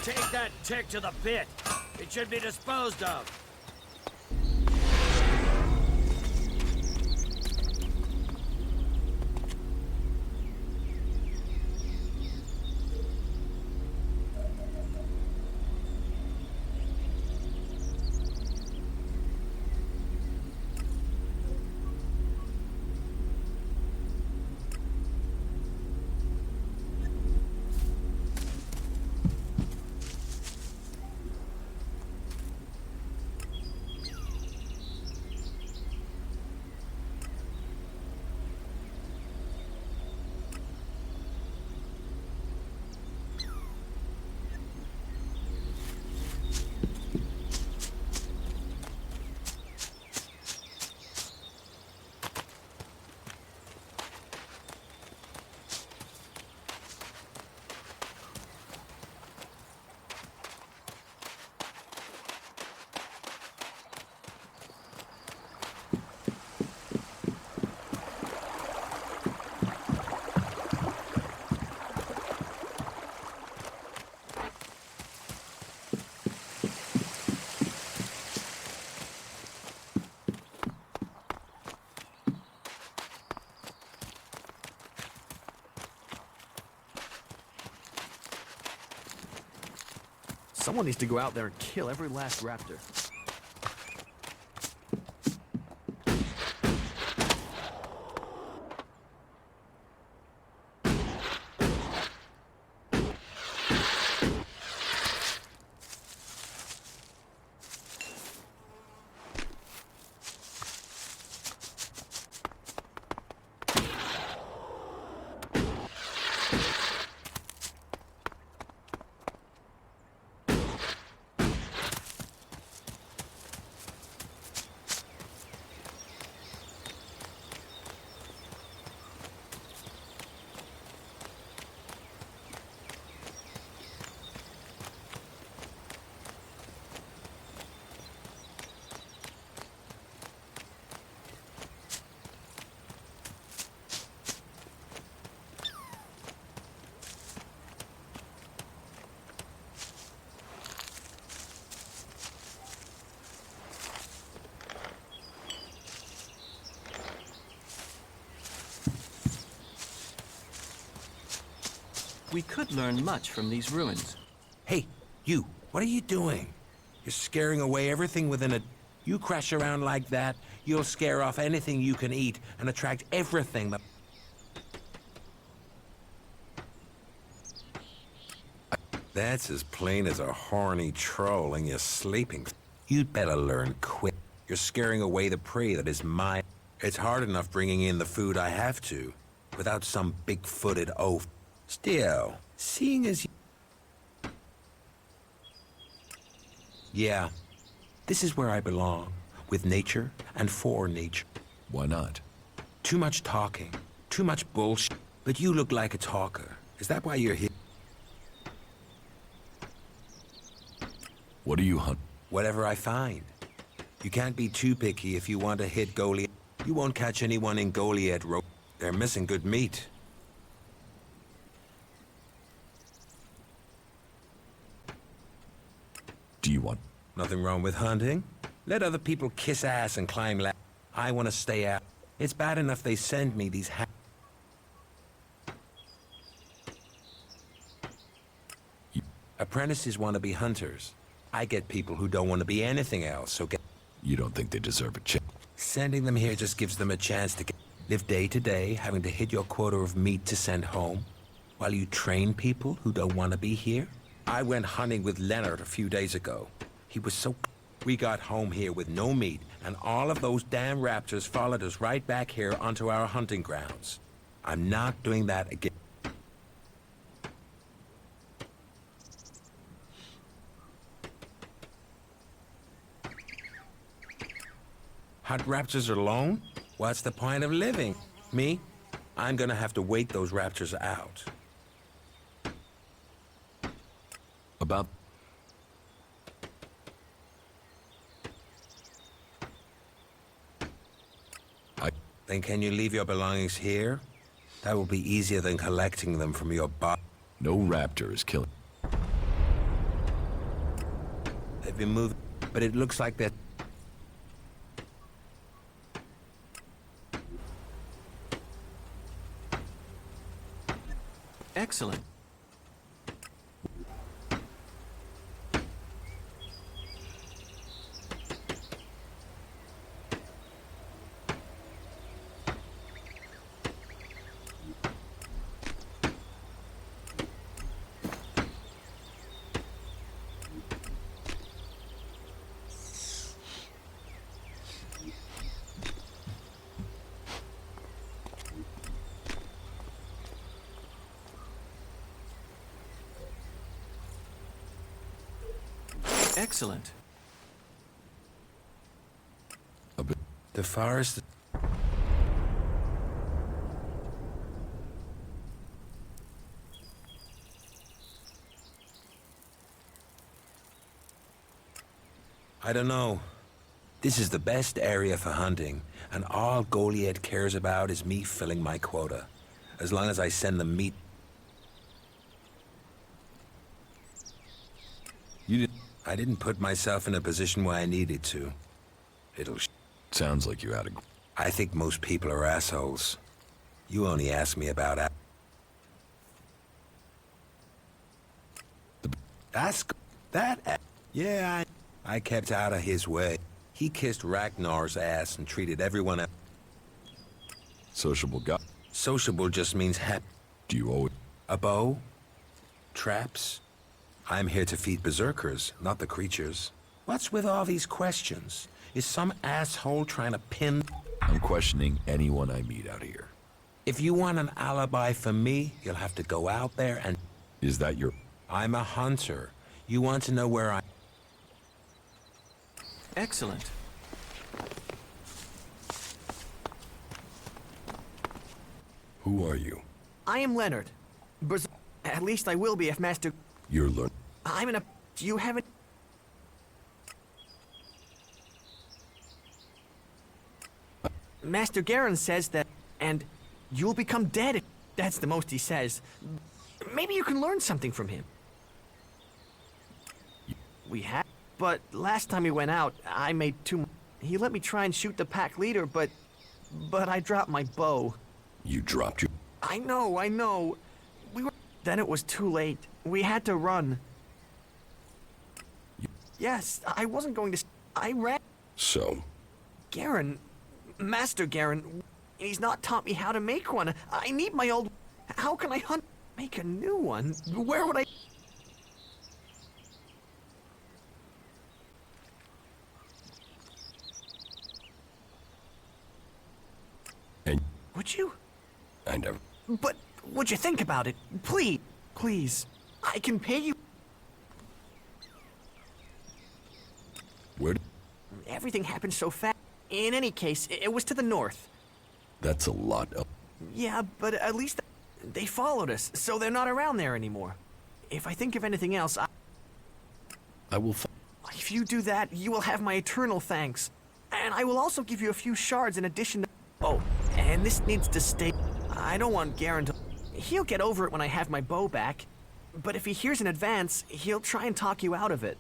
Take that tick to the pit. It should be disposed of. Someone needs to go out there and kill every last raptor. We could learn much from these ruins. Hey, you, what are you doing? You're scaring away everything within a... You crash around like that, you'll scare off anything you can eat and attract everything that... That's as plain as a horny troll and you're sleeping. You'd better learn quick. You're scaring away the prey that is mine. It's hard enough bringing in the food I have to, without some big-footed oaf. Still, seeing as you... Yeah, this is where I belong, with nature and for nature. Why not? Too much talking, too much bullshit. But you look like a talker. Is that why you're here? What do you hunt? Whatever I find. You can't be too picky if you want to hit Goliath. You won't catch anyone in Goliath Road. They're missing good meat. Do you want? Nothing wrong with hunting. Let other people kiss ass and climb ladders. I want to stay out. It's bad enough they send me these Apprentices want to be hunters. I get people who don't want to be anything else, so get... You don't think they deserve a chance? Sending them here just gives them a chance to live day to day, having to hit your quota of meat to send home, while you train people who don't want to be here. I went hunting with Leonard a few days ago. He was so... We got home here with no meat, and all of those damn raptors followed us right back here onto our hunting grounds. I'm not doing that again. Hot raptors alone? What's the point of living? Me? I'm gonna have to wait those raptors out. About... Then can you leave your belongings here? That will be easier than collecting them from your body. No raptor is killing... been moving, but it looks like that. Excellent. Excellent. A bit. The forest. I don't know. This is the best area for hunting, and all Goliath cares about is me filling my quota. As long as I send them meat. I didn't put myself in a position where I needed to. Sounds like you had a... I think most people are assholes. You only asked me about... Yeah, I kept out of his way. He kissed Ragnar's ass and treated everyone else. Sociable guy. Sociable just means happy. Do you owe it? A bow? Traps? I'm here to feed berserkers, not the creatures. What's with all these questions? Is some asshole trying to pin... I'm questioning anyone I meet out here. If you want an alibi for me, you'll have to go out there and... Is that your... I'm a hunter. You want to know where I... Excellent. Who are you? I am Leonard. At least I will be if Master... You're learn... I'm in a... You haven't... Master Garen says that... And you'll become dead. That's the most he says. Maybe you can learn something from him. We have... But last time he went out, I made too... He let me try and shoot the pack leader, but I dropped my bow. You dropped your... I know. We were... Then it was too late. We had to run. Yes, I wasn't going to... I ran... So? Garen... Master Garen... He's not taught me how to make one. I need my old... How can I hunt... Make a new one? Where would I... And... Would you? I never... But would you think about it? Please. I can pay you... Where... Everything happened so fast. In any case, it was to the north. That's a lot of... Yeah, but at least they followed us, so they're not around there anymore. If I think of anything else, I will... If you do that, you will have my eternal thanks. And I will also give you a few shards in addition to... Oh, and this needs to stay... I don't want Garen to... He'll get over it when I have my bow back. But if he hears in advance, he'll try and talk you out of it.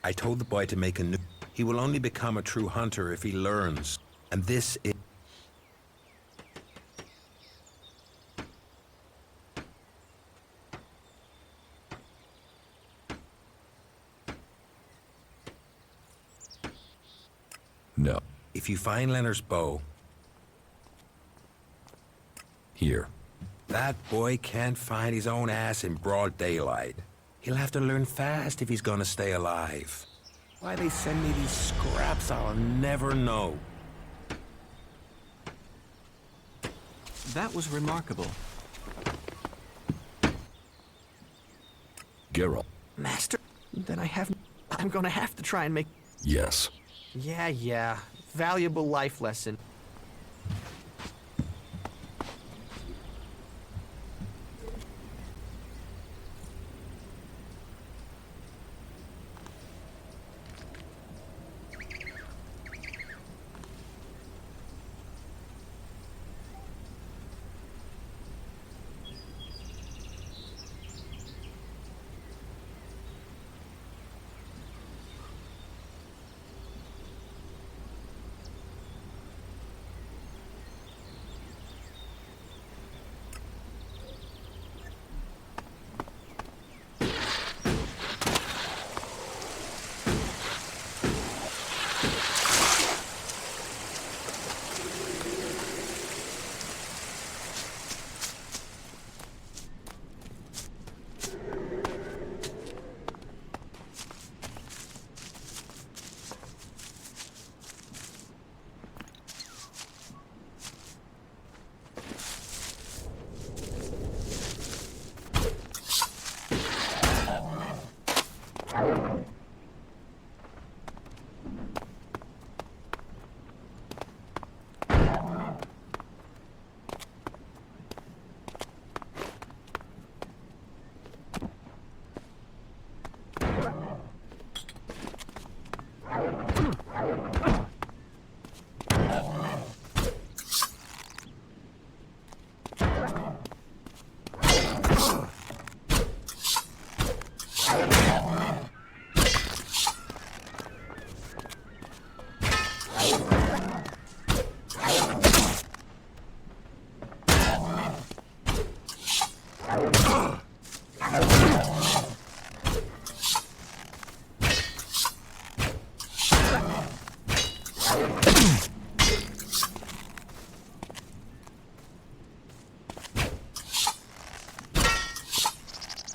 I told the boy to make a new... He will only become a true hunter if he learns. And this is... No. If you find Leonard's bow, Here. that boy can't find his own ass in broad daylight. He'll have to learn fast if he's gonna stay alive. Why they send me these scraps, I'll never know. That was remarkable. Geralt. Master, then I'm gonna have to try and make... Yes. Yeah. Valuable life lesson.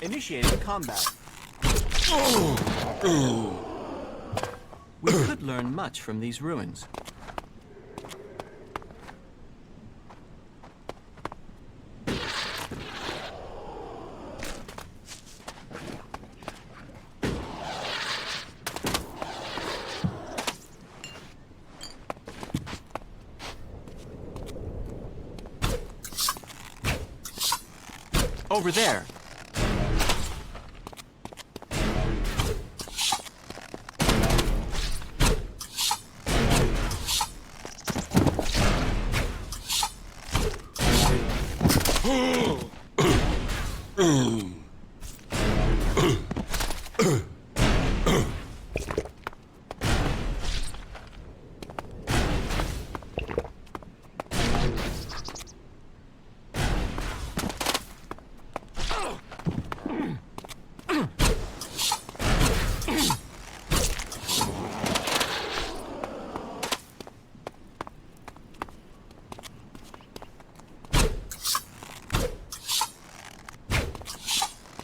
Initiating combat. We could learn much from these ruins. Over there.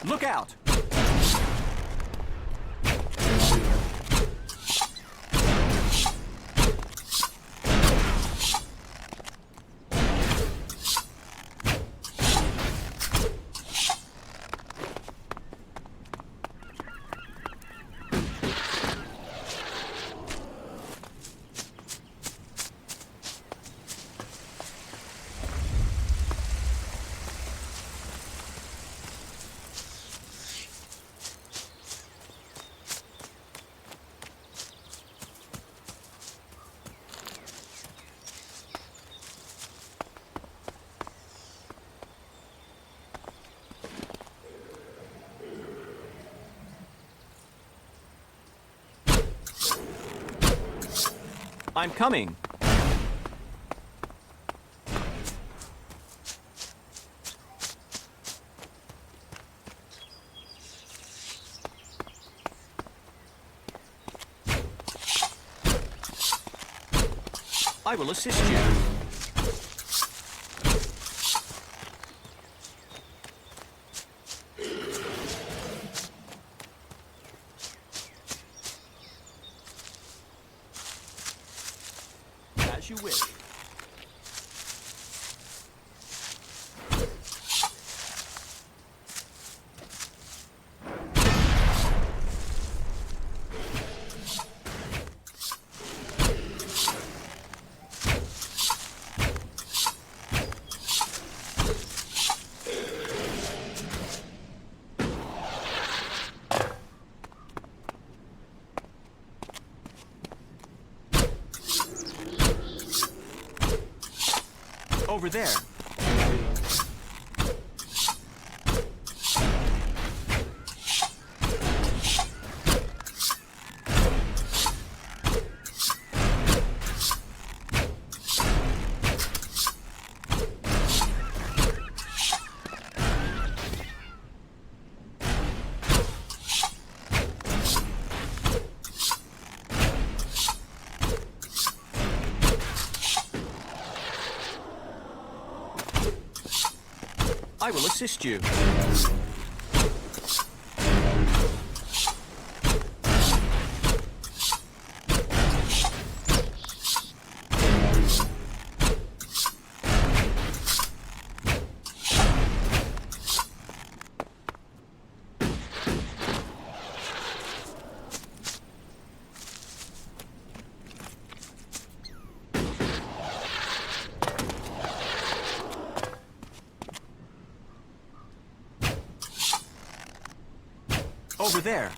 Look out! I'm coming. I will assist you. As you wish. Over there. I will assist you. Over there.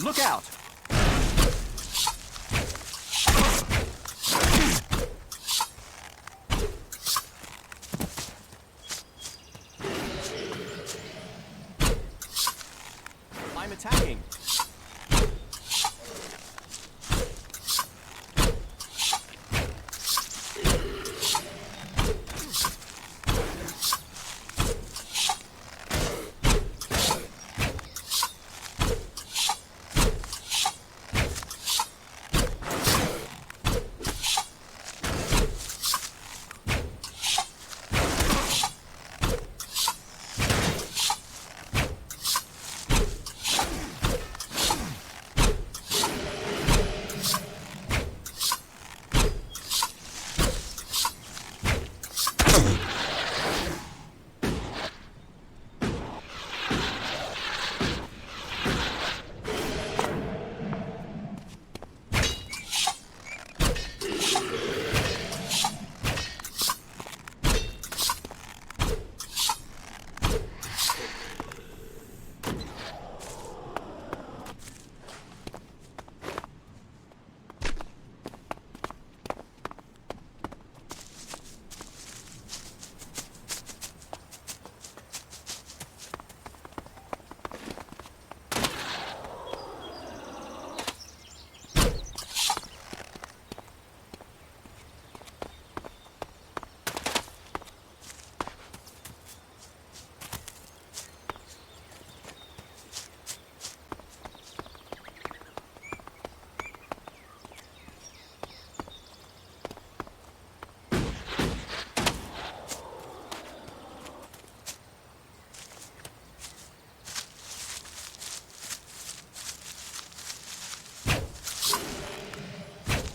Look out! I'm attacking.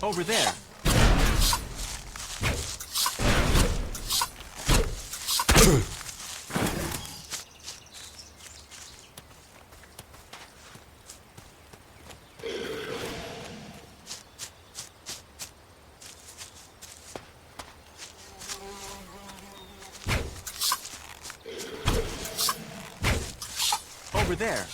Over there. there.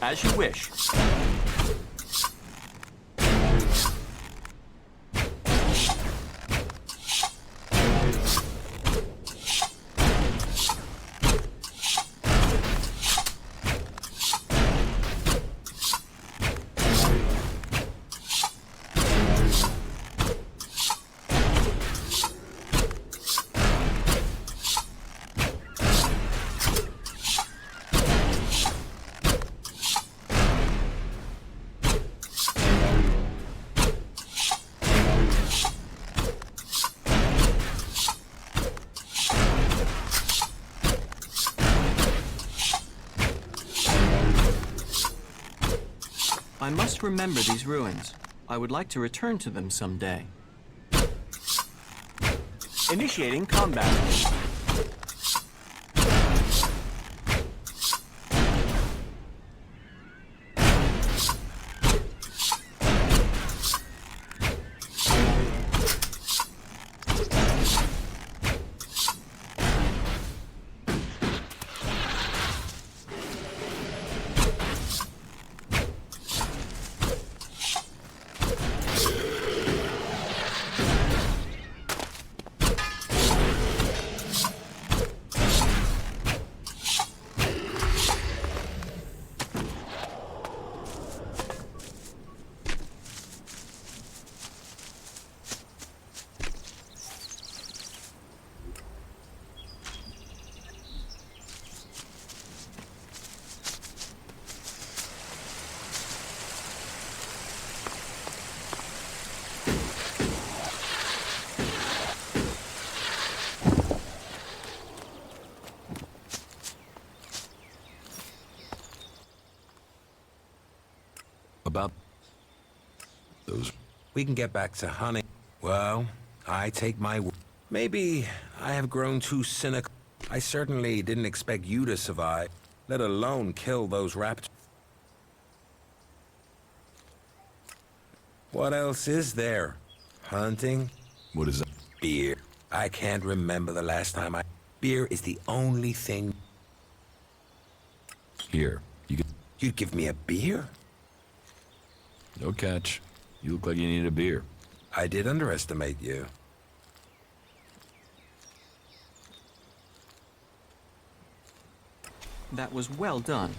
As you wish. I must remember these ruins. I would like to return to them someday. Initiating combat. About those. We can get back to hunting. Well, I take my word. Maybe I have grown too cynical. I certainly didn't expect you to survive, let alone kill those raptors. What else is there? Hunting? What is that? Beer. I can't remember the last time I... Beer is the only thing... Here. You can... You'd give me a beer? No catch. You look like you need a beer. I did underestimate you. That was well done.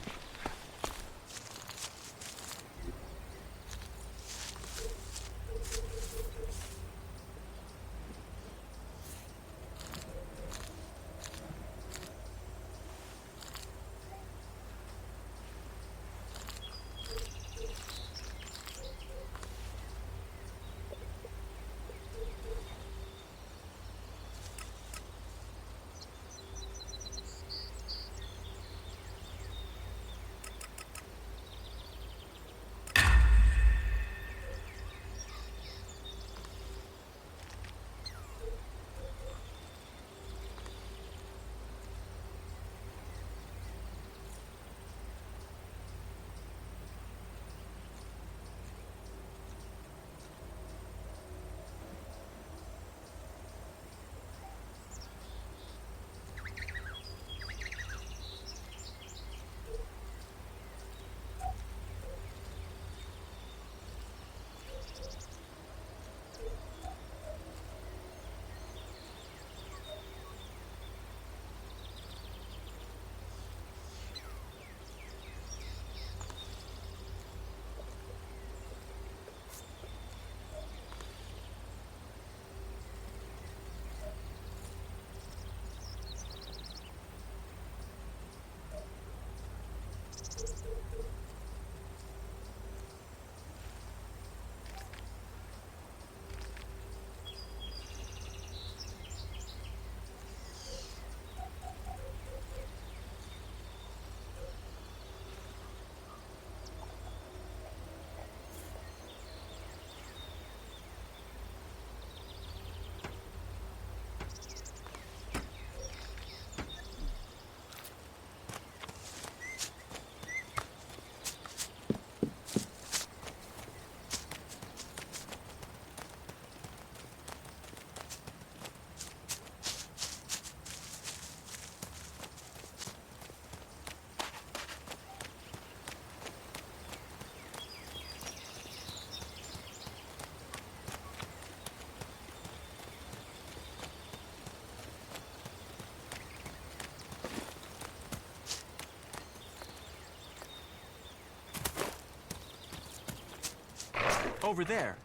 Over there.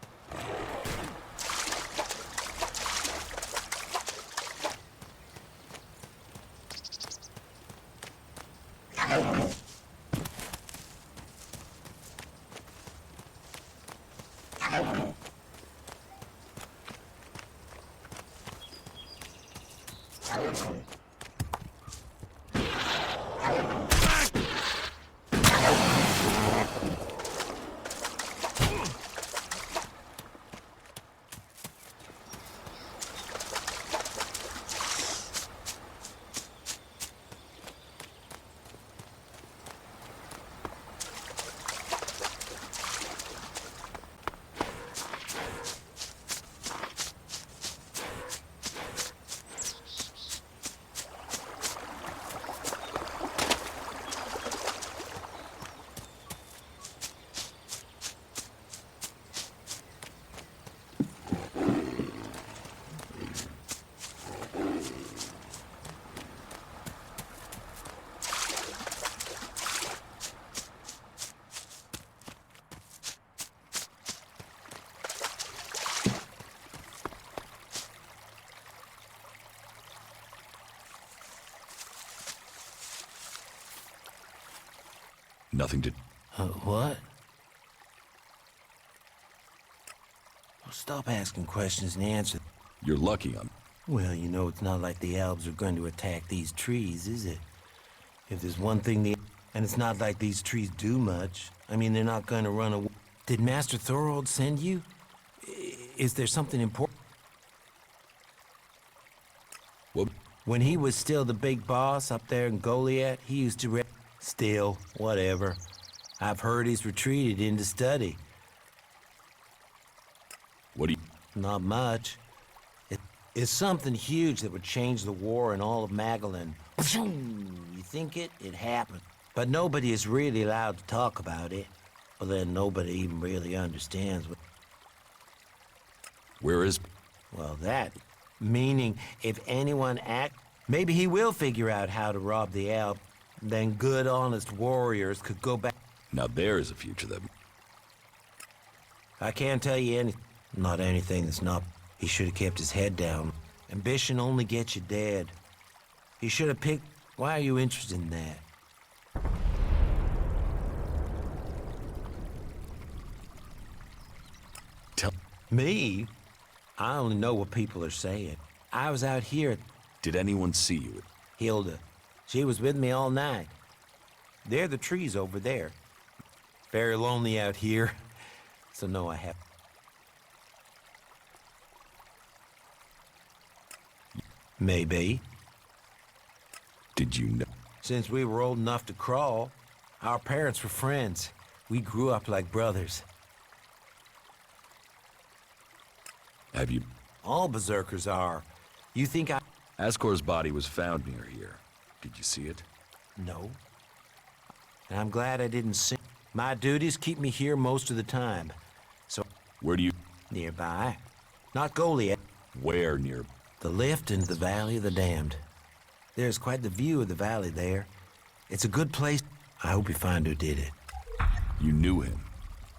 Nothing to... What? Well, stop asking questions and answer. You're lucky I'm... Well, you know, it's not like the elves are going to attack these trees, is it? If there's one thing the... And it's not like these trees do much. I mean, they're not going to run away. Did Master Thorold send you? Is there something important? What? When he was still the big boss up there in Goliath, he used to... Still, whatever. I've heard he's retreated into study. What do you... Not much. It's something huge that would change the war in all of Magellan. You think it? It happened. But nobody is really allowed to talk about it. Well, then nobody even really understands what... Where is... Well, that... Meaning, if anyone maybe he will figure out how to rob the elf. Then good, honest warriors could go back... Now there's a future that... I can't tell you anything. Not anything that's not... He should have kept his head down. Ambition only gets you dead. He should have picked... Why are you interested in that? Tell... Me? I only know what people are saying. I was out here... Did anyone see you? Hilda. She was with me all night. They're the trees over there. Very lonely out here. So no, I have... Maybe. Did you know? Since we were old enough to crawl, our parents were friends. We grew up like brothers. Have you... All berserkers are. You think I... Ascor's body was found near here. Did you see it? No. And I'm glad I didn't see. My duties keep me here most of the time. So... Where do you... Nearby. Not Goliath. Where near... The lift into the Valley of the Damned. There's quite the view of the valley there. It's a good place. I hope you find who did it. You knew him.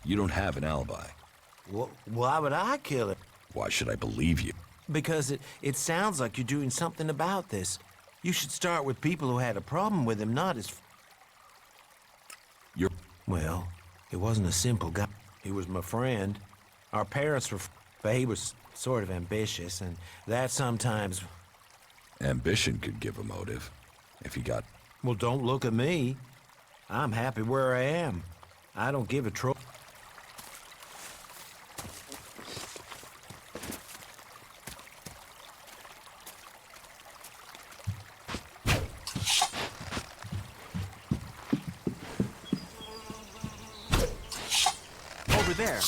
You don't have an alibi. Why would I kill him? Why should I believe you? Because it sounds like you're doing something about this. You should start with people who had a problem with him, not his... You're... Well, he wasn't a simple guy. He was my friend. Our parents were... But he was sort of ambitious, and that sometimes... Ambition could give a motive. If he got... Well, don't look at me. I'm happy where I am. I don't give a Over there.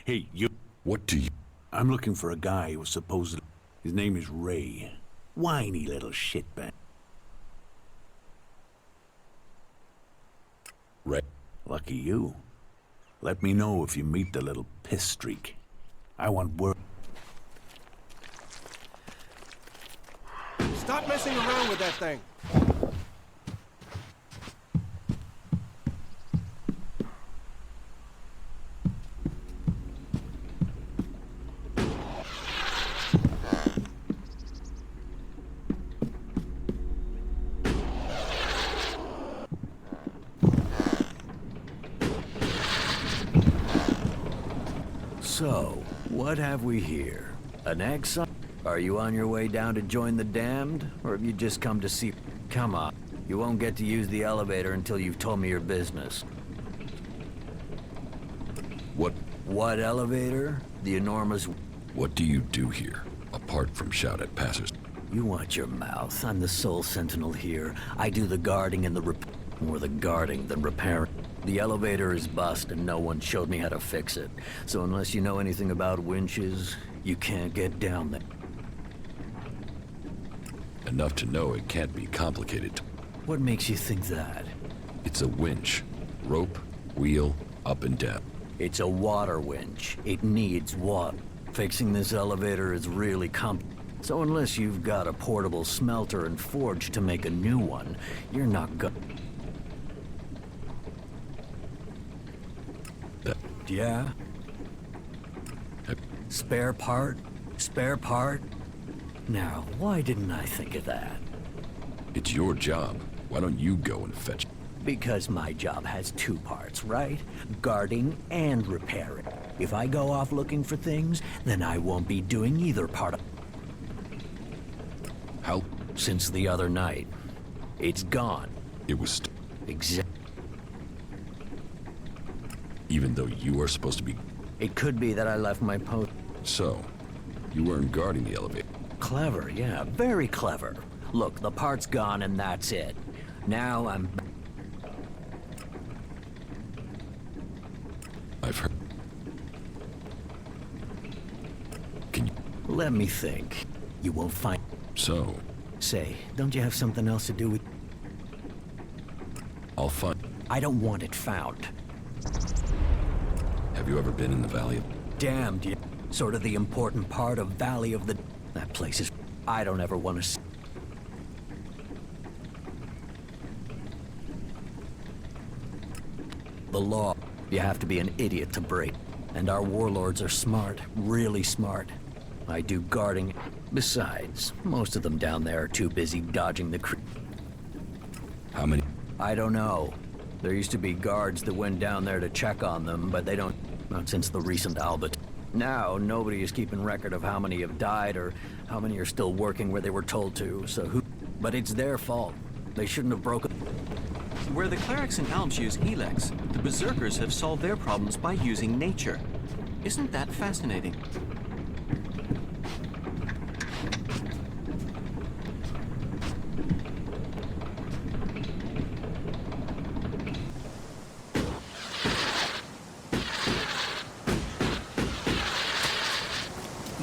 Hey, you. What do you... I'm looking for a guy who was supposedly... His name is Ray. Whiny little shitbag. Ray? Lucky you. Let me know if you meet the little piss streak. I want word. Stop messing around with that thing. So, what have we here? An exile? Are you on your way down to join the damned? Or have you just come to see... Come on. You won't get to use the elevator until you've told me your business. What elevator? The enormous... What do you do here, apart from shout at passers? You watch your mouth. I'm the sole sentinel here. I do the guarding and the more the guarding than repairing. The elevator is bust and no one showed me how to fix it. So unless you know anything about winches, you can't get down there. Enough to know it can't be complicated. What makes you think that? It's a winch. Rope, wheel, up and down. It's a water winch. It needs water. Fixing this elevator is really so unless you've got a portable smelter and forge to make a new one, you're not gonna... Yeah? Spare part? Spare part? Now, why didn't I think of that? It's your job. Why don't you go and fetch it? Because my job has two parts, right? Guarding and repairing. If I go off looking for things, then I won't be doing either part of... How? Since the other night. It's gone. It was... Exactly. Even though you are supposed to be... It could be that I left my post... So, you weren't guarding the elevator. Clever, yeah, very clever. Look, the part's gone and that's it. Now I'm... I've heard... Can you... Let me think. You won't find... So... Say, don't you have something else to do with... I'll find... I don't want it found. Have you ever been in the Valley of... Damned, yeah. Sort of the important part of Valley of the... That place is... I don't ever want to see... The law. You have to be an idiot to break. And our warlords are smart, really smart. I do guarding. Besides, most of them down there are too busy dodging the How many? I don't know. There used to be guards that went down there to check on them, but they don't... Not since the recent Albert. Now, nobody is keeping record of how many have died or how many are still working where they were told to, so who... But it's their fault. They shouldn't have broken... Where the clerics and elves use Elex, the berserkers have solved their problems by using nature. Isn't that fascinating?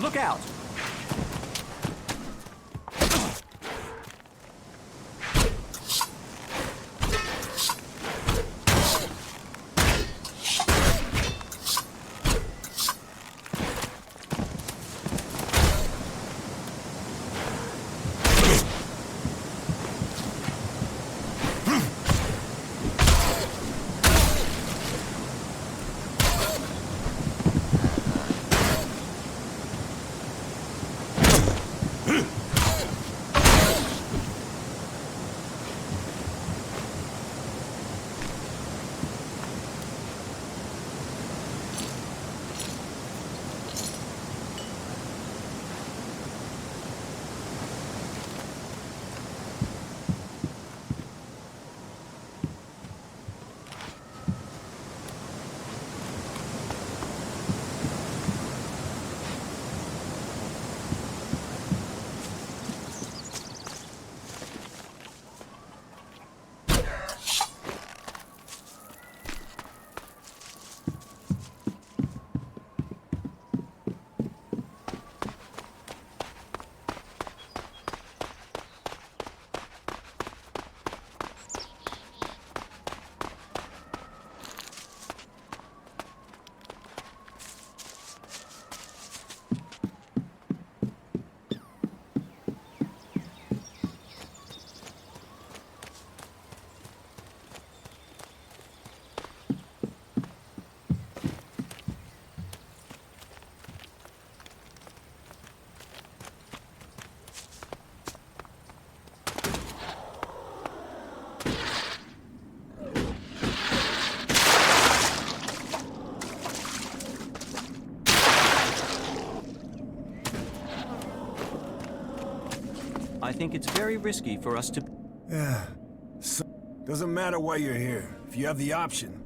Look out! think it's very risky for us to... Yeah. So, doesn't matter why you're here. If you have the option,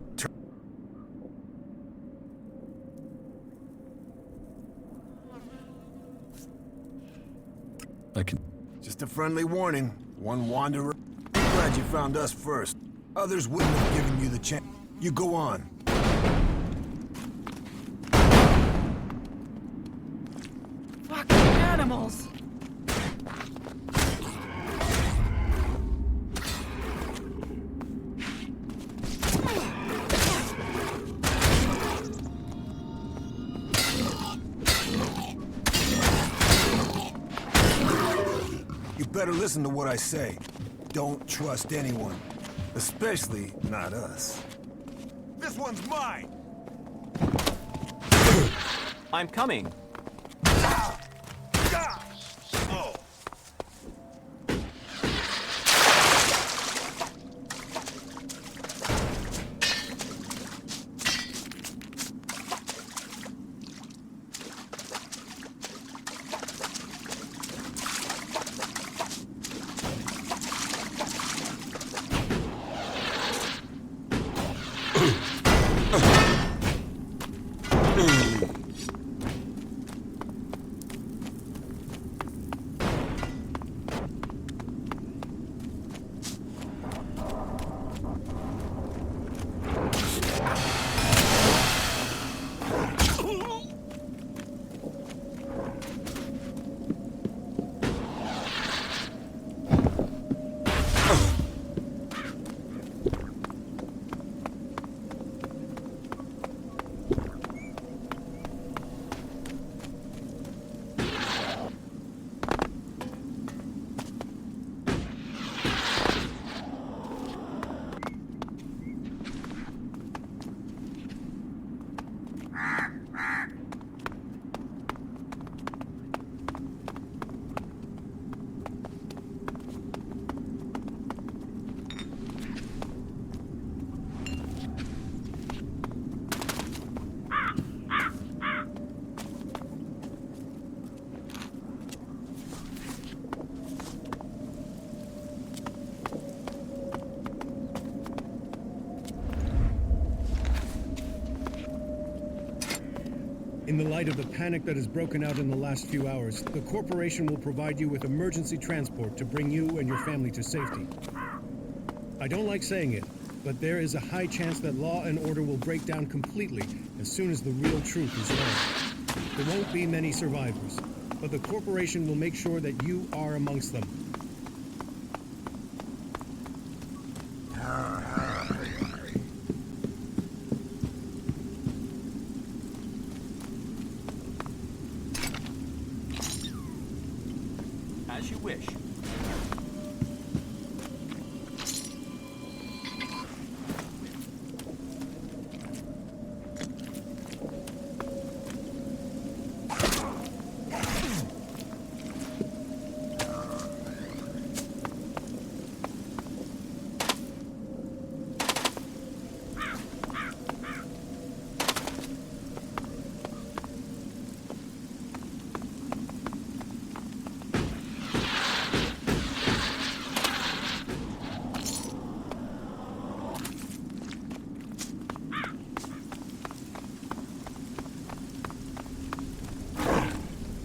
I can... just a friendly warning. One wanderer. Glad you found us first. Others wouldn't have given you the chance. You go on. Fucking animals! You better listen to what I say. Don't trust anyone. Especially not us. This one's mine! I'm coming. In the light of the panic that has broken out in the last few hours, the corporation will provide you with emergency transport to bring you and your family to safety. I don't like saying it, but there is a high chance that law and order will break down completely as soon as the real truth is learned. There won't be many survivors, but the corporation will make sure that you are amongst them. As you wish.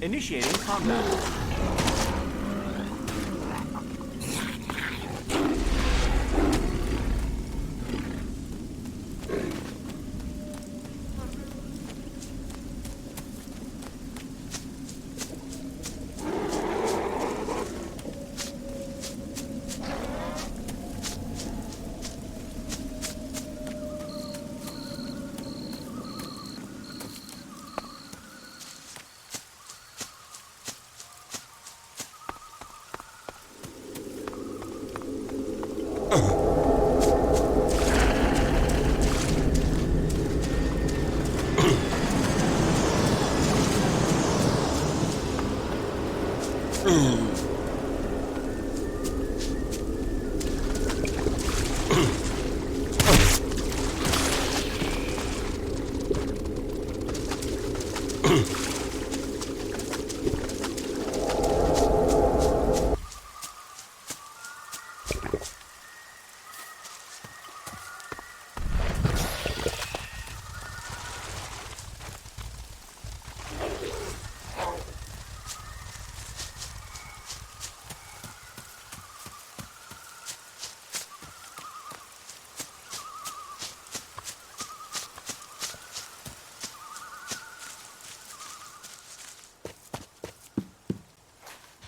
Initiating combat.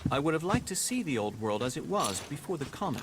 I would have liked to see the old world as it was before the comet.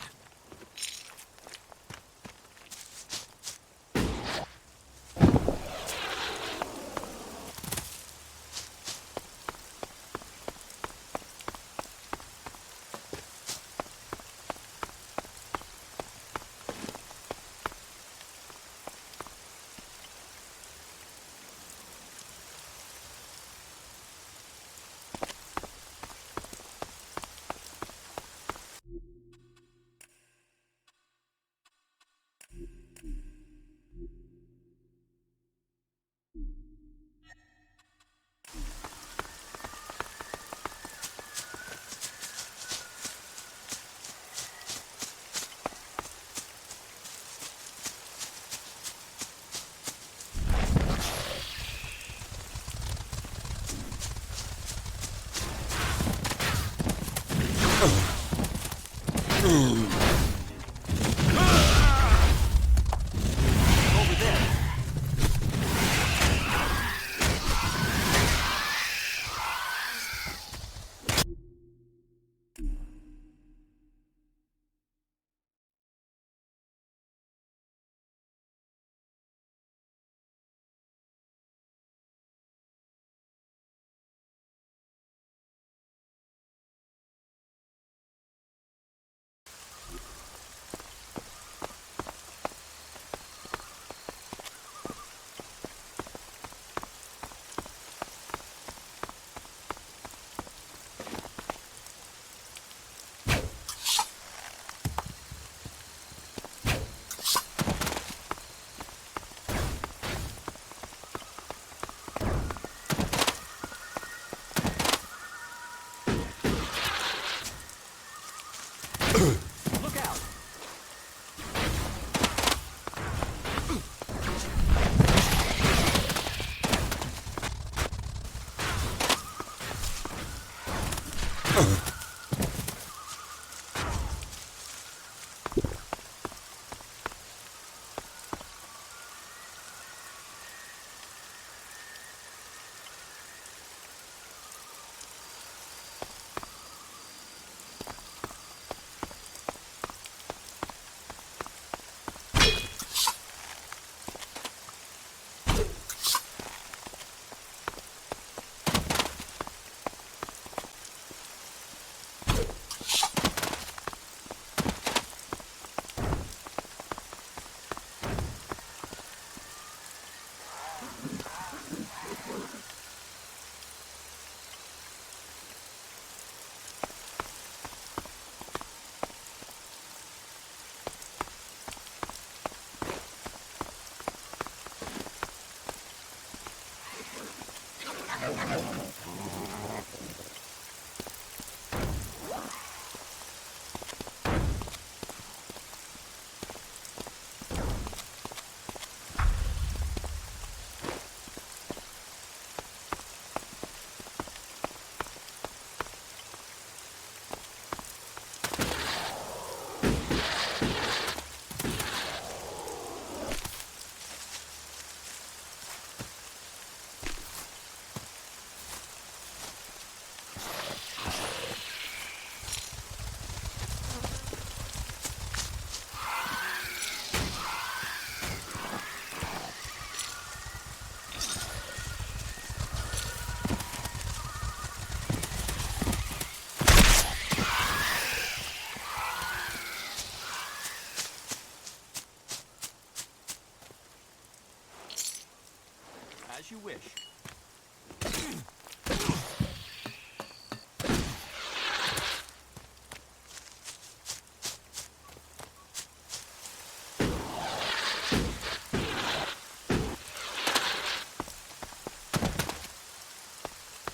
As you wish.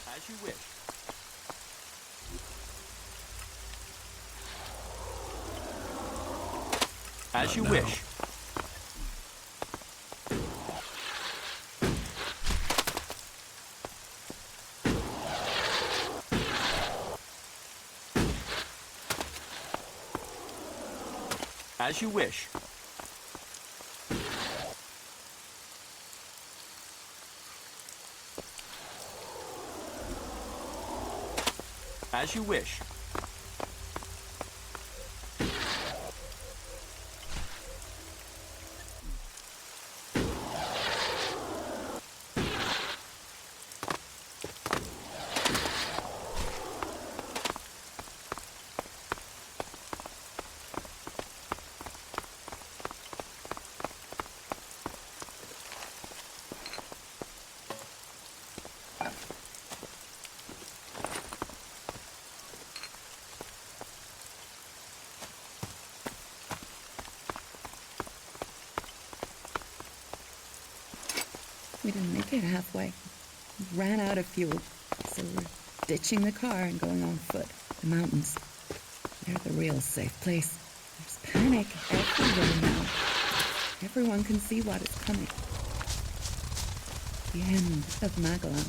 As you wish. As you wish. As you wish. As you wish. We didn't make it halfway. We ran out of fuel, so we're ditching the car and going on foot. The mountains. They're the real safe place. There's panic everywhere now. Everyone can see what is coming. The end of Magellan.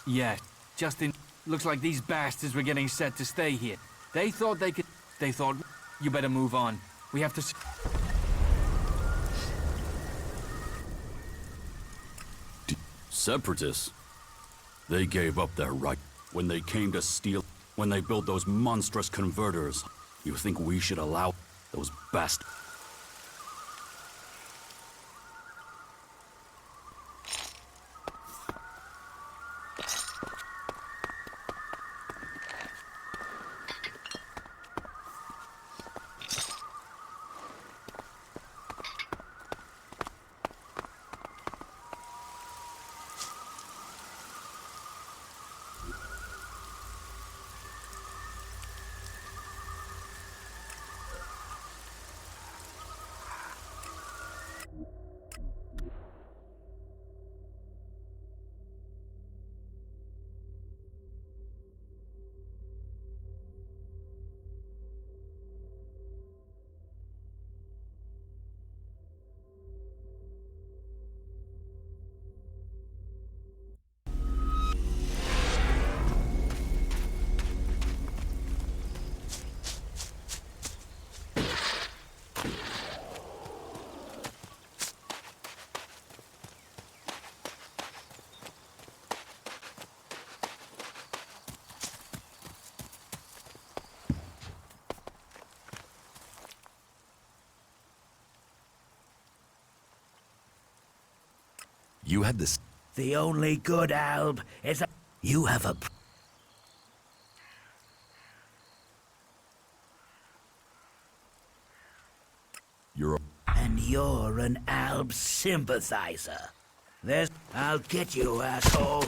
Yeah, Justin, looks like these bastards were getting set to stay here. They thought they could... They thought, you better move on. We have to... Separatists? They gave up their right when they came to steal, when they built those monstrous converters. You think we should allow those bastards? You had this. The only good alb is a... You have a... You're a... And you're an alb sympathizer. There's... I'll get you, asshole.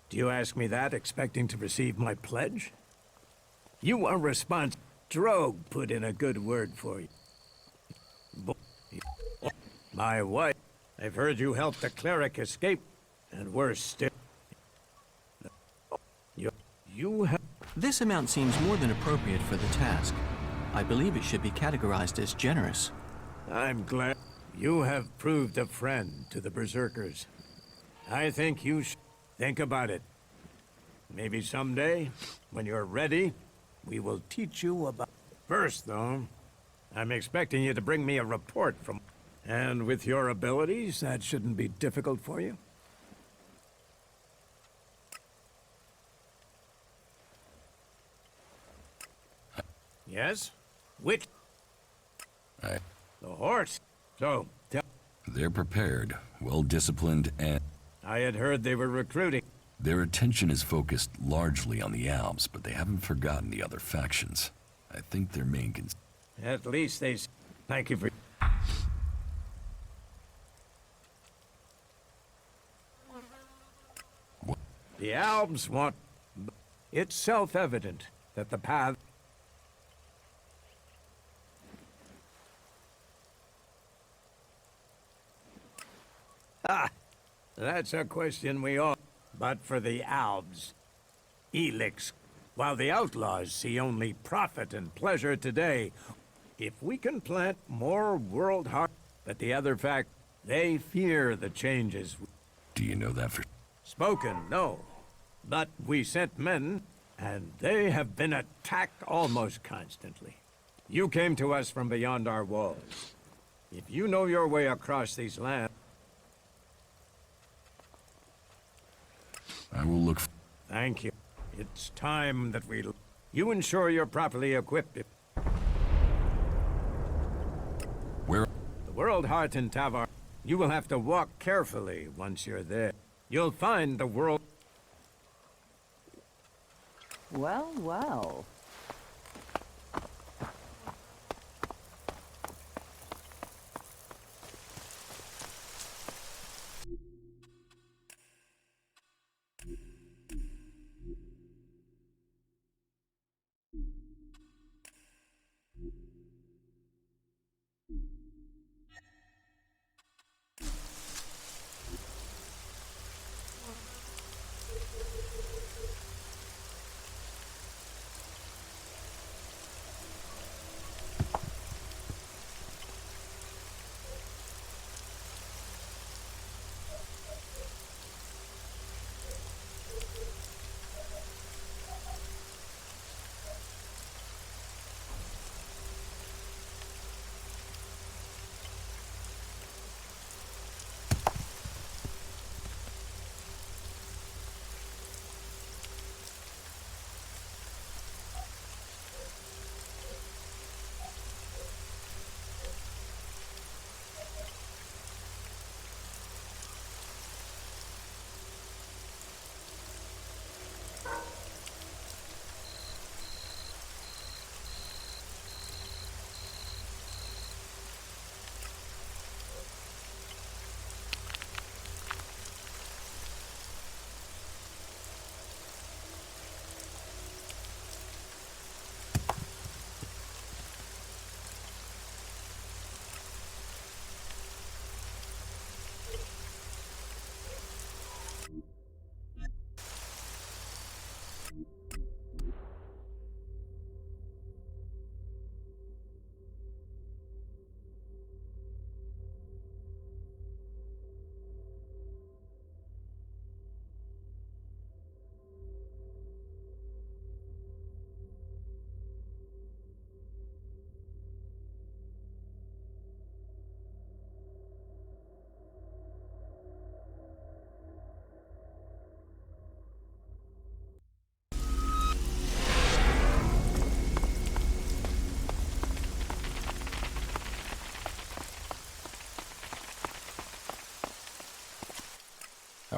Do you ask me that, expecting to receive my pledge? You are responsible. Drogue put in a good word for you. My wife, I've heard you helped the cleric escape, and worse still. You have... This amount seems more than appropriate for the task. I believe it should be categorized as generous. I'm glad you have proved a friend to the Berserkers. I think you should think about it. Maybe someday, when you're ready, we will teach you about... First, though, I'm expecting you to bring me a report from... And with your abilities, that shouldn't be difficult for you. Yes? Which? The horse. So, tell... They're prepared, well-disciplined, and... I had heard they were recruiting. Their attention is focused largely on the Alps, but they haven't forgotten the other factions. I think their main At least they... Thank you for... What? The Alps want... It's self-evident that the path... Ah! That's a question we all... But for the Alps, Elex, while the outlaws see only profit and pleasure today, if we can plant more world heart... But the other fact, they fear the changes. Do you know that for... Spoken, no. But we sent men, and they have been attacked almost constantly. You came to us from beyond our walls. If you know your way across these lands... I will look... Thank you. It's time that we... You ensure you're properly equipped. Where? The World Heart in Tavar. You will have to walk carefully once you're there. You'll find the world... Well, well.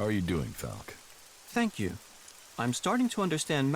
How are you doing, Falk? Thank you. I'm starting to understand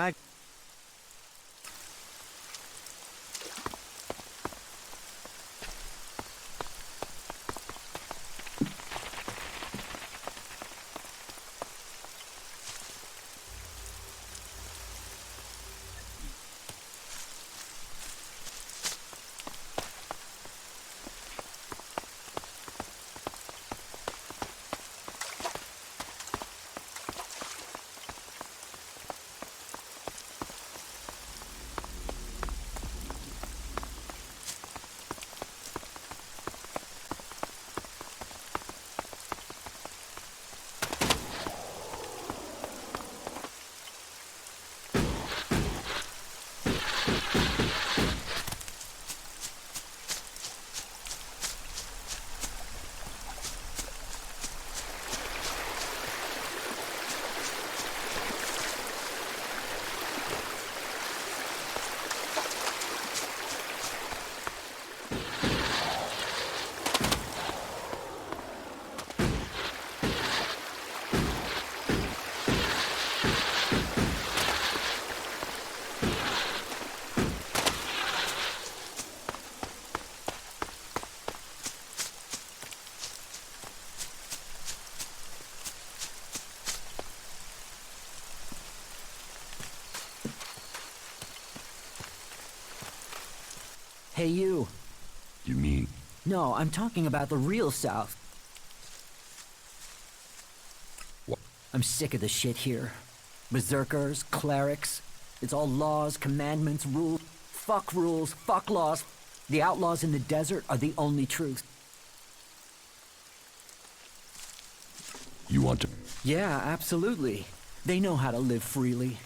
Hey, you. You mean? No, I'm talking about the real South. What? I'm sick of the shit here. Berserkers, clerics. It's all laws, commandments, rules. Fuck rules, fuck laws. The outlaws in the desert are the only truth. You want to? Yeah, absolutely. They know how to live freely.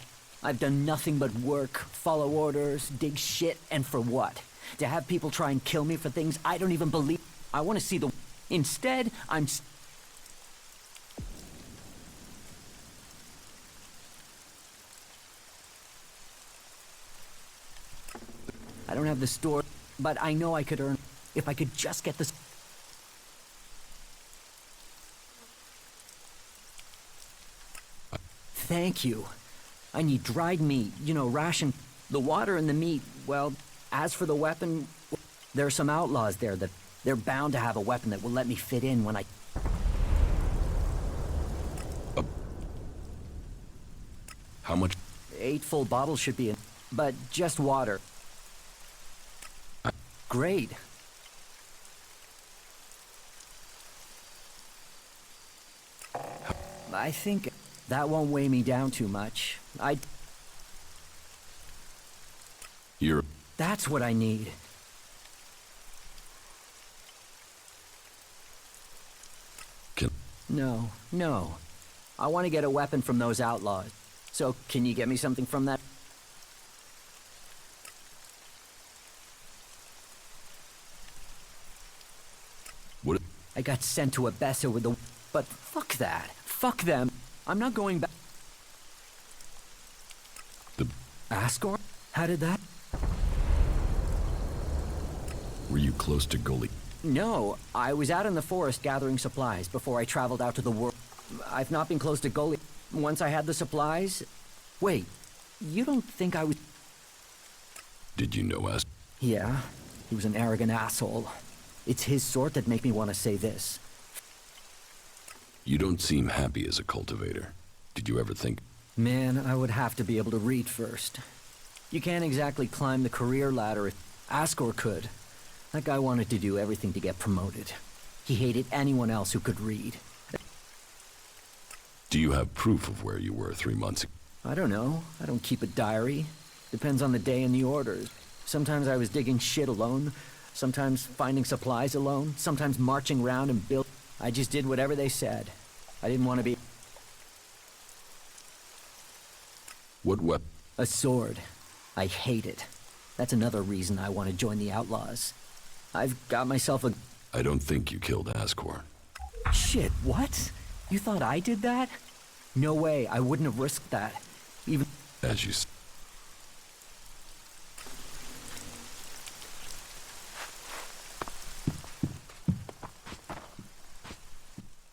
I've done nothing but work, follow orders, dig shit, and for what? To have people try and kill me for things I don't even believe. I want to see the... Instead, I don't have the store, but I know I could earn... If I could just get this... Thank you. I need dried meat, you know, ration. The water and the meat, well, as for the weapon, there are some outlaws there that they're bound to have a weapon that will let me fit in when I... How much? 8 full bottles should be in, but just water. Great. I think that won't weigh me down too much. You're... That's what I need. No, no. I want to get a weapon from those outlaws. So, can you get me something from that? What? I got sent to Abessa with the... But fuck that. Fuck them. I'm not going back. The... Ascor? How did that... Were you close to Gully? No, I was out in the forest gathering supplies before I traveled out to the world. I've not been close to Gully. Once I had the supplies... Wait, you don't think I was... Did you know us? Yeah, he was an arrogant asshole. It's his sort that make me want to say this. You don't seem happy as a cultivator. Did you ever think... Man, I would have to be able to read first. You can't exactly climb the career ladder if Ascor could. That guy wanted to do everything to get promoted. He hated anyone else who could read. Do you have proof of where you were 3 months ago? I don't know. I don't keep a diary. Depends on the day and the orders. Sometimes I was digging shit alone. Sometimes finding supplies alone. Sometimes marching around and build. I just did whatever they said. I didn't want to be... What weapon? A sword. I hate it. That's another reason I want to join the outlaws. I've got myself a... I don't think you killed Ascor. Shit, what? You thought I did that? No way, I wouldn't have risked that. Even... As you...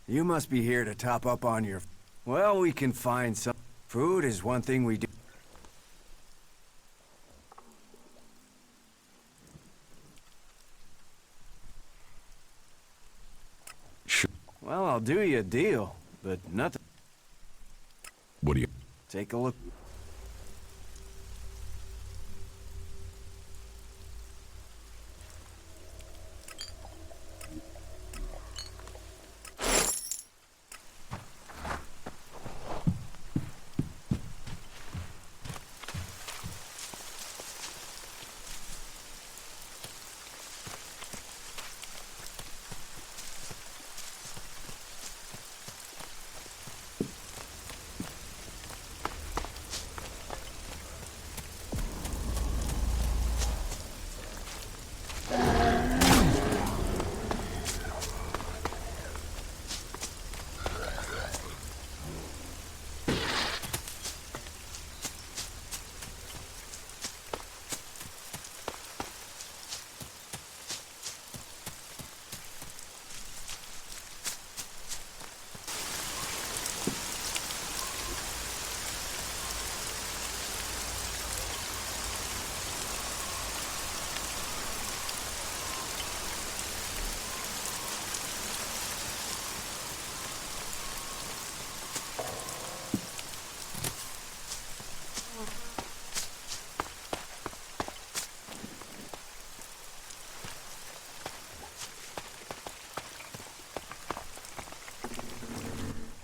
You must be here to top up on your... Well, we can find some. Food is one thing we do. Sure. Well, I'll do you a deal, but nothing. What do you... Take a look.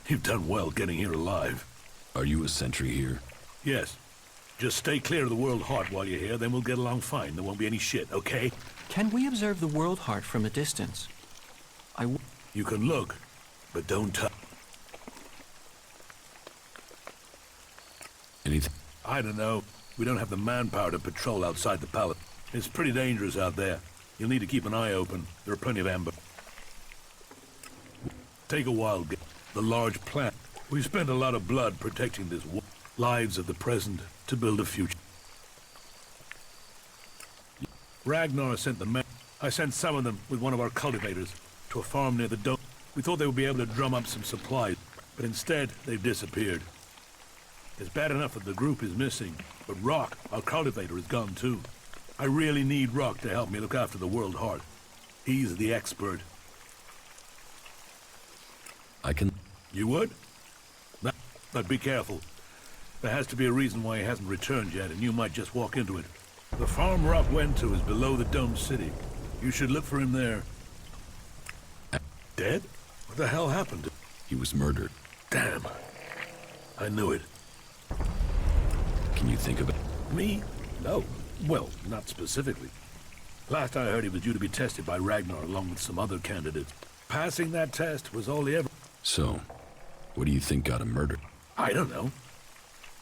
You've done well getting here alive. Are you a sentry here? Yes. Just stay clear of the World Heart while you're here, then we'll get along fine. There won't be any shit, okay? Can we observe the World Heart from a distance? You can look, but don't touch. Anything? I don't know. We don't have the manpower to patrol outside the palace. It's pretty dangerous out there. You'll need to keep an eye open. There are plenty of amber. Take a wild guess. The large plant. We've spent a lot of blood protecting this lives of the present to build a future. Ragnar sent the men. I sent some of them with one of our cultivators to a farm near the dome. We thought they would be able to drum up some supplies, but instead they've disappeared. It's bad enough that the group is missing, but Rock, our cultivator, is gone too. I really need Rock to help me look after the World Heart. He's the expert. I can... You would? No, but be careful. There has to be a reason why he hasn't returned yet, and you might just walk into it. The farm Rock went to is below the Dome City. You should look for him there. Dead? What the hell happened? He was murdered. Damn. I knew it. Can you think of it? Me? No. Well, not specifically. Last I heard he was due to be tested by Ragnar along with some other candidates. Passing that test was all he ever... So, what do you think got him murdered? I don't know.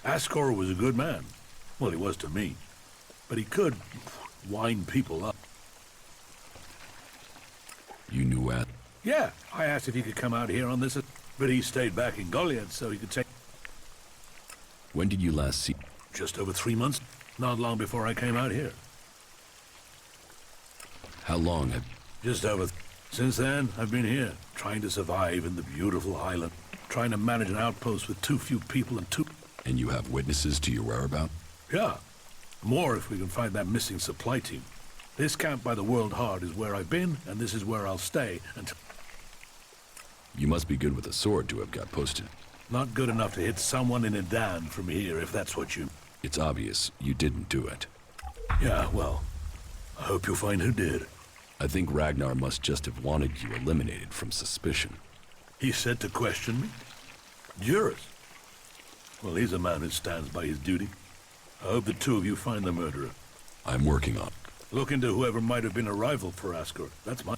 Ascor was a good man. Well, he was to me. But he could wind people up. You knew At? Yeah, I asked if he could come out here on this, but he stayed back in Goliath so he could take... When did you last see? Just over 3 months. Not long before I came out here. How long have... Just over... Since then, I've been here, trying to survive in the beautiful island. Trying to manage an outpost with too few people and too... And you have witnesses to your whereabouts? Yeah. More if we can find that missing supply team. This camp by the World Heart is where I've been, and this is where I'll stay until... You must be good with a sword to have got posted. Not good enough to hit someone in a dan from here, if that's what you... It's obvious you didn't do it. Yeah, well, I hope you'll find who did. I think Ragnar must just have wanted you eliminated from suspicion. He said to question me? Juris. Well, he's a man who stands by his duty. I hope the two of you find the murderer. I'm working on it. Look into whoever might have been a rival for Asgore. That's my...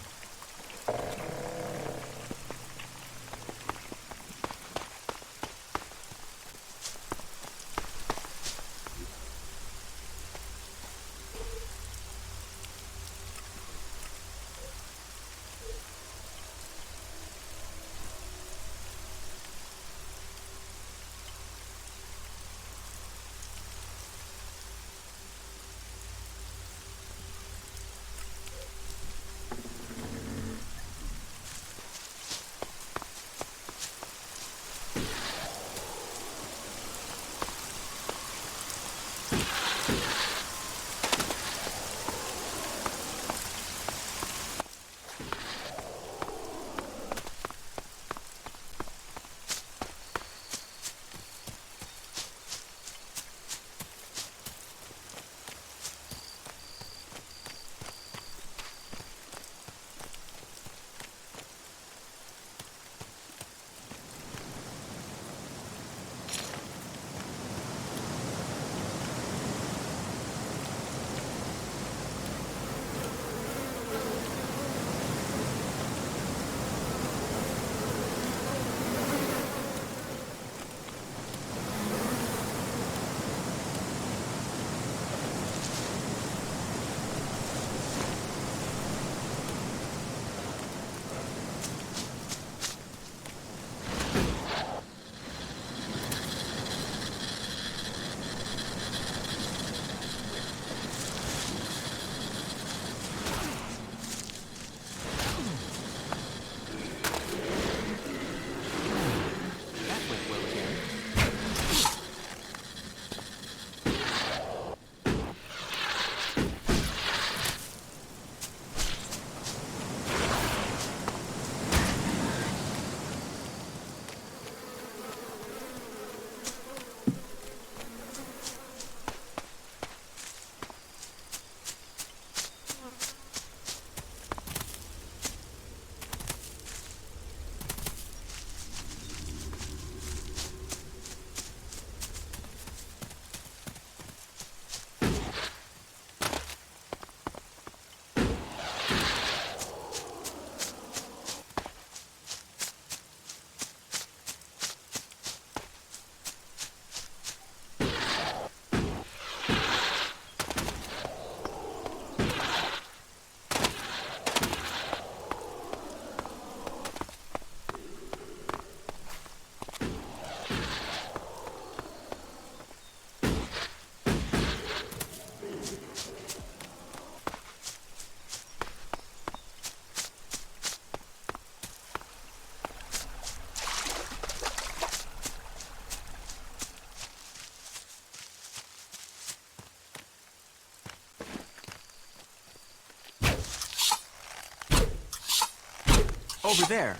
Over there.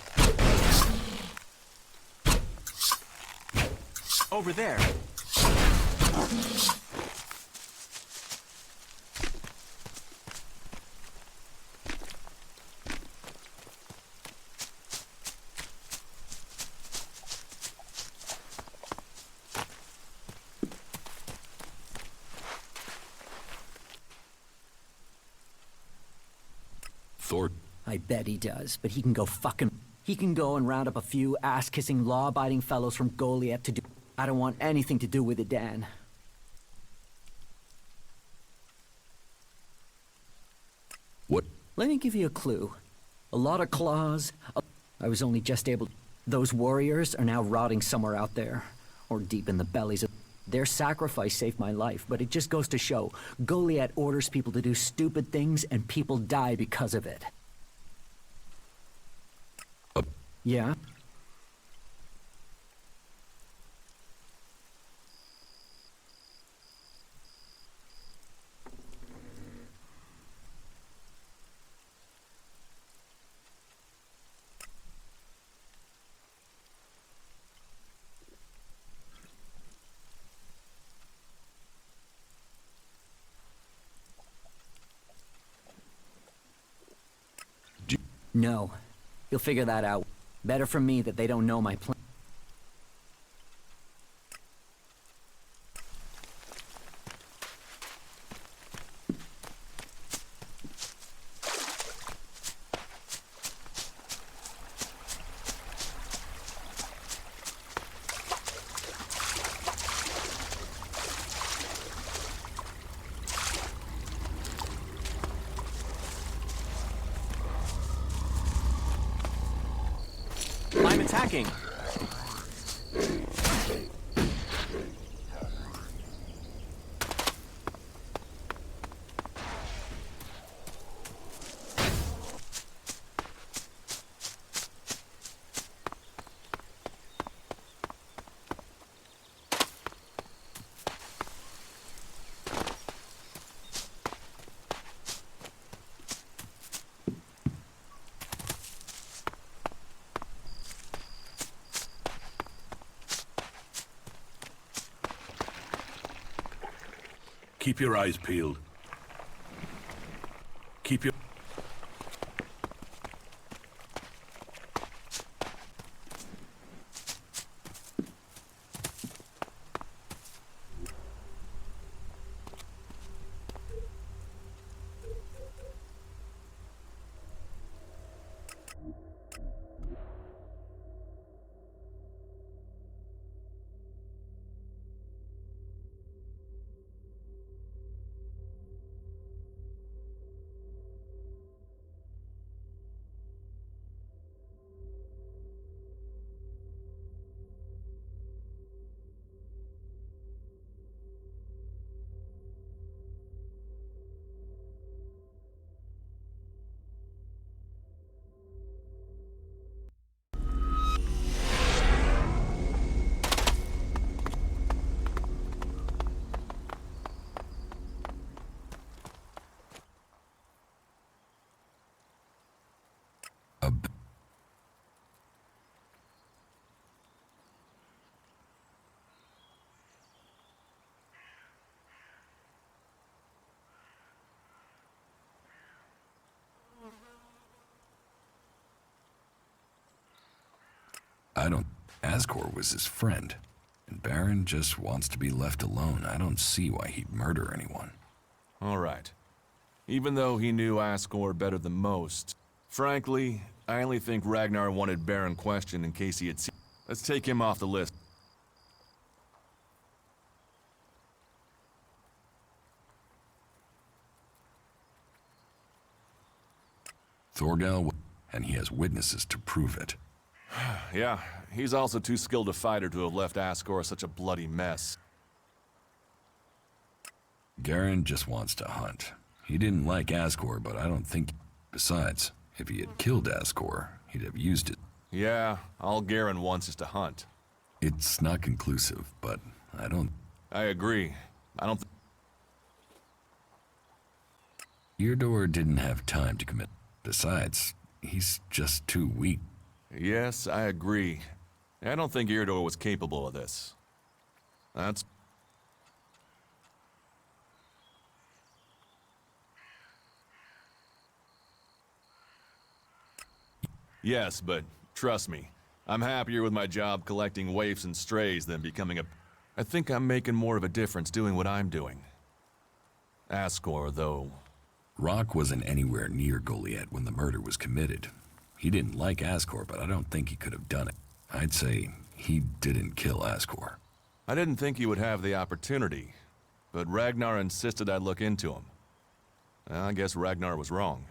Over there. I bet he does, but he can go fucking... He can go and round up a few ass-kissing, law-abiding fellows from Goliath to do... I don't want anything to do with it, Dan. What? Let me give you a clue. A lot of claws... I was only just able... Those warriors are now rotting somewhere out there. Or deep in the bellies of... Their sacrifice saved my life, but it just goes to show, Goliath orders people to do stupid things, and people die because of it. Yeah? No. You'll figure that out. Better for me that they don't know my plan. I'm attacking. Keep your eyes peeled. Keep your... I don't... Asgore was his friend, and Baron just wants to be left alone. I don't see why he'd murder anyone. All right. Even though he knew Asgore better than most, frankly, I only think Ragnar wanted Baron questioned in case he had seen... Let's take him off the list. Thorgal, and he has witnesses to prove it. Yeah, he's also too skilled a fighter to have left Asgore such a bloody mess. Garen just wants to hunt. He didn't like Asgore, but I don't think... Besides, if he had killed Asgore, he'd have used it. Yeah, all Garen wants is to hunt. It's not conclusive, but I don't... I agree. I don't... Eardor didn't have time to commit. Besides, He's just too weak. Yes, I agree. I don't think Iridor was capable of this. That's... Yes, but trust me, I'm happier with my job collecting waifs and strays than becoming a... I think I'm making more of a difference doing what I'm doing. Ascor, though... Rock wasn't anywhere near Goliath when the murder was committed. He didn't like Ascor, but I don't think he could have done it. I'd say he didn't kill Ascor. I didn't think he would have the opportunity, but Ragnar insisted I look into him. I guess Ragnar was wrong.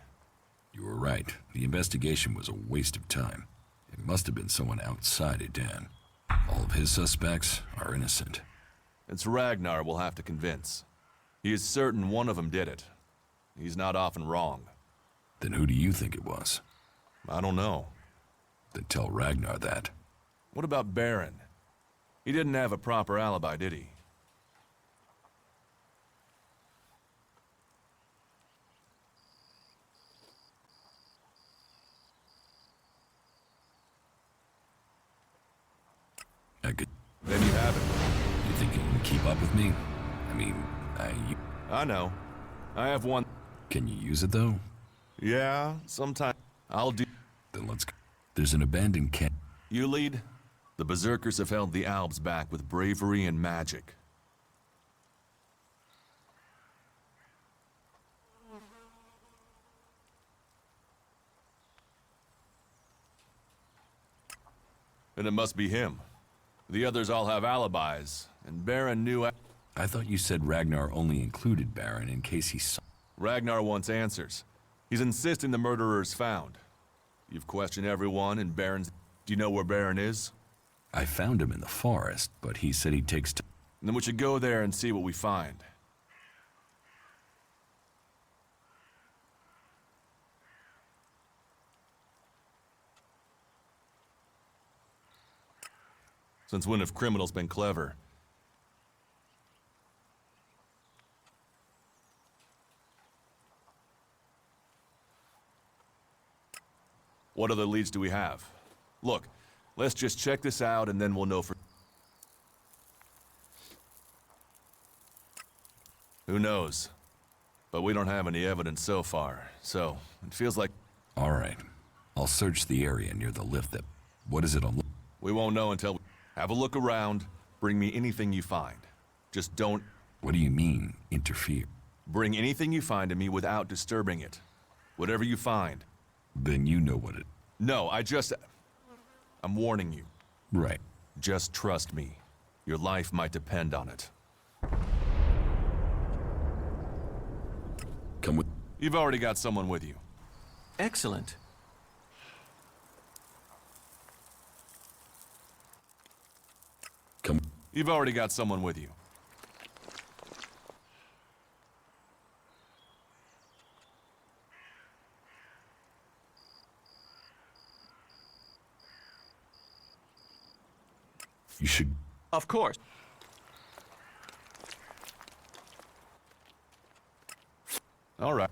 You were right. The investigation was a waste of time. It must have been someone outside Edan. All of his suspects are innocent. It's Ragnar we'll have to convince. He is certain one of them did it. He's not often wrong. Then who do you think it was? I don't know. Then tell Ragnar that. What about Baron? He didn't have a proper alibi, did he? I could... Then you have it. You think you can keep up with me? I mean, I know. I have one... Can you use it, though? Yeah, sometime. I'll do... Then let's go. There's an abandoned camp. You lead? The Berserkers have held the Alps back with bravery and magic. And it must be him. The others all have alibis, and Baron knew... I thought you said Ragnar only included Baron in case he saw... Ragnar wants answers. He's insisting the murderer is found. You've questioned everyone, and Baron's... Do you know where Baron is? I found him in the forest, but he said he takes... Then we should go there and see what we find. Since when have criminals been clever? What other leads do we have? Look, let's just check this out and then we'll know for... Who knows? But we don't have any evidence so far, so it feels like... All right. I'll search the area near the lift that... What is it on... We won't know until... Have a look around. Bring me anything you find. Just don't... What do you mean, interfere? Bring anything you find to me without disturbing it. Whatever you find. Then you know what it... No, I'm warning you. Right. Just trust me. Your life might depend on it. Come with... You've already got someone with you. Excellent. Come... You've already got someone with you. You should... Of course. All right.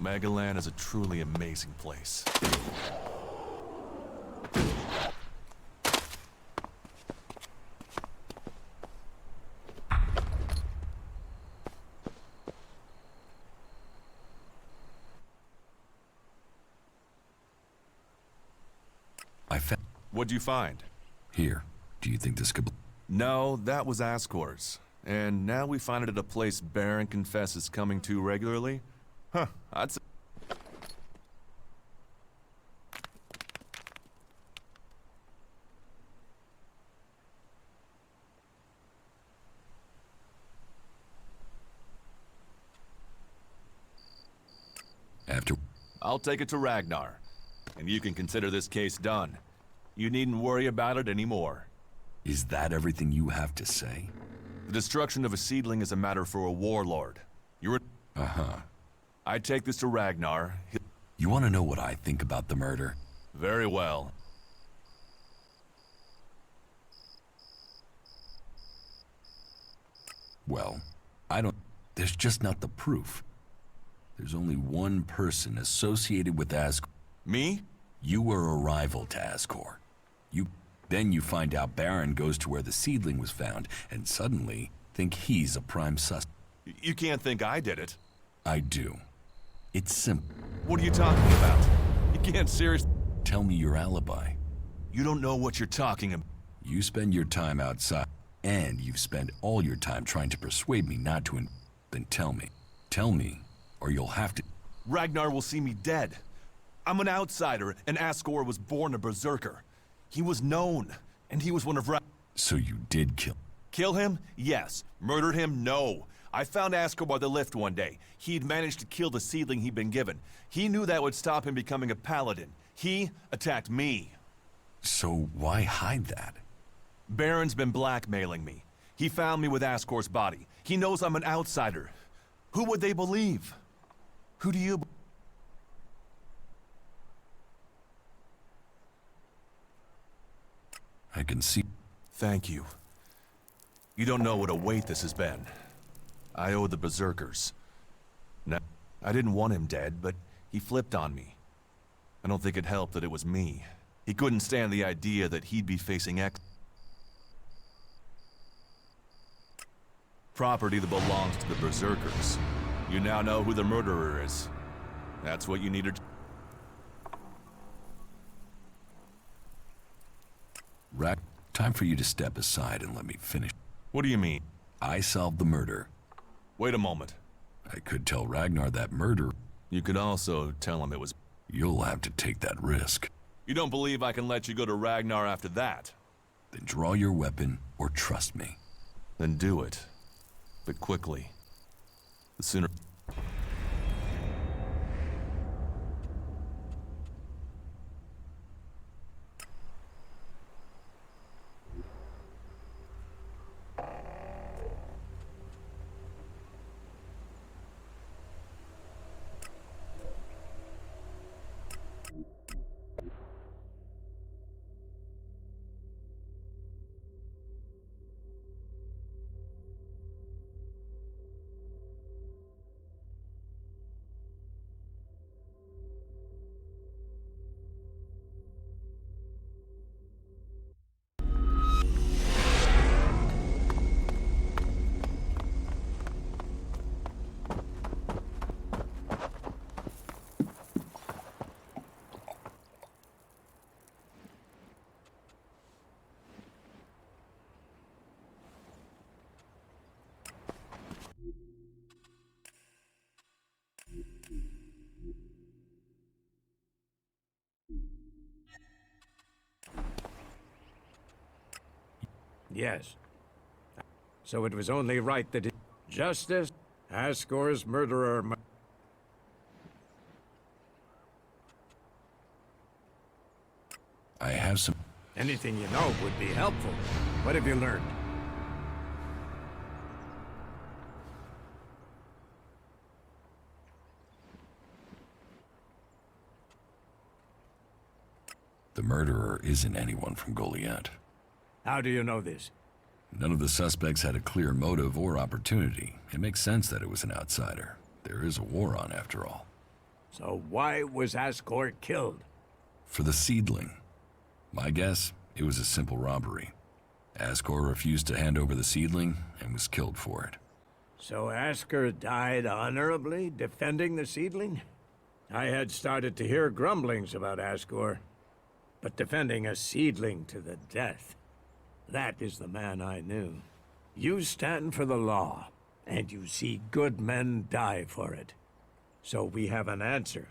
Megaland is a truly amazing place. What'd you find? Here. Do you think this could... No, that was Ascor's. And now we find it at a place Baron confesses coming to regularly? Huh, I'd say... After... I'll take it to Ragnar, and you can consider this case done. You needn't worry about it anymore. Is that everything you have to say? The destruction of a seedling is a matter for a warlord. You're a... Uh-huh. I take this to Ragnar. You want to know what I think about the murder? Very well. Well, I don't... There's just not the proof. There's only one person associated with Ascor. Me? You were a rival to Ascor. Then you find out Baron goes to where the seedling was found, and suddenly think he's a prime suspect. You can't think I did it. I do. It's simple. What are you talking about? You can't seriously... Tell me your alibi. You don't know what you're talking about. You spend your time outside, and you've spent all your time trying to persuade me not to Then tell me. Tell me, or you'll have to... Ragnar will see me dead. I'm an outsider, and Ascor was born a berserker. He was known, and he was one of So you did kill... Kill him? Yes. Murder him? No. I found Ascor by the lift one day. He'd managed to kill the seedling he'd been given. He knew that would stop him becoming a paladin. He attacked me. So why hide that? Baron's been blackmailing me. He found me with Ascor's body. He knows I'm an outsider. Who would they believe? Who do you... I can see... Thank you. You don't know what a weight this has been. I owe the berserkers. No, I didn't want him dead, but he flipped on me. I don't think it helped that it was me. He couldn't stand the idea that he'd be facing property that belongs to the berserkers. You now know who the murderer is. That's what you needed. Time for you to step aside and let me finish. What do you mean? I solved the murder. Wait a moment. I could tell Ragnar that murder. You could also tell him it was... You'll have to take that risk. You don't believe I can let you go to Ragnar after that? Then draw your weapon or trust me. Then do it. But quickly. The sooner... Yes. So it was only right that justice, Ascor's murderer... I have some... Anything you know would be helpful. What have you learned? The murderer isn't anyone from Goliath. How do you know this? None of the suspects had a clear motive or opportunity. It makes sense that it was an outsider. There is a war on, after all. So why was Ascor killed? For the seedling. My guess, it was a simple robbery. Ascor refused to hand over the seedling and was killed for it. So Ascor died honorably, defending the seedling? I had started to hear grumblings about Ascor, but defending a seedling to the death, that is the man I knew. You stand for the law, and you see good men die for it. So we have an answer.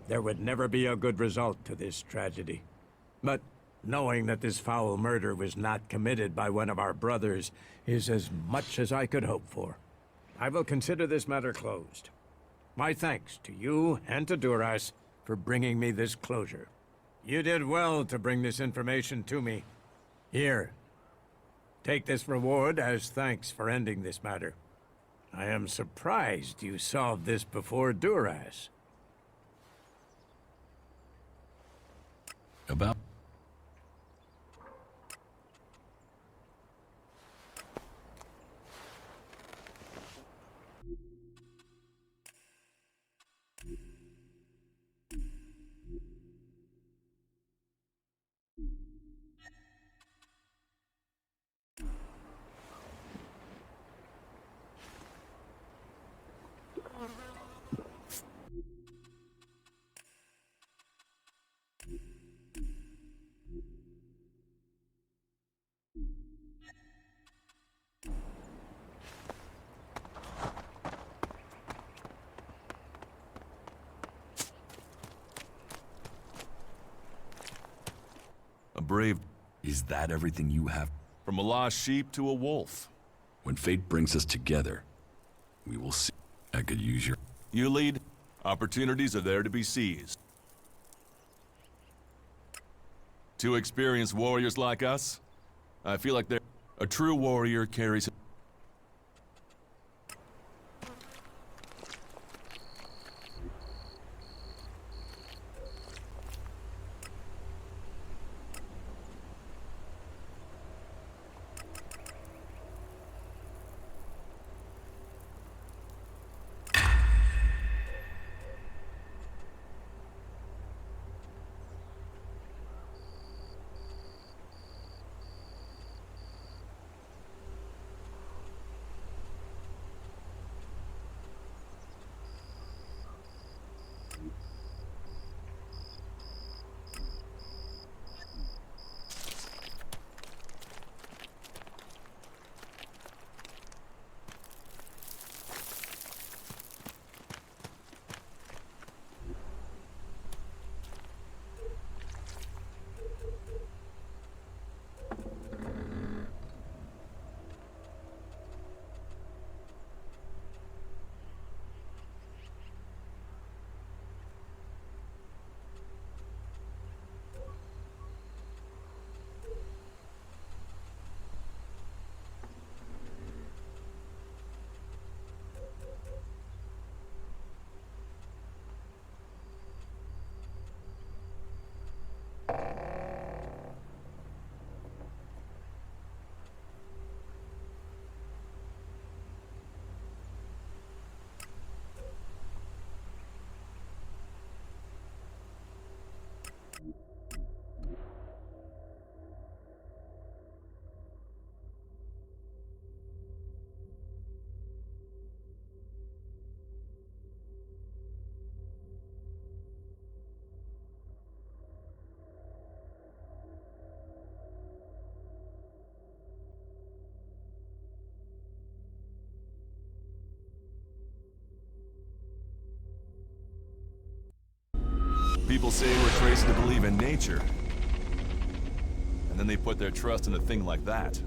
There would never be a good result to this tragedy. But knowing that this foul murder was not committed by one of our brothers is as much as I could hope for. I will consider this matter closed. My thanks to you and to Duras for bringing me this closure. You did well to bring this information to me. Here, take this reward as thanks for ending this matter. I am surprised you solved this before Duras. About... A brave... Is that everything you have? From a lost sheep to a wolf. When fate brings us together, we will see. I could use your... You lead. Opportunities are there to be seized. Two experienced warriors like us, I feel like they're... A true warrior carries... People say we're crazy to believe in nature. And then they put their trust in a thing like that.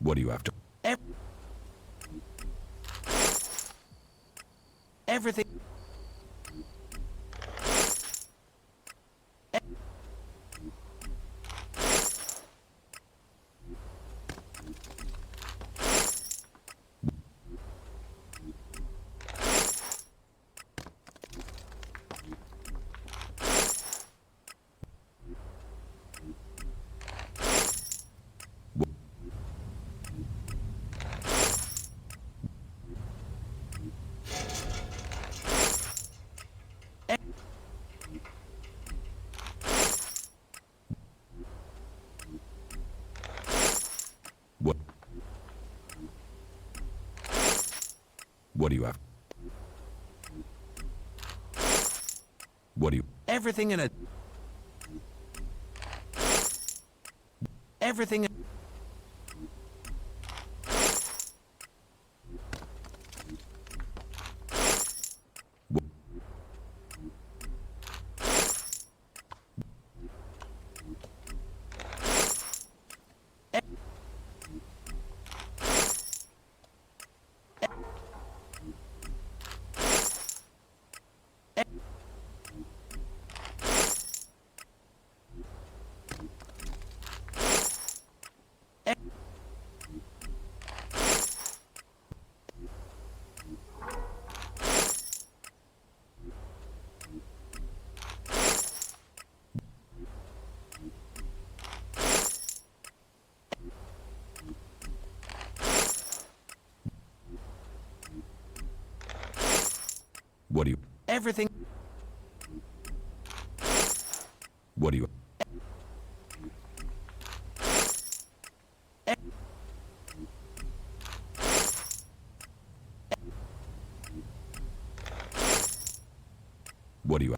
What do you have to... Everything... What do you have? What do you... Everything in a... Everything... What do you... Everything... What do you... What do you...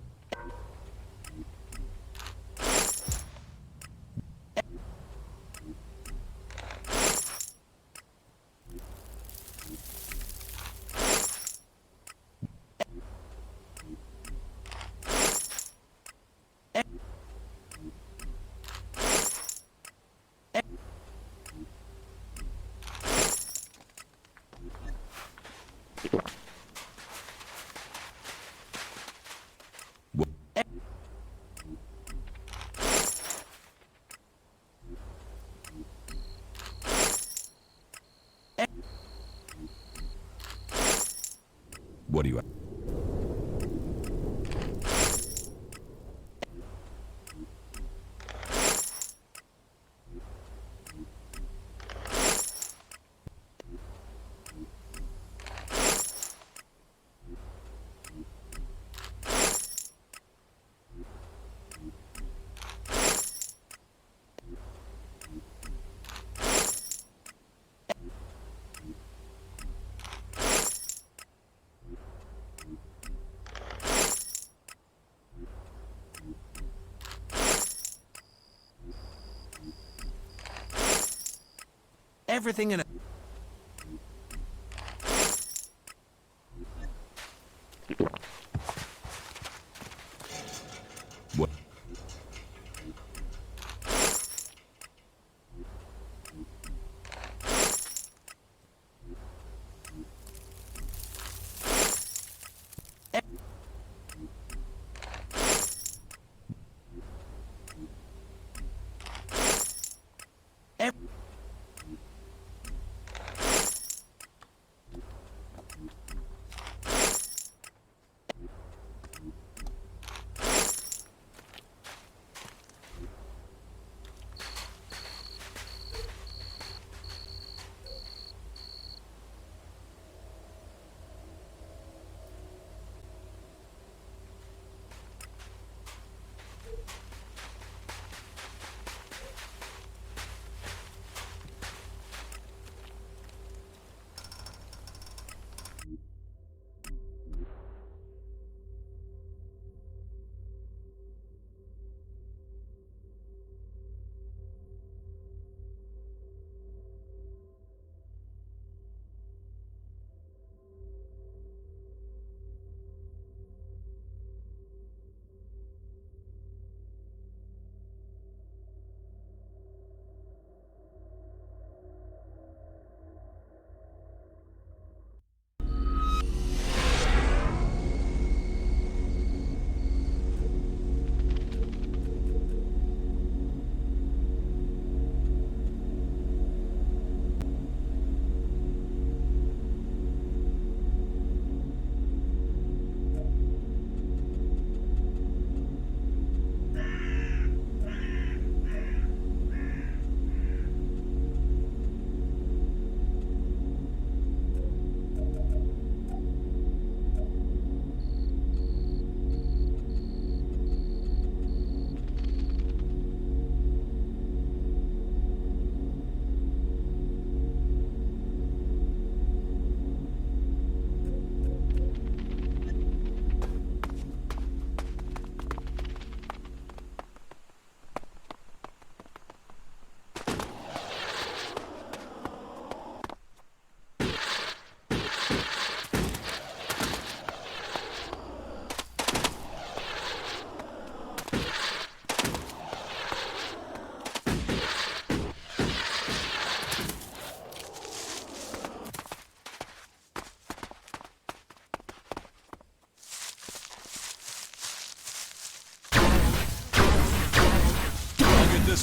What do you... Everything in a... What?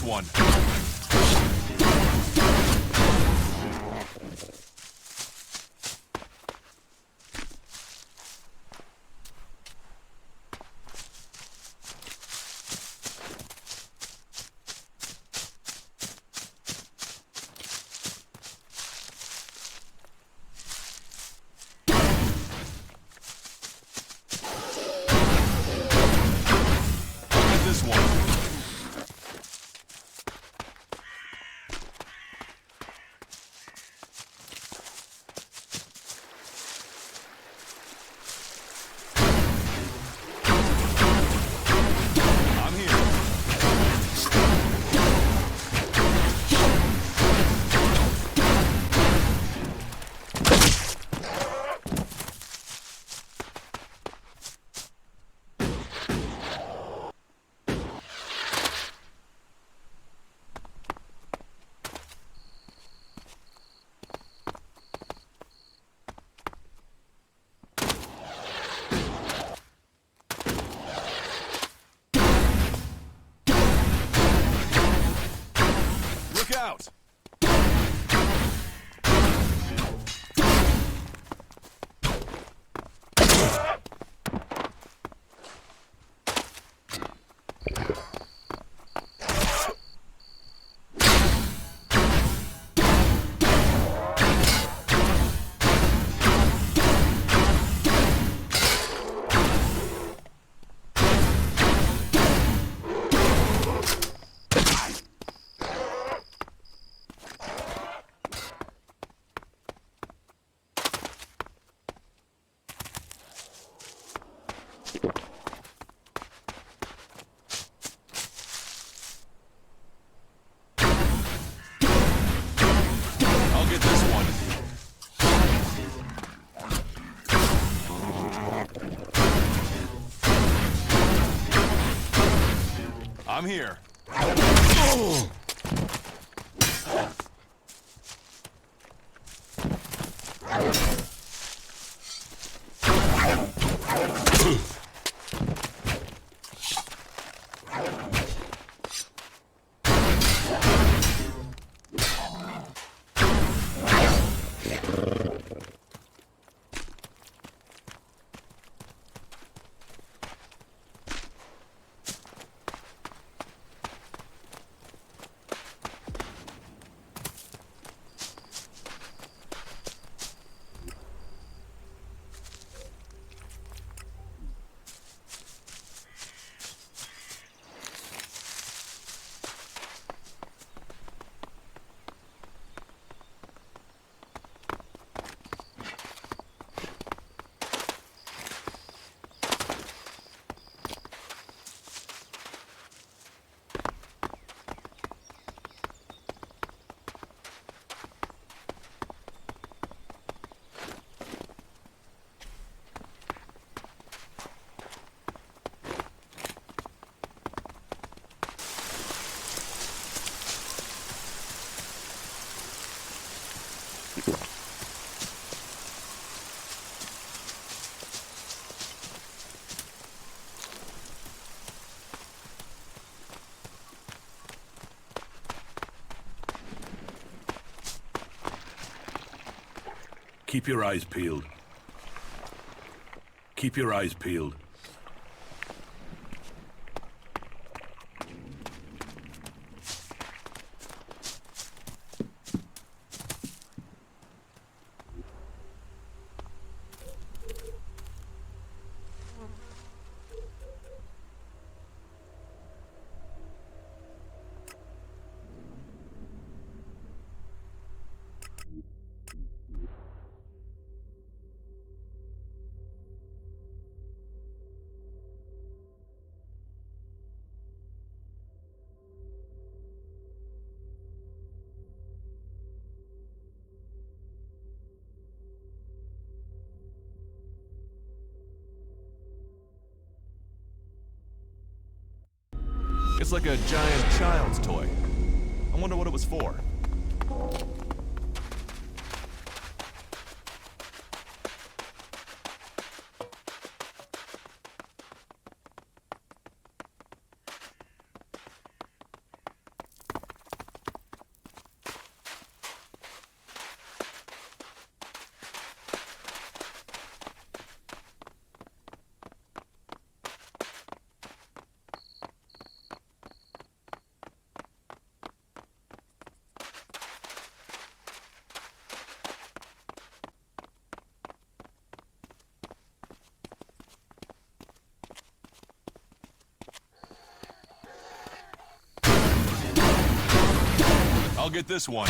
this one. This one. I'm here. Look out! I'll get this one. I'm here. Keep your eyes peeled. Keep your eyes peeled. It's like a giant child's toy. I wonder what it was for. I'll get this one.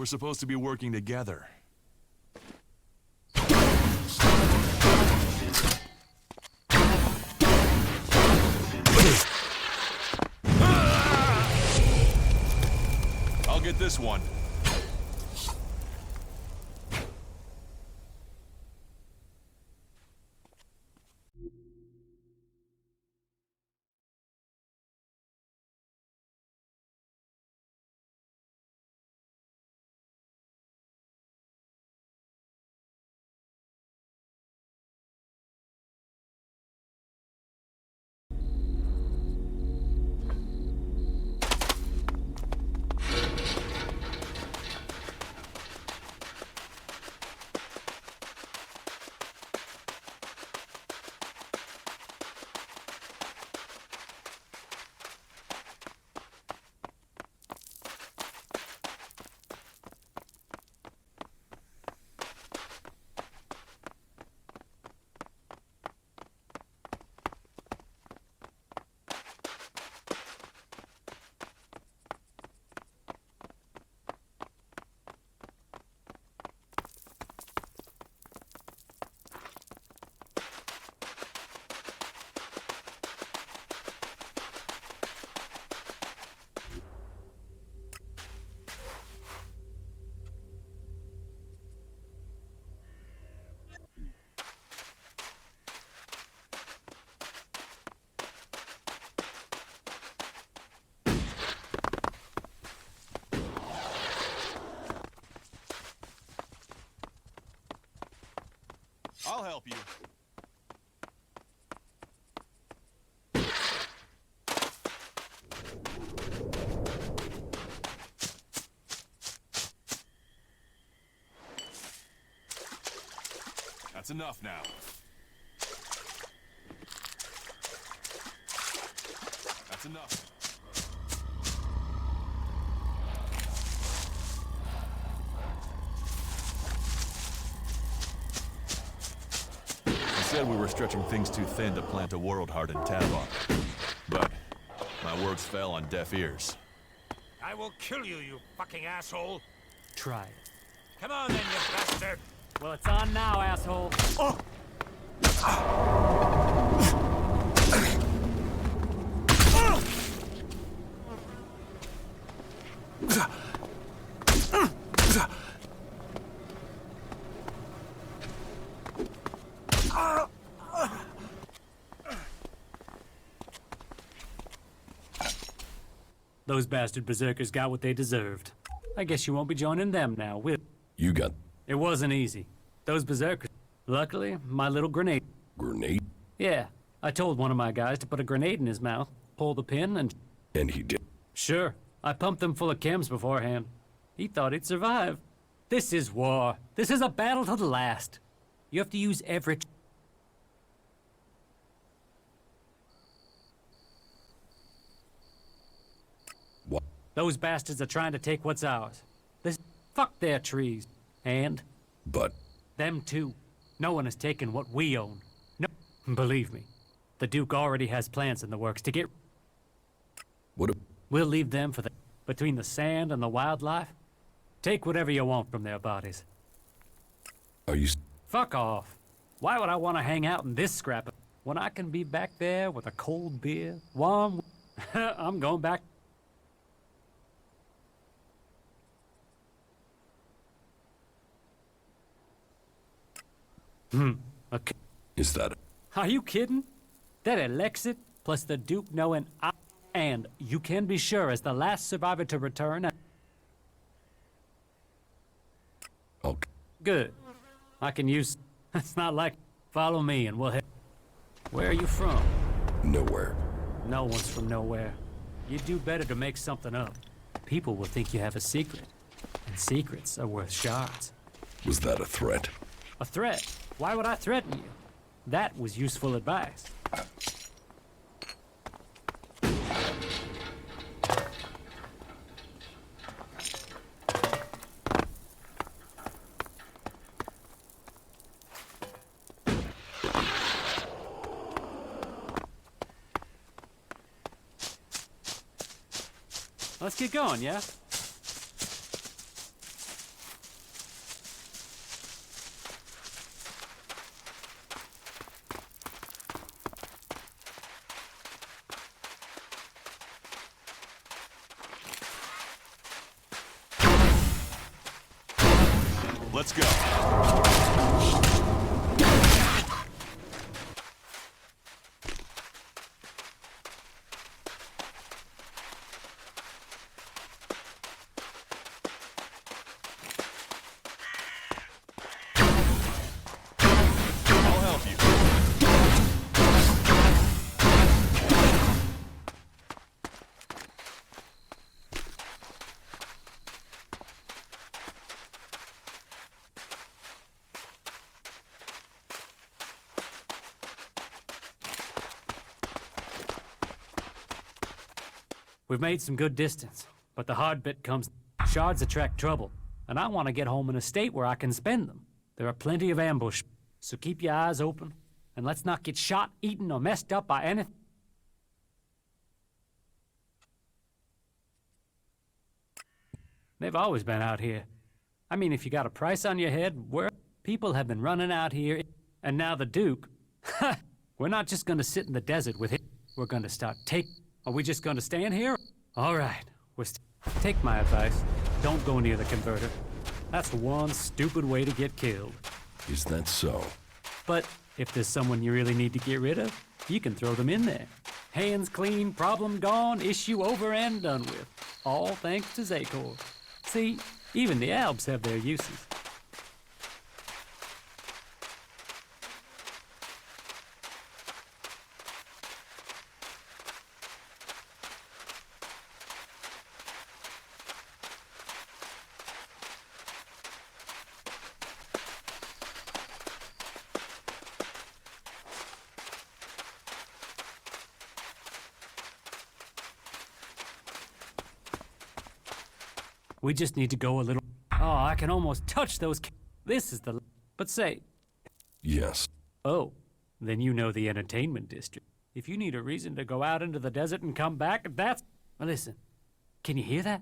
We're supposed to be working together. I'll get this one. I'll help you. That's enough now. That's enough. Said we were stretching things too thin to plant a world-hardened Tavok. But my words fell on deaf ears. I will kill you, you fucking asshole! Try it. Come on then, you bastard! Well, it's on now, asshole. Oh! Those bastard berserkers got what they deserved. I guess you won't be joining them now, will You got... It wasn't easy. Those berserkers... Luckily, my little grenade... Grenade? Yeah. I told one of my guys to put a grenade in his mouth, pull the pin, and... And he did? Sure. I pumped him full of chems beforehand. He thought he'd survive. This is war. This is a battle to the last. You have to use every... What? Those bastards are trying to take what's ours. This... Fuck their trees. And... But... Them too. No one has taken what we own. No... Believe me. The Duke already has plans in the works to get... What... We'll leave them for the... between the sand and the wildlife. Take whatever you want from their bodies. Are you... Fuck off. Why would I want to hang out in this scrap when I can be back there with a cold beer, warm... I'm going back. Okay. Is that... Are you kidding? That Elex plus the Duke knowing and you can be sure as the last survivor to return... Okay. Good. I can use... It's not like... Follow me and we'll head... Where are you from? Nowhere. No one's from nowhere. You do better to make something up. People will think you have a secret. And secrets are worth shards. Was that a threat? A threat? Why would I threaten you? That was useful advice. Let's get going, yeah? Let's go. We've made some good distance, but the hard bit comes. Shards attract trouble, and I want to get home in a state where I can spend them. There are plenty of ambush, so keep your eyes open, and let's not get shot, eaten, or messed up by anything. They've always been out here. I mean, if you got a price on your head, where people have been running out here, and now the Duke. We're not just gonna sit in the desert with him. We're gonna start Are we just gonna stand here? All right, take my advice. Don't go near the converter. That's one stupid way to get killed. Is that so? But if there's someone you really need to get rid of, you can throw them in there. Hands clean, problem gone, issue over and done with. All thanks to Zakor. See, even the Alps have their uses. We just need to go a little... Oh, I can almost touch those... This is the... But say... Yes. Oh, then you know the entertainment district. If you need a reason to go out into the desert and come back, that's... Well, listen, can you hear that?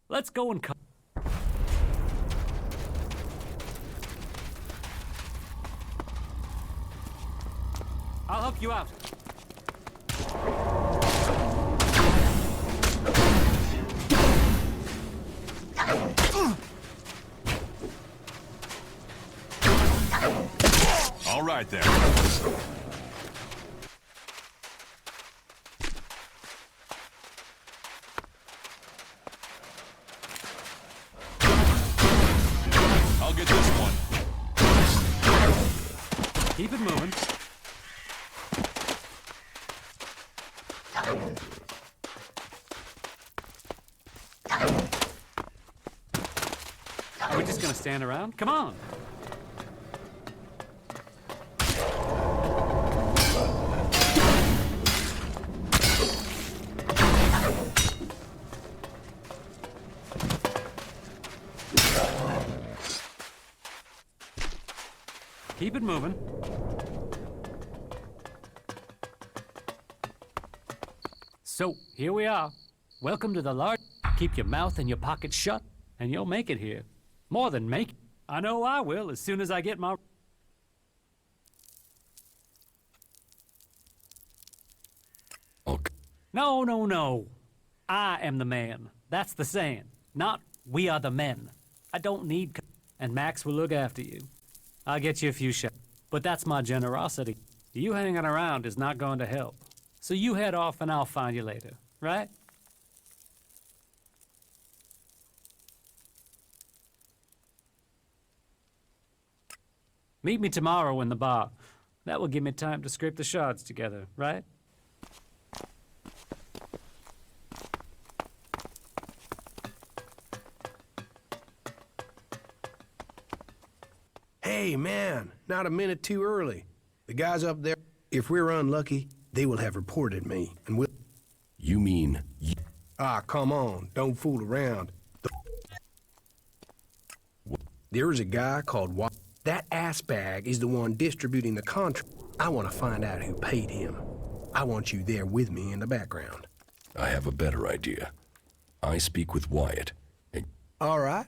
Let's go and come... I'll help you out. All right, then. I'll get this one. Keep it moving. Are we just gonna stand around? Come on! Keep it moving. So, here we are. Welcome to the large... Keep your mouth and your pockets shut, and you'll make it here. More than make it. I know I will as soon as I get my... Okay. No, no, no. I am the man. That's the saying. Not we are the men. I don't need... And Max will look after you. I'll get you a few shots. But that's my generosity. You hanging around is not going to help. So you head off and I'll find you later, right? Meet me tomorrow in the bar. That will give me time to scrape the shards together, right? Hey, man, not a minute too early. The guys up there, if we're unlucky, they will have reported me, and we'll... You mean... Ah, come on, don't fool around. There's a guy called That ass bag is the one distributing the contract. I want to find out who paid him. I want you there with me in the background. I have a better idea. I speak with Wyatt. And... All right.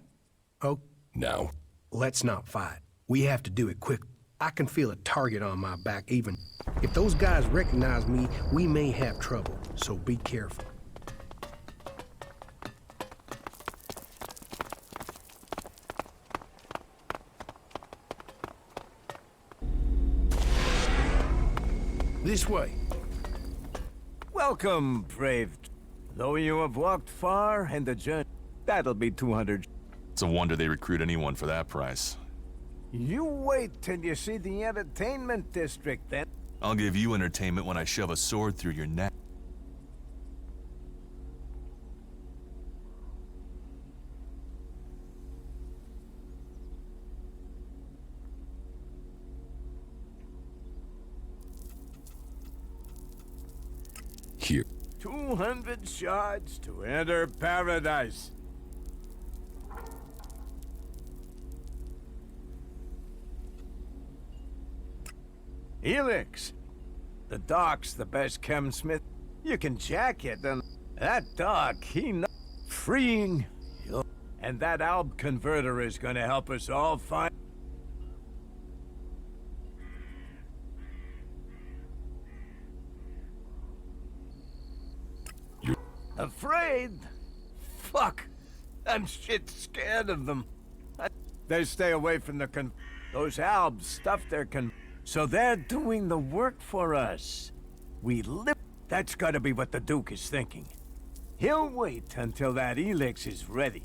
Oh. Now? Let's not fight. We have to do it quick. I can feel a target on my back even. If those guys recognize me, we may have trouble, so be careful. This way. Welcome, brave. Though you have walked far and the journey, that'll be 200. It's a wonder they recruit anyone for that price. You wait till you see the entertainment district, then. I'll give you entertainment when I shove a sword through your neck. Here. 200 shards to enter paradise. Elex, the dog's the best chemsmith. You can jack it, and that dog, he knows freeing. And that alb converter is gonna help us all find... Afraid? Fuck! I'm shit scared of them. They stay away from the those albs stuff their so they're doing the work for us. We live. That's gotta be what the Duke is thinking. He'll wait until that Elex is ready.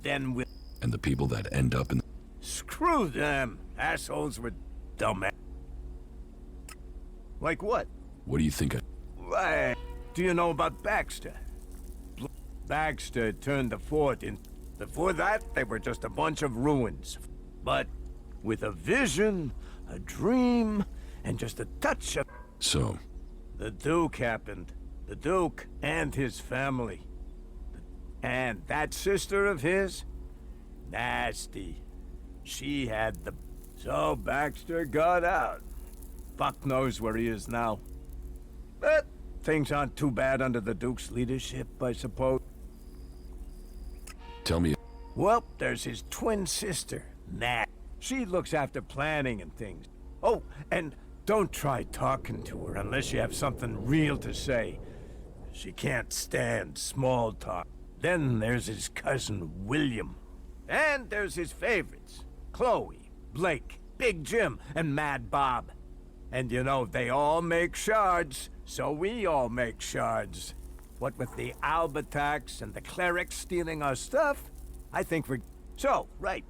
Then we'll... And the people that end up in... Screw them! Assholes were dumb. Like what? What do you think of... Why, do you know about Baxter? Baxter turned the fort in. Before that, they were just a bunch of ruins. But with a vision, a dream, and just a touch of... So? The Duke happened. The Duke and his family. And that sister of his? Nasty. She had the... So Baxter got out. Buck knows where he is now. But things aren't too bad under the Duke's leadership, I suppose. Tell me... Well, there's his twin sister, Nat. She looks after planning and things. Oh, and don't try talking to her unless you have something real to say. She can't stand small talk. Then there's his cousin, William. And there's his favorites, Chloe, Blake, Big Jim, and Mad Bob. And you know, they all make shards, so we all make shards. What with the alb attacks and the clerics stealing our stuff, I think we're... So, right.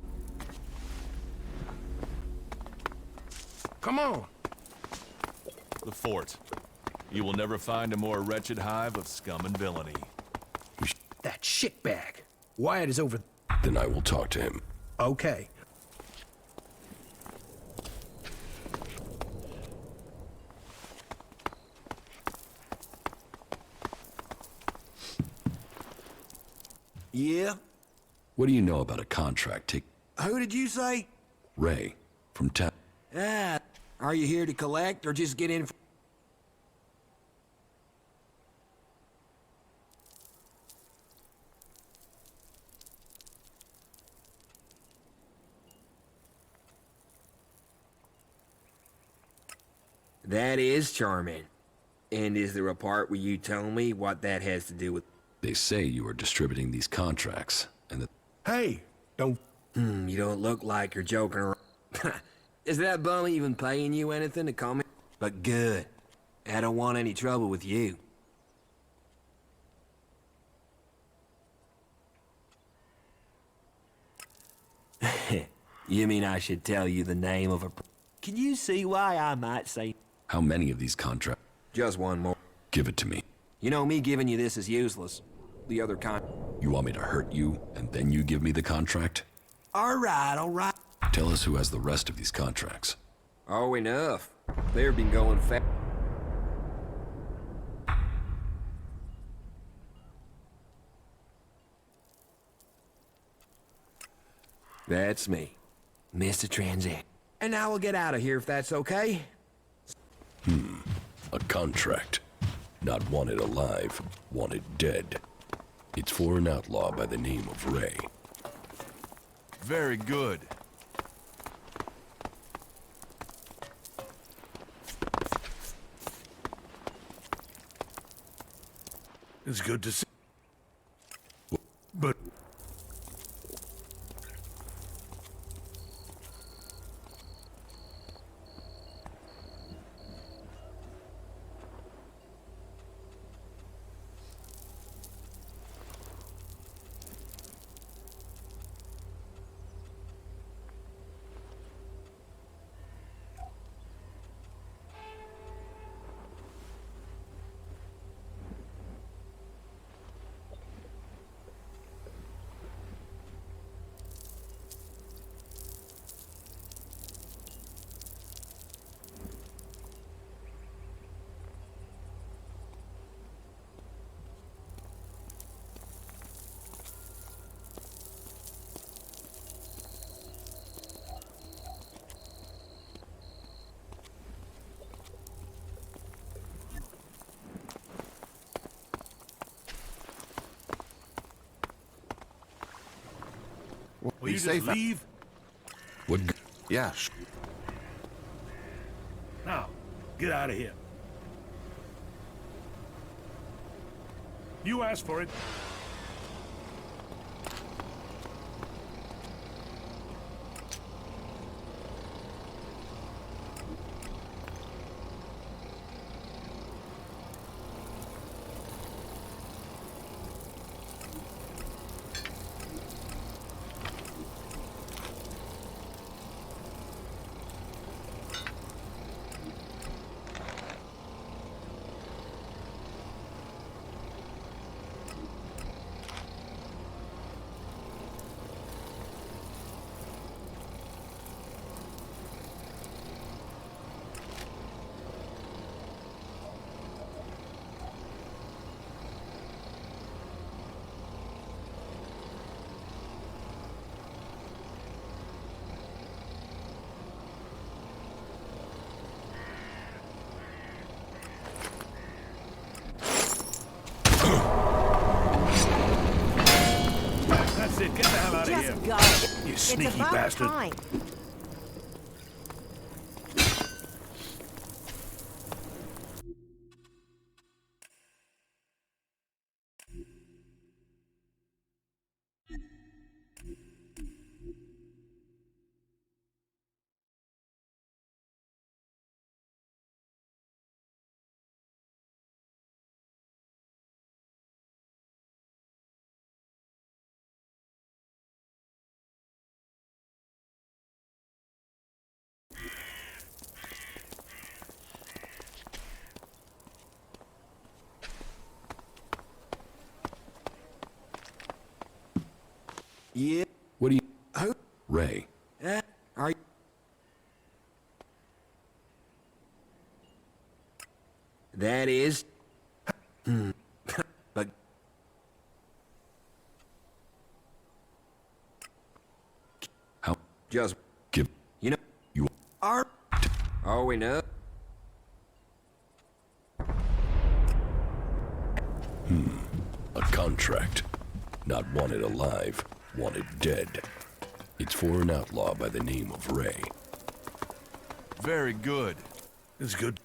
Come on. The fort. You will never find a more wretched hive of scum and villainy. That shitbag. Wyatt is over... Then I will talk to him. Okay. Yeah? What do you know about a contract take... Who did you say? Ray, from town. Ah, are you here to collect or just get in... That is charming. And is there a part where you tell me what that has to do with... They say you are distributing these contracts, and that... Hey, don't... you don't look like you're joking around. Is that bum even paying you anything to come in? But good. I don't want any trouble with you. You mean I should tell you the name of a... Can you see why I might say... How many of these contracts? Just one more. Give it to me. You know, me giving you this is useless. The other You want me to hurt you, and then you give me the contract? All right. Tell us who has the rest of these contracts. Oh, enough. They've been going fast. That's me, Mr. Transact. And now we'll get out of here if that's okay. A contract. Not wanted alive, wanted dead. It's for an outlaw by the name of Ray. Very good. It's good to see. But... Will you just leave? What? Yeah. Now, get out of here. You asked for it. That's it. Get the hell out of here. Just go. You sneaky it's about bastard. Time. Yeah. What do you... Ray. Are you... That is... But... How... Just... Give... You know... You... Are... Oh, we know. A contract. Not wanted alive, wanted dead. It's for an outlaw by the name of Ray. Very good. It's good.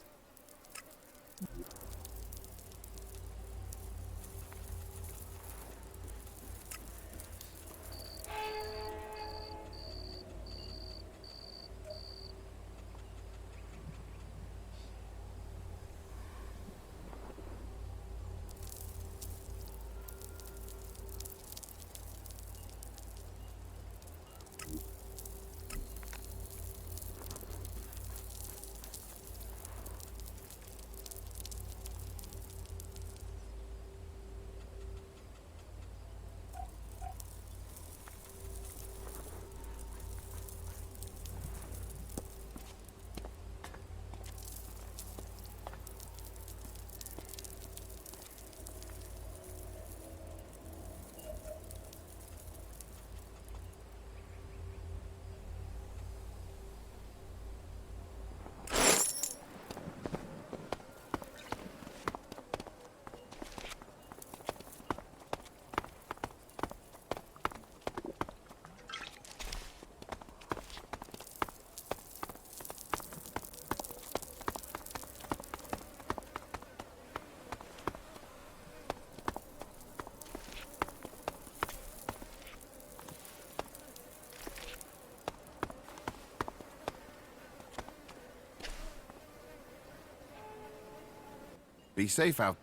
Be safe out.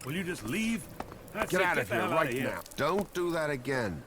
Will you just leave? I'd Get say out of the here hell right here. now. Don't do that again.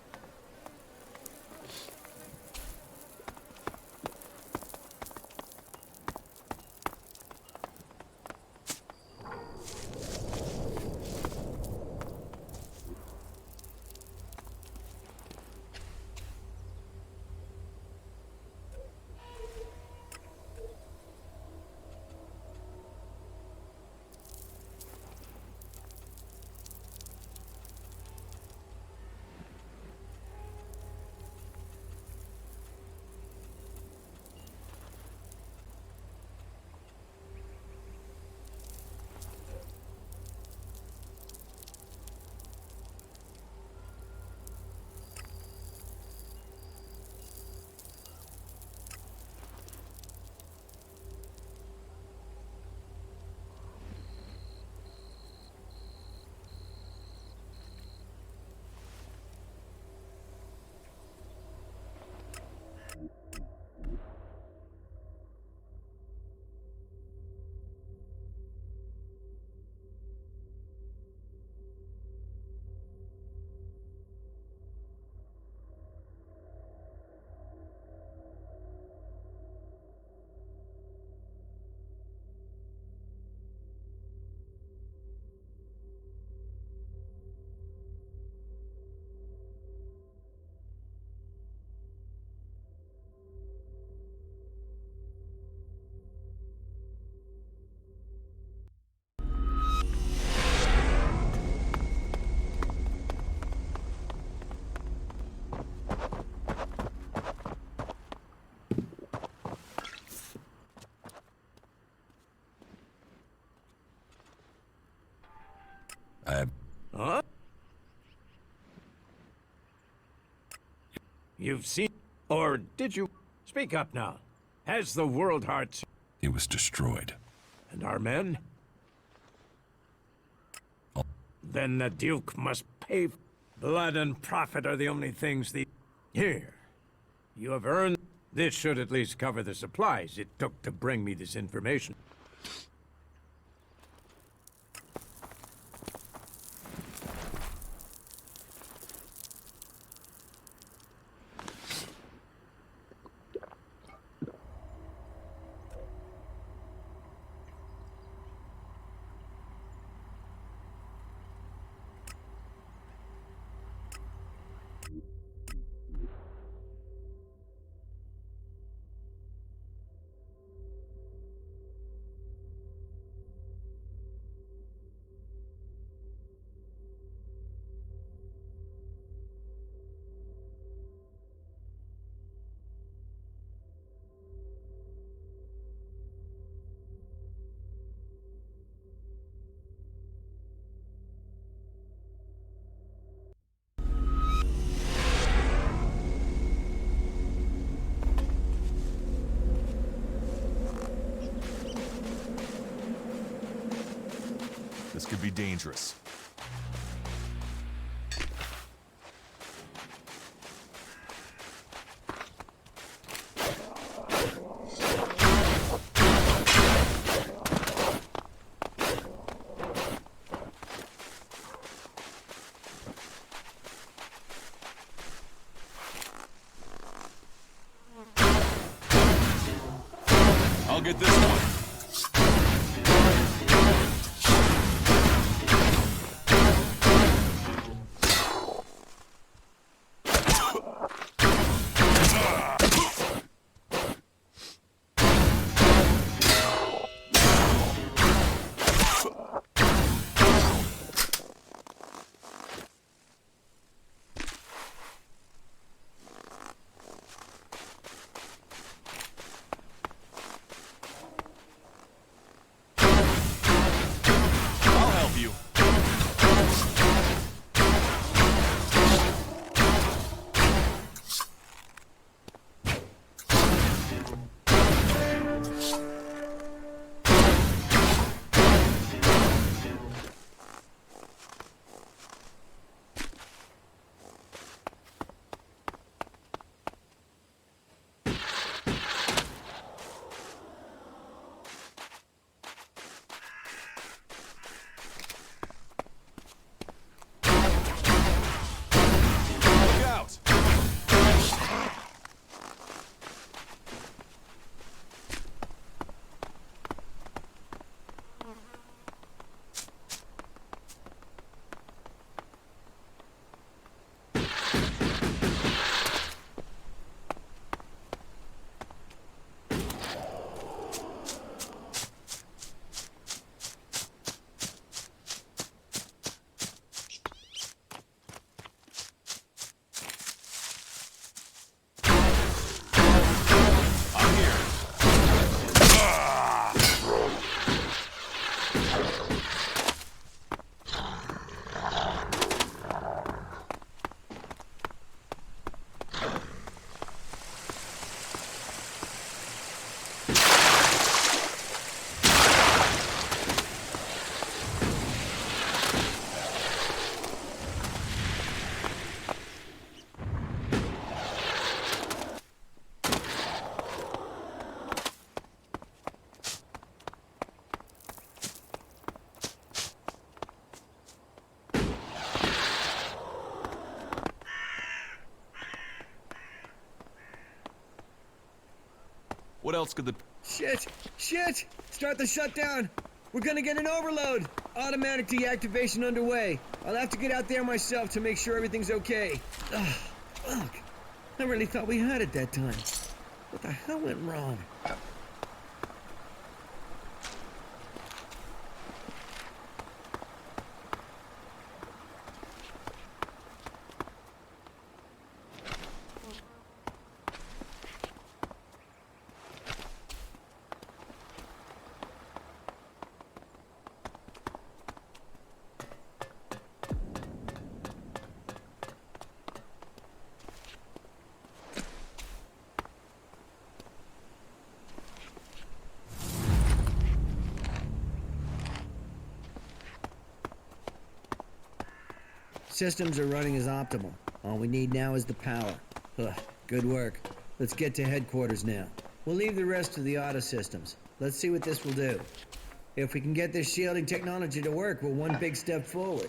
Huh? You've seen... Or did you... Speak up now. Has the World Heart... It was destroyed. And our men? Then the Duke must pay... Blood and profit are the only things the... Here. You have earned... This should at least cover the supplies it took to bring me this information. This could be dangerous. I'll get this one. What else could the... Shit! Shit! Start the shutdown! We're gonna get an overload! Automatic deactivation underway. I'll have to get out there myself to make sure everything's okay. Ugh, fuck. I really thought we had it that time. What the hell went wrong? Systems are running as optimal. All we need now is the power. Ugh, good work. Let's get to headquarters now. We'll leave the rest to the auto systems. Let's see what this will do. If we can get this shielding technology to work, we're one big step forward.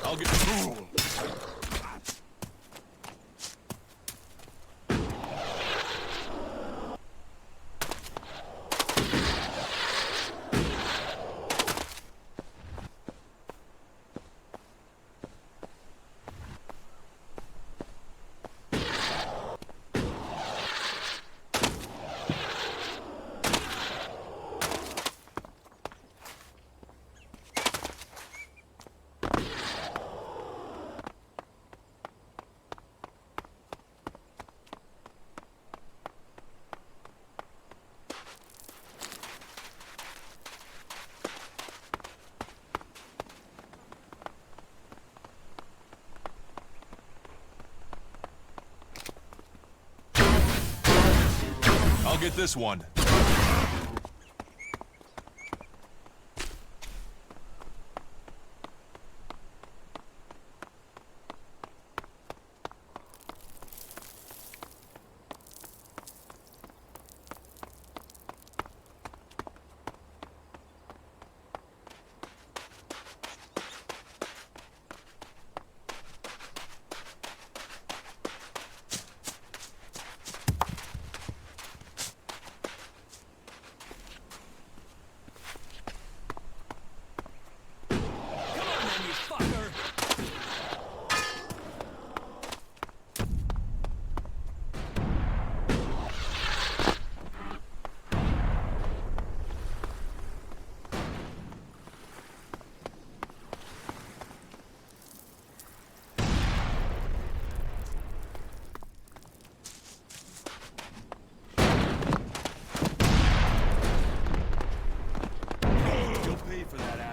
I'll get... I'll get this one.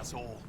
asshole.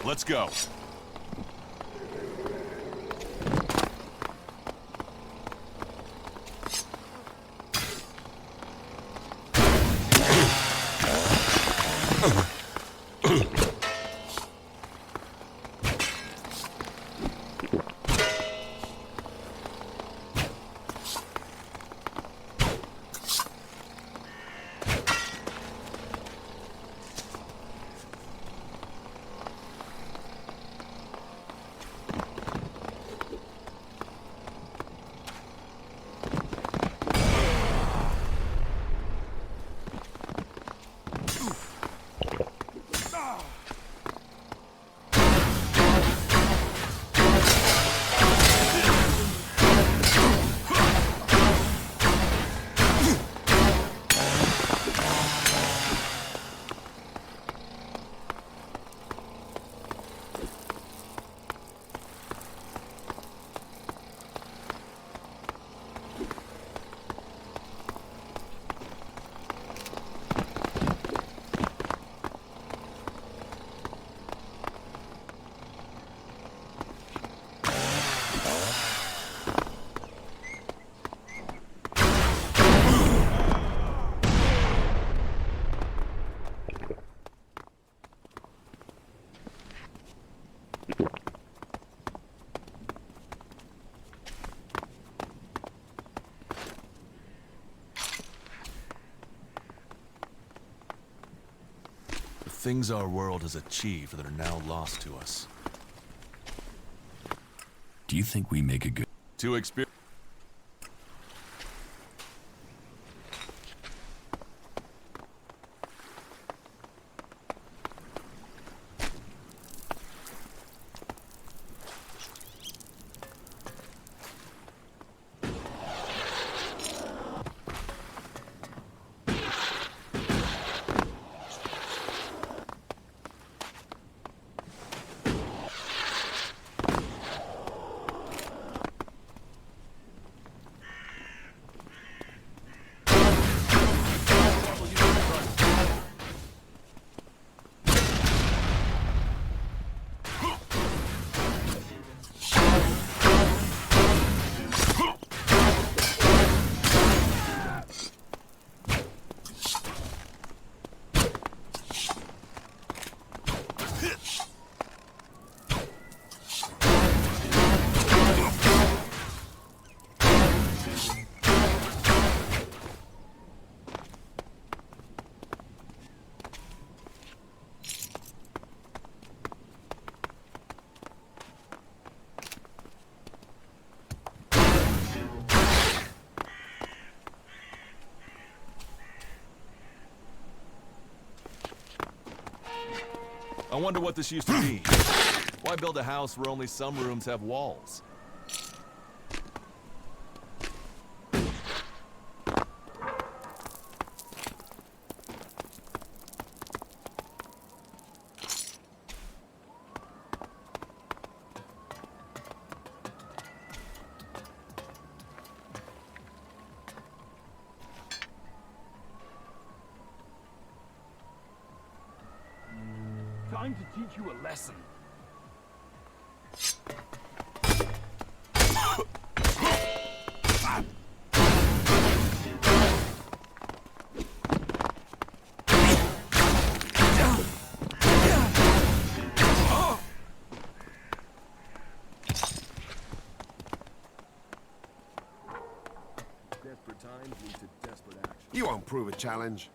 Let's go. Things our world has achieved that are now lost to us. Do you think we make a good... To experience... I wonder what this used to be. Why build a house where only some rooms have walls? trying to teach you a lesson. Desperate times lead to desperate action. You won't prove a challenge.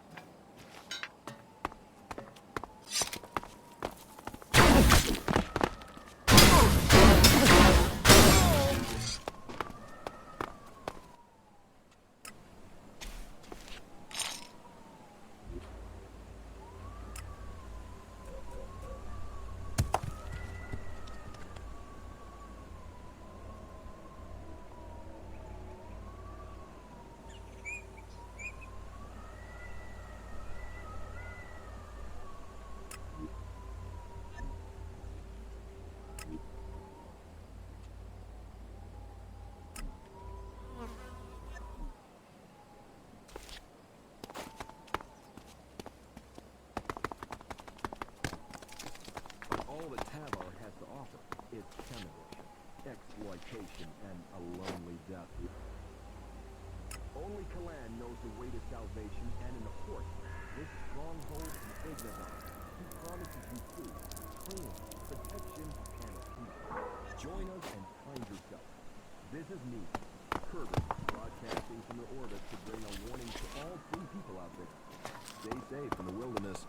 All that Tavar has to offer is cannibalism, exploitation, and a lonely death. Only Kalan knows the way to salvation, and in the port, this stronghold in Ignorant, he promises you food, cleaning, protection, and peace. Join us and find yourself. This is me, Kirby, broadcasting from the orbit to bring a warning to all free people out there. Stay safe in the wilderness.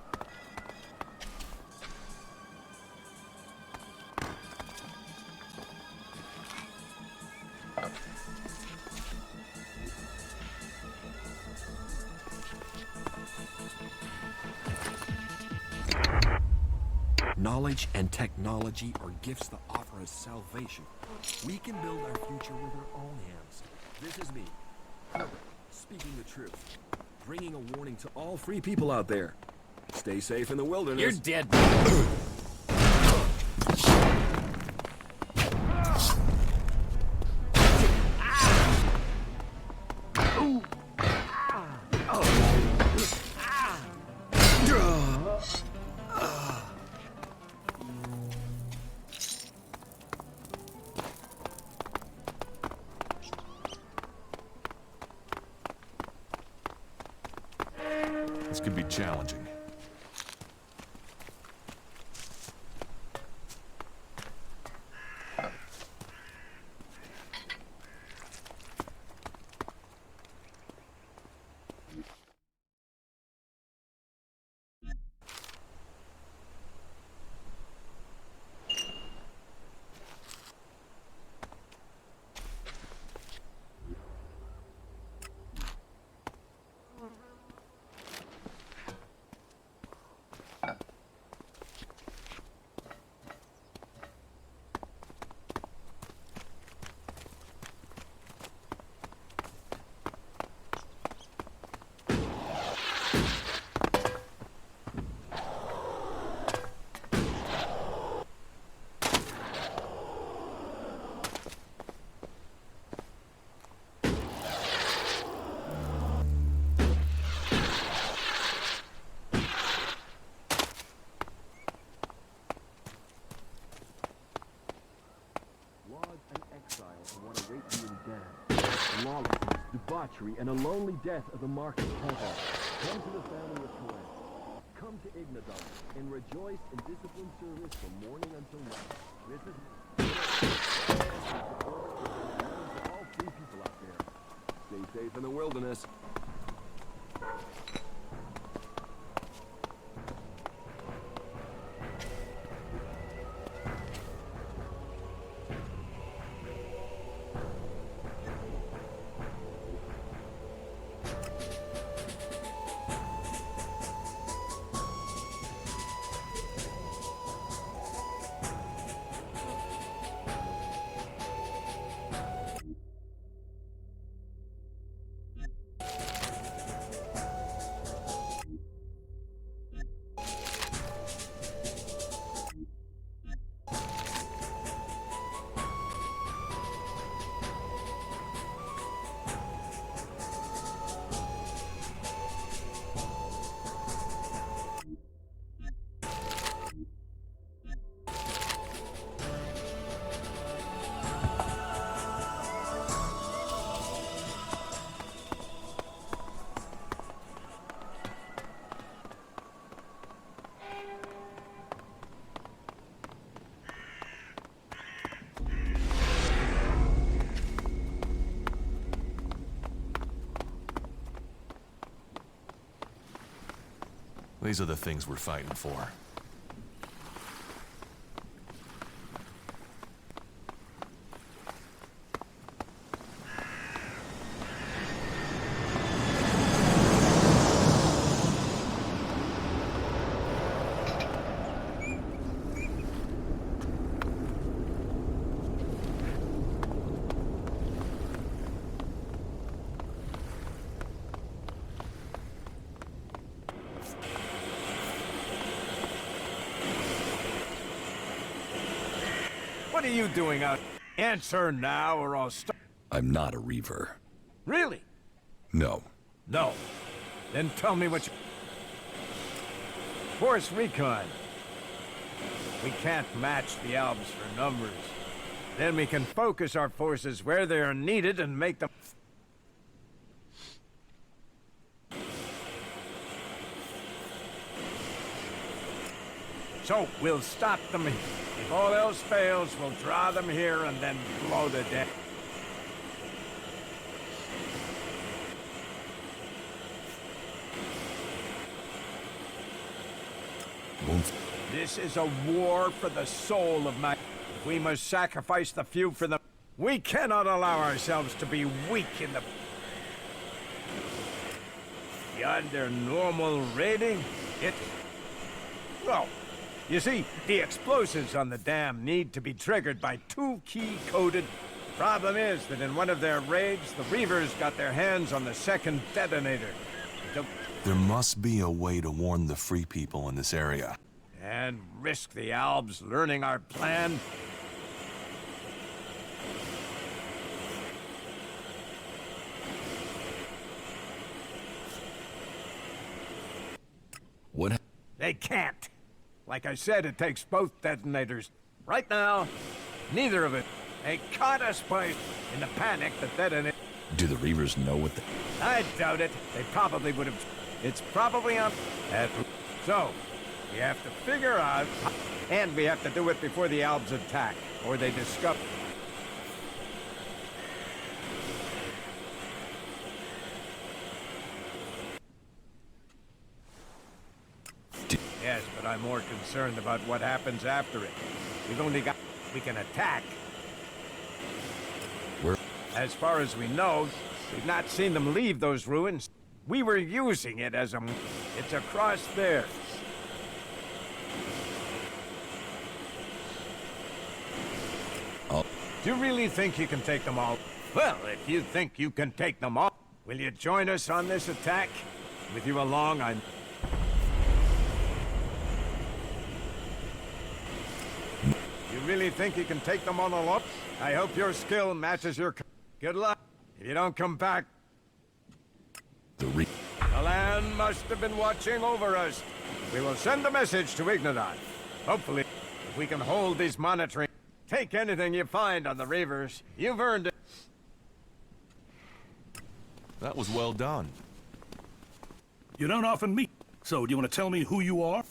Knowledge and technology are gifts that offer us salvation. We can build our future with our own hands. This is me, speaking the truth, bringing a warning to all free people out there. Stay safe in the wilderness. You're dead. This could be challenging. Lawlessness, debauchery, and a lonely death of the mark of Tavar. Come to the family of Kalan. Come to Ignadon and rejoice in disciplined service from morning until night. This is all free people out there. Stay safe in the wilderness. These are the things we're fighting for. What are you doing out? Answer now or I'll stop. I'm not a Reaver. Really? No. No. Then tell me what you... Force recon. We can't match the Alps for numbers. Then we can focus our forces where they are needed and make them... So, we'll stop them. If all else fails, we'll draw them here and then blow to death. This is a war for the soul of man. We must sacrifice the few for the... We cannot allow ourselves to be weak in the... Beyond their normal rating, it's... Well, you see, the explosives on the dam need to be triggered by 2 key-coded... Problem is that in one of their raids, the Reavers got their hands on the second detonator. There must be a way to warn the free people in this area. And risk the Albs learning our plan? What? They can't. Like I said, it takes both detonators. Right now, neither of it. They caught us in the panic that detonated. Do the Reavers know what the... I doubt it. They probably would have... It's probably on... So, we have to figure out... And we have to do it before the Albs attack, or they discover... Yes, but I'm more concerned about what happens after it. We've only got... We can attack. As far as we know, we've not seen them leave those ruins. We were using it as a... It's across there. Oh. Do you really think you can take them all? Well, if you think you can take them all, will you join us on this attack? With you along, I'm... You really think you can take them on alone? I hope your skill matches your... Good luck. If you don't come back... The land must have been watching over us. We will send a message to Ignorant. Hopefully, if we can hold these monitoring... Take anything you find on the Reavers. You've earned it. That was well done. You don't often meet, so do you want to tell me who you are?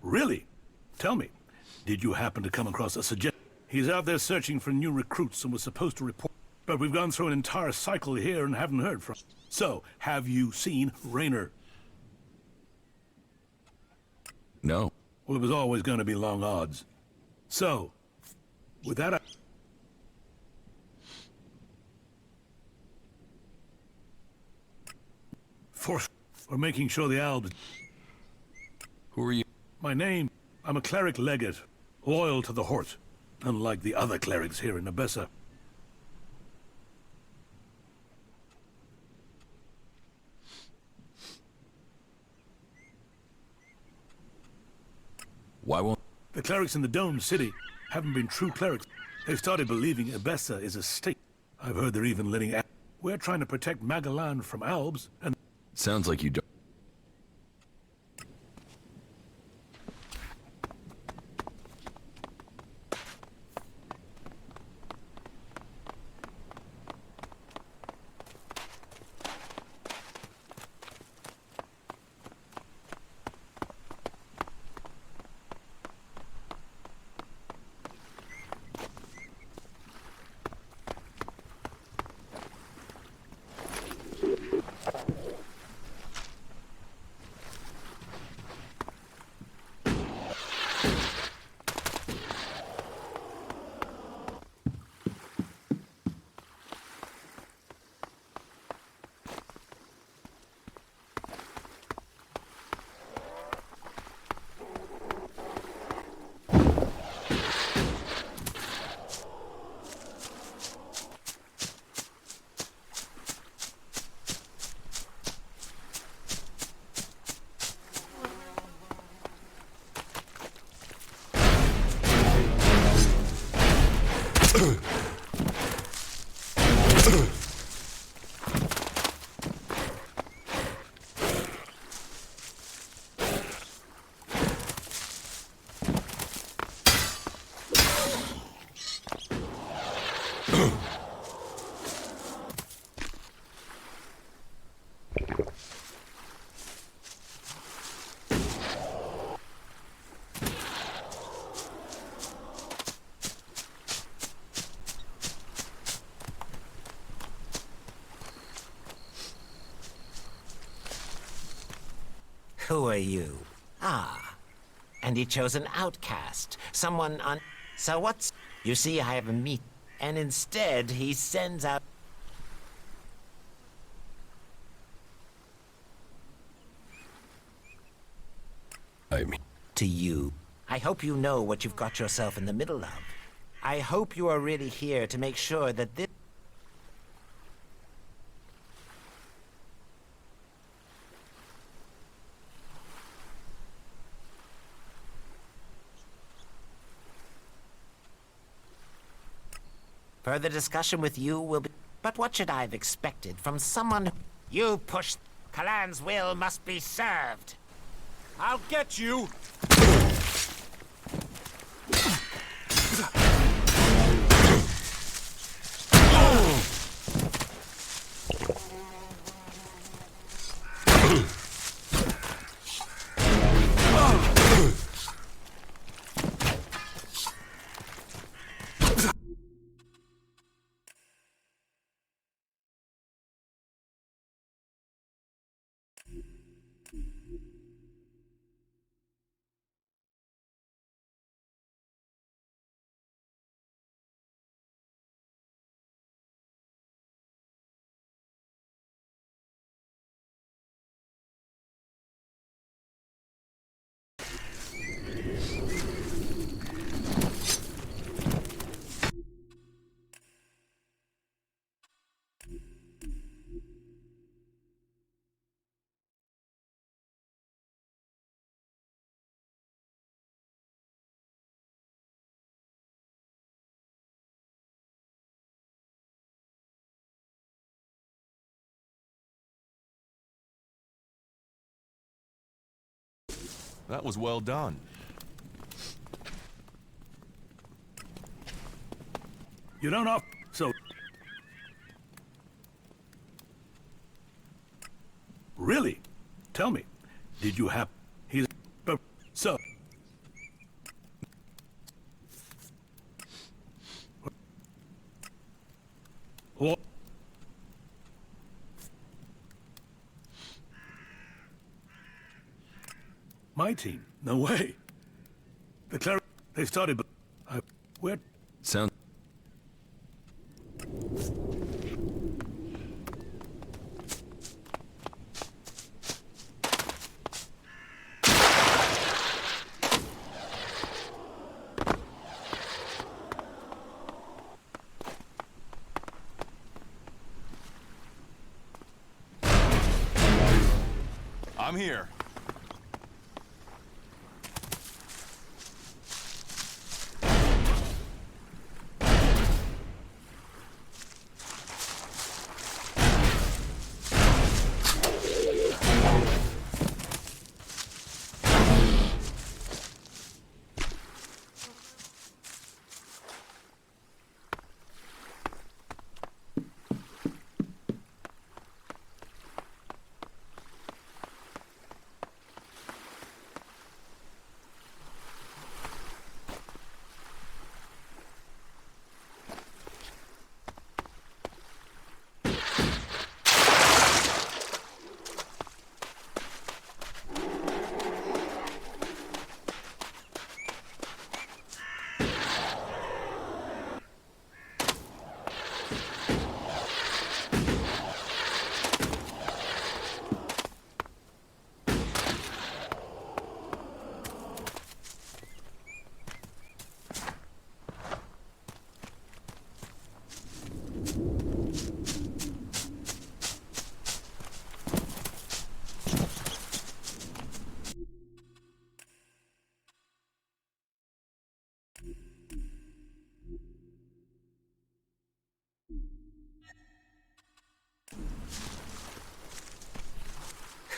Really? Tell me, did you happen to come across a suggestion? He's out there searching for new recruits and was supposed to report, but we've gone through an entire cycle here and haven't heard from him. So, have you seen Raynor? No. Well, it was always going to be long odds. So, with that... We're making sure the Albs... Who are you? My name, I'm a cleric legate, loyal to the Hort, unlike the other clerics here in Abessa. Why won't... The clerics in the Dome City haven't been true clerics. They've started believing Abessa is a state. I've heard they're even letting... We're trying to protect Magalan from Albs, and... Sounds like you don't... Who are you? Ah, and he chose an outcast, someone on... So what's... You see, I have a meet, and instead he sends out... I mean... To you. I hope you know what you've got yourself in the middle of. I hope you are really here to make sure that this... Further discussion with you will be... But what should I have expected from someone... You push... Kalan's will must be served. I'll get you! That was well done. You don't off, so... Really? Tell me, did you have... He's... So... What? My team? No way. The cleric... They started, but... Where... Sound... I'm here.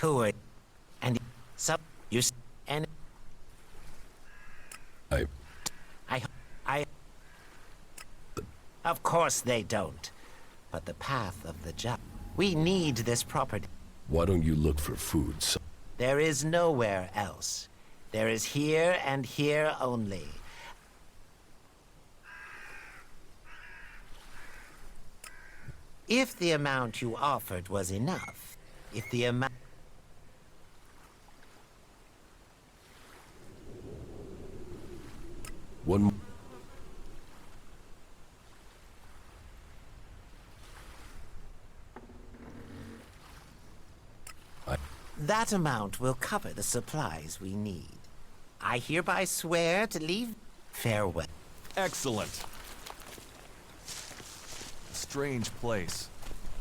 Who are... And... So... You... And... I... Of course they don't. But the path of the just... We need this property. Why don't you look for food? There is nowhere else. There is here and here only. If the amount you offered was enough, if the amount... One. That amount will cover the supplies we need. I hereby swear to leave. Farewell. Excellent. A strange place.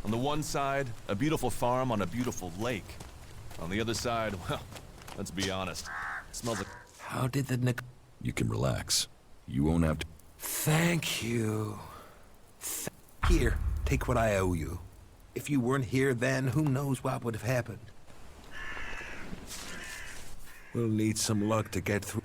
On the one side, a beautiful farm on a beautiful lake. On the other side, well, let's be honest. It smells like... How did the You can relax. You won't have to... Thank you. Here, take what I owe you. If you weren't here then, who knows what would have happened. We'll need some luck to get through.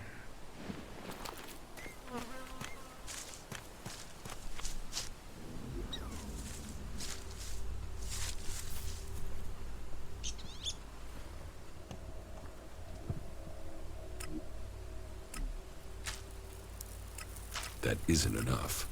That isn't enough.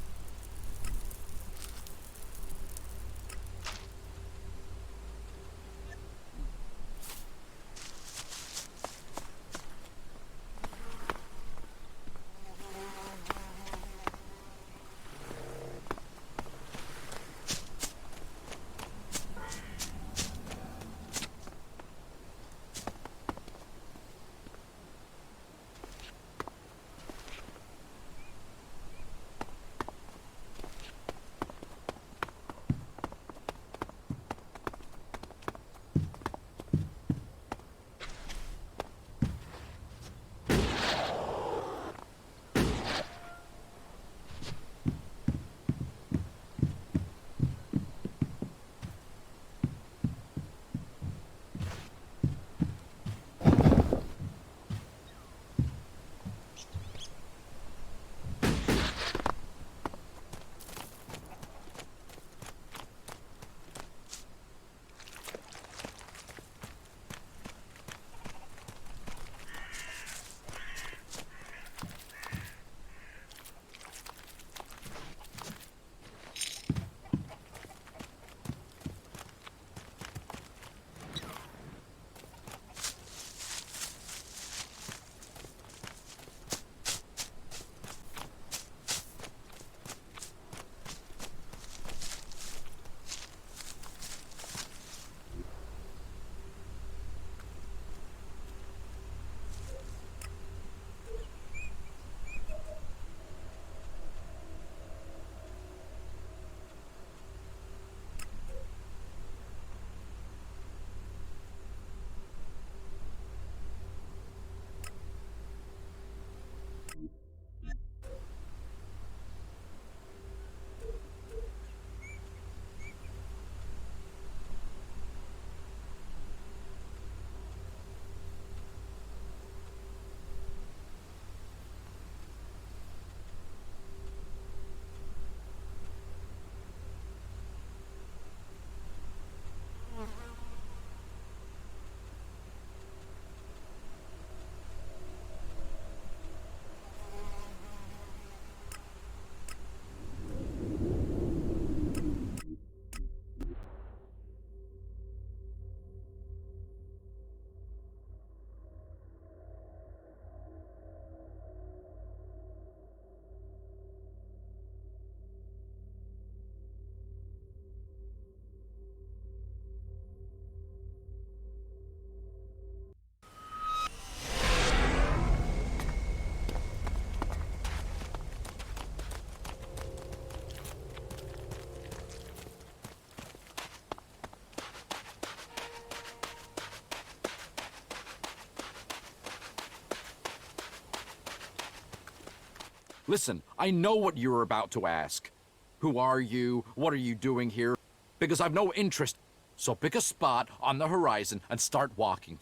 Listen, I know what you're about to ask. Who are you? What are you doing here? Because I've no interest. So pick a spot on the horizon and start walking.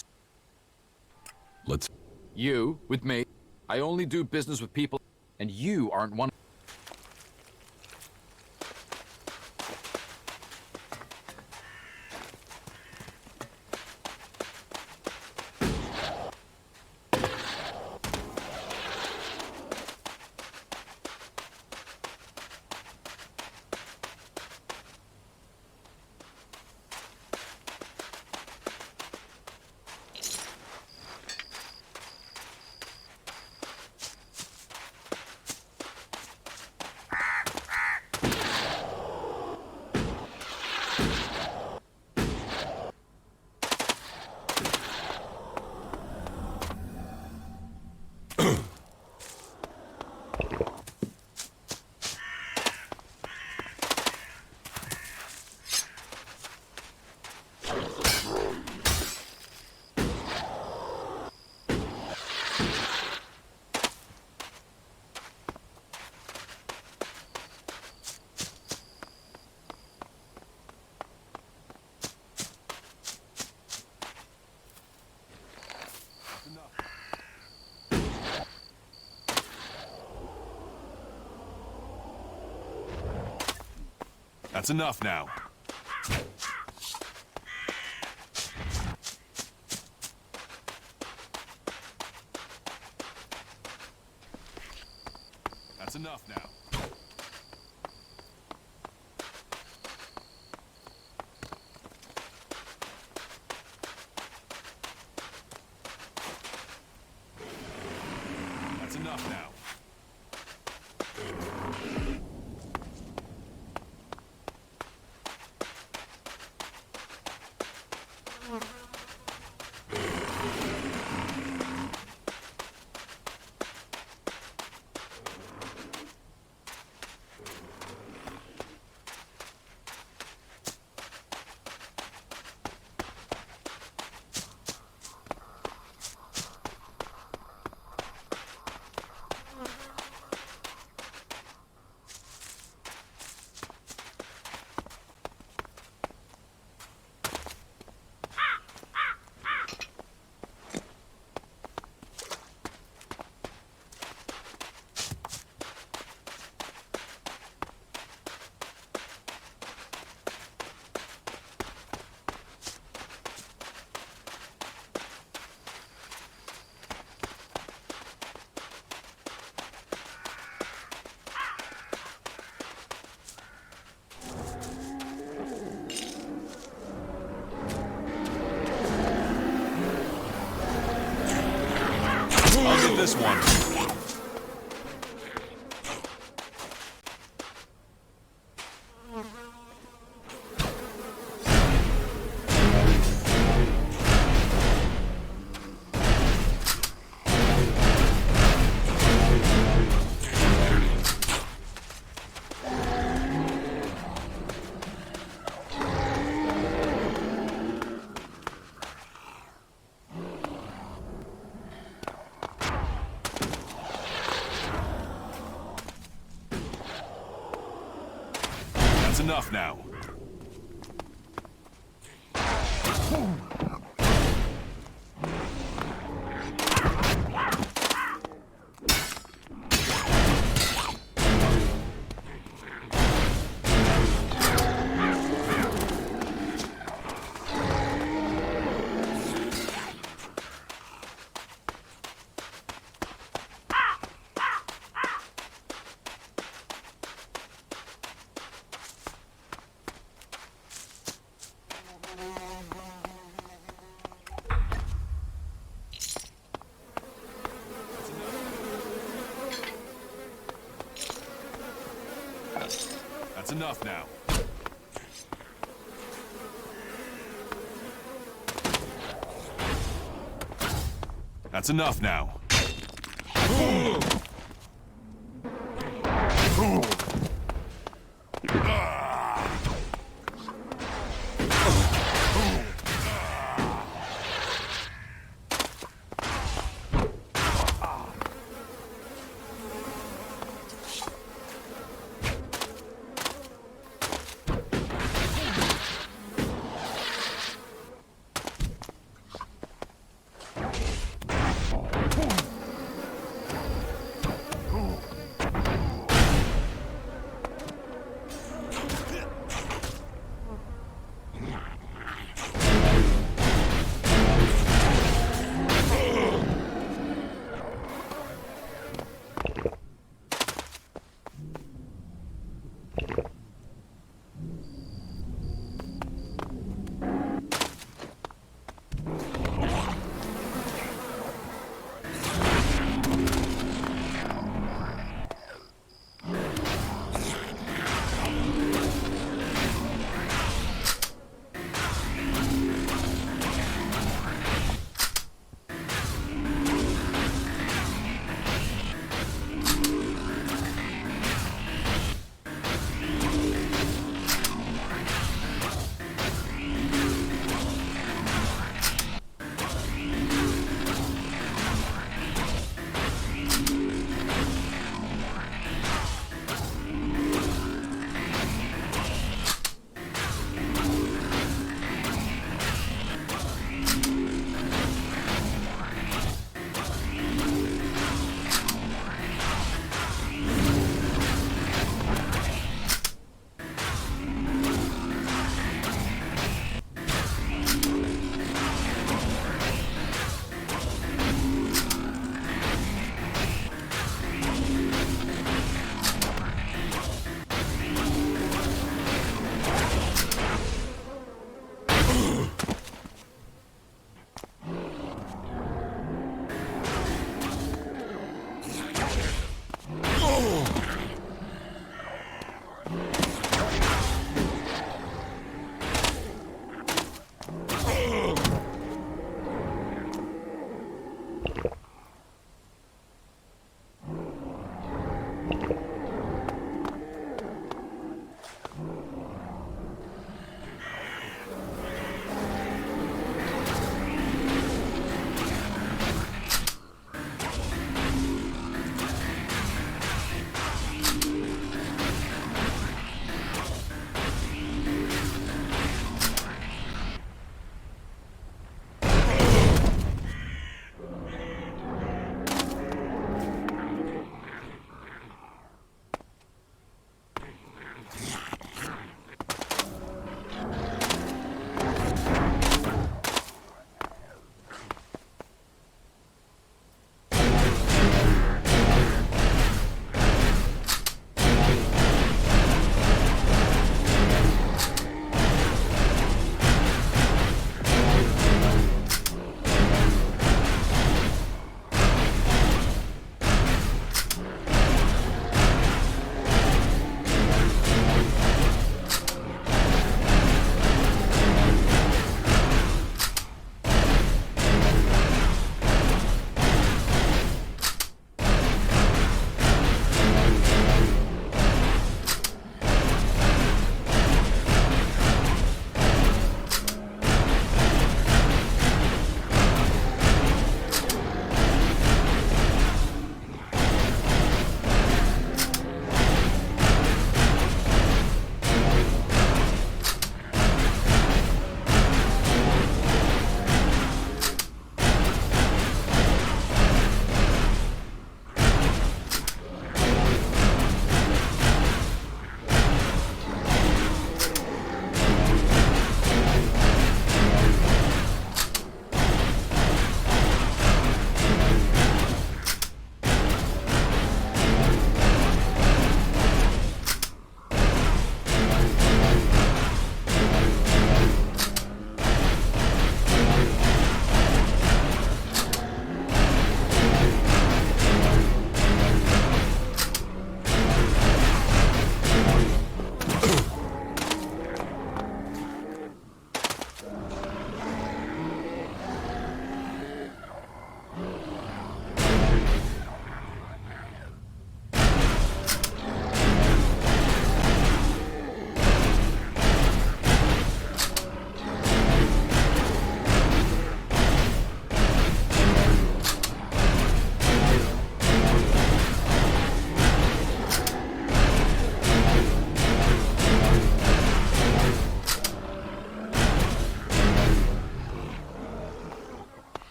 Let's... You, with me. I only do business with people, and you aren't one. That's enough now. That's enough now. That's enough now. I'll get this one. That's enough now. That's enough now. That's enough now.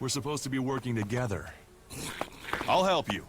We're supposed to be working together. I'll help you.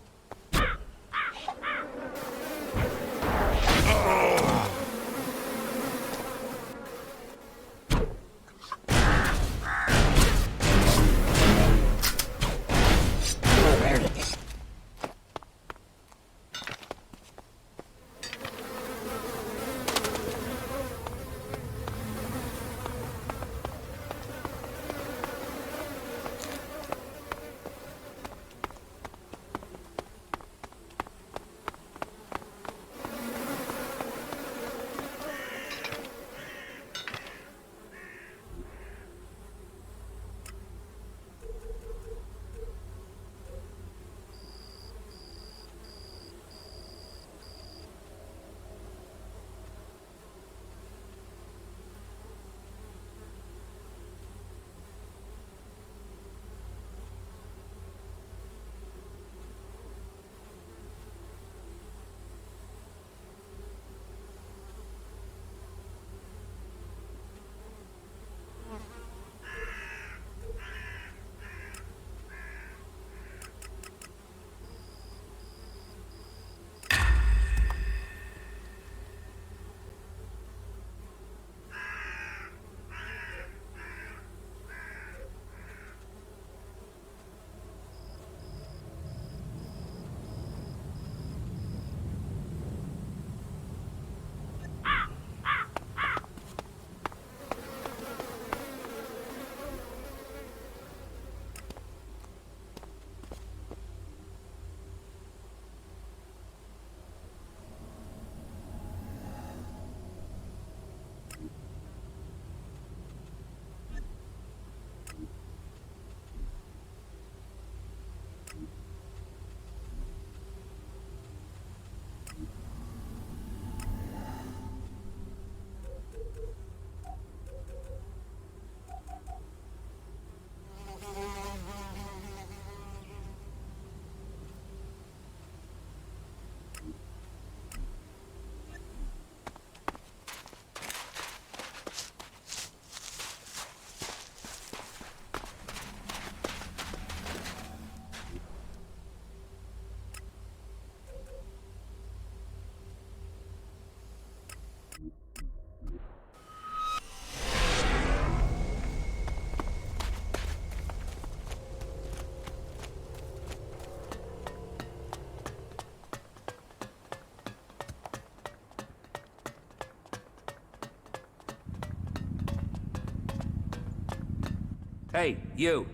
Hey, you.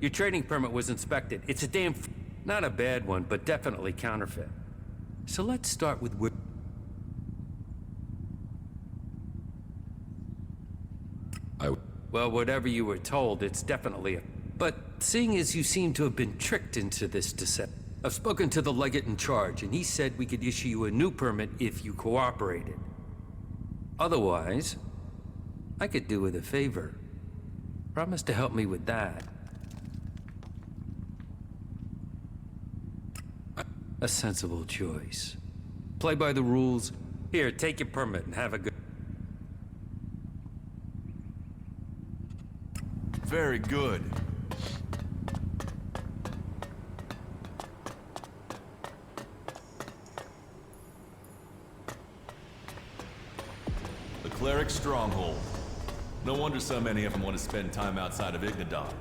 Your trading permit was inspected. It's a damn... Not a bad one, but definitely counterfeit. So let's start with... Well, whatever you were told, it's definitely a... But seeing as you seem to have been tricked into this deception, I've spoken to the legate in charge, and he said we could issue you a new permit if you cooperated. Otherwise, I could do with a favor. Promise to help me with that. A sensible choice. Play by the rules. Here, take your permit and have a good... Very good. The cleric's stronghold. No wonder so many of them want to spend time outside of Ignadan.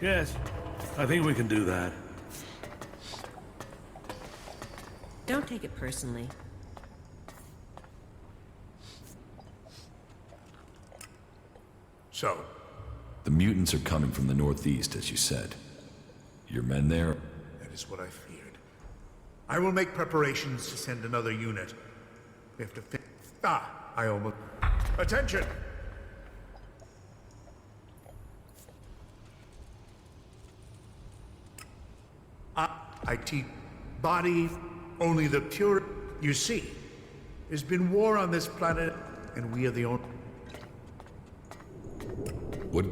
Yes, I think we can do that. Don't take it personally. So? The mutants are coming from the northeast, as you said. Your men there? That is what I feared. I will make preparations to send another unit. We have to I almost... Attention! I teach body Only the pure... You see, there's been war on this planet, and we are the only... What?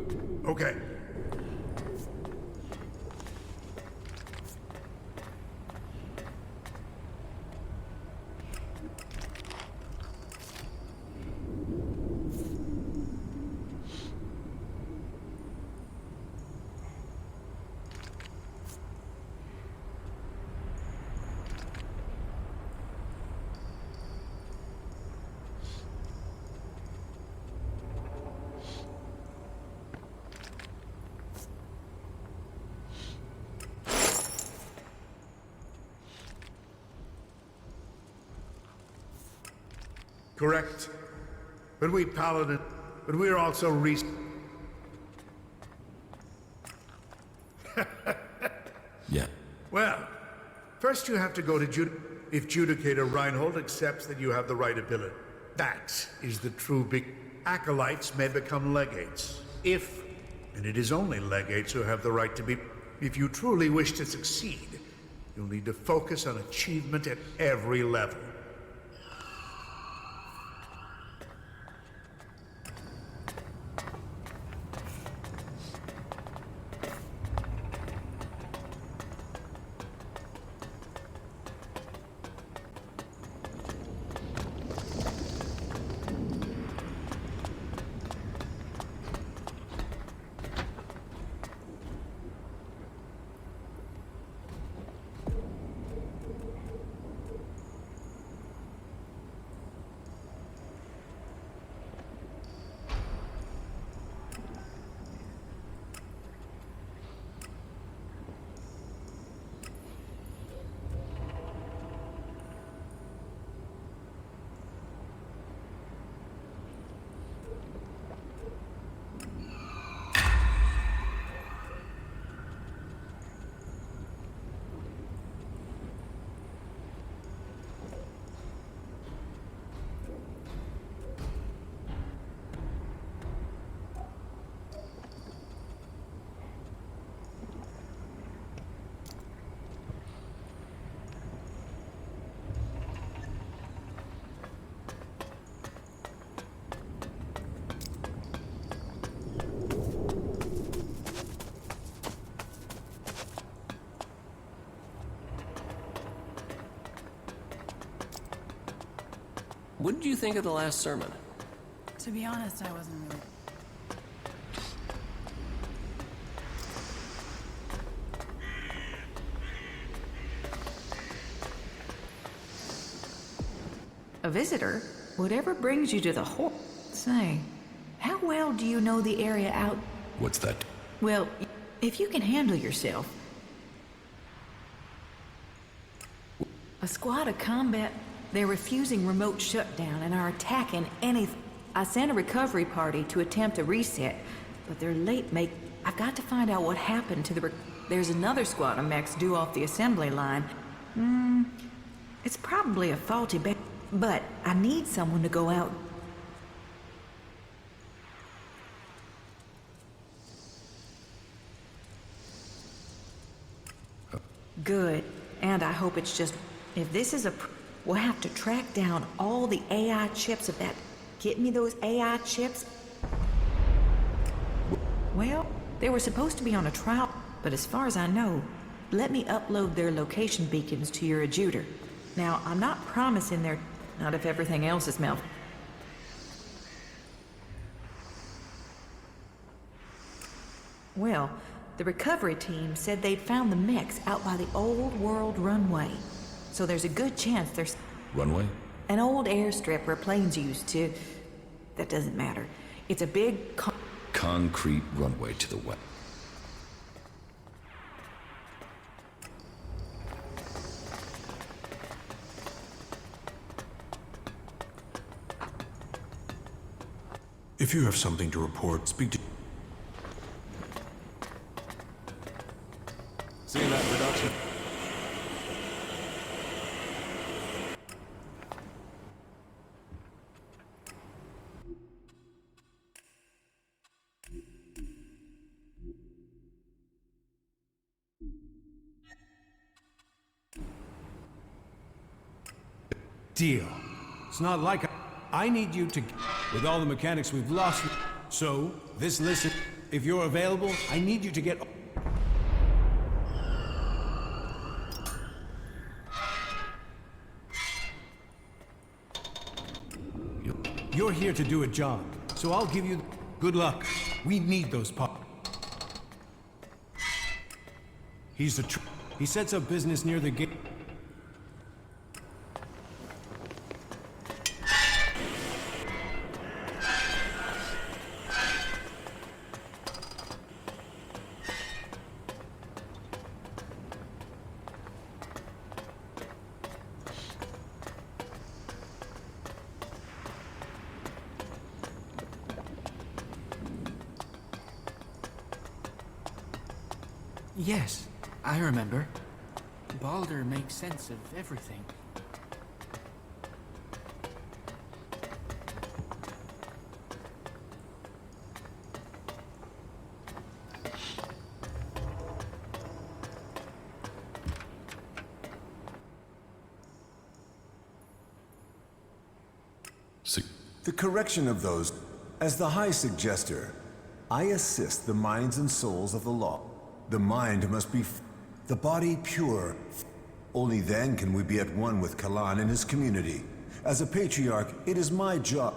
Okay. Correct. But we paladin, but we're also Yeah. Well, first you have to go to if Judicator Reinhold accepts that you have the right ability. That is the true big... Acolytes may become legates. If, and it is only legates who have the right to be... If you truly wish to succeed, you'll need to focus on achievement at every level. What did you think of the last sermon? To be honest, I wasn't really... A visitor? Whatever brings you to the hole? Say, how well do you know the area out? What's that? Well, if you can handle yourself. A squad of combat... They're refusing remote shutdown and are attacking anything. I sent a recovery party to attempt a reset, but they're late I've got to find out what happened to the There's another squad of mechs due off the assembly line. It's probably a faulty but I need someone to go out. Good. And I hope it's just... If this is we'll have to track down all the AI chips of that. Get me those AI chips? Well, they were supposed to be on a trial, but as far as I know, let me upload their location beacons to your adjutor. Now, I'm not promising they're... Not if everything else is melted. Well, the recovery team said they'd found the mechs out by the old world runway. So there's a good chance there's... Runway? An old airstrip where planes used to... That doesn't matter. It's a big... Concrete runway to the west. If you have something to report, speak to... Seeing that production? Deal. It's not like I need you to... With all the mechanics we've lost... So, this list... If you're available, I need you to get... You're here to do a job, so I'll give you... Good luck. We need those parts. He's the he sets up business near the gate. Yes, I remember. Balder makes sense of everything. The correction of those. As the High Suggester, I assist the minds and souls of the law. The mind must be the body pure. Only then can we be at one with Kalan and his community. As a patriarch, it is my job.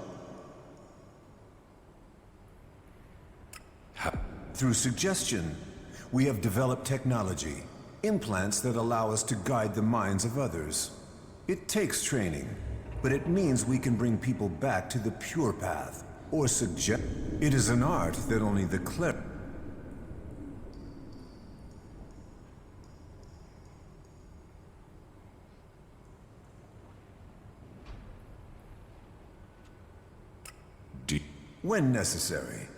Through suggestion, we have developed technology, implants that allow us to guide the minds of others. It takes training, but it means we can bring people back to the pure path, or suggest. It is an art that only the clever. When necessary.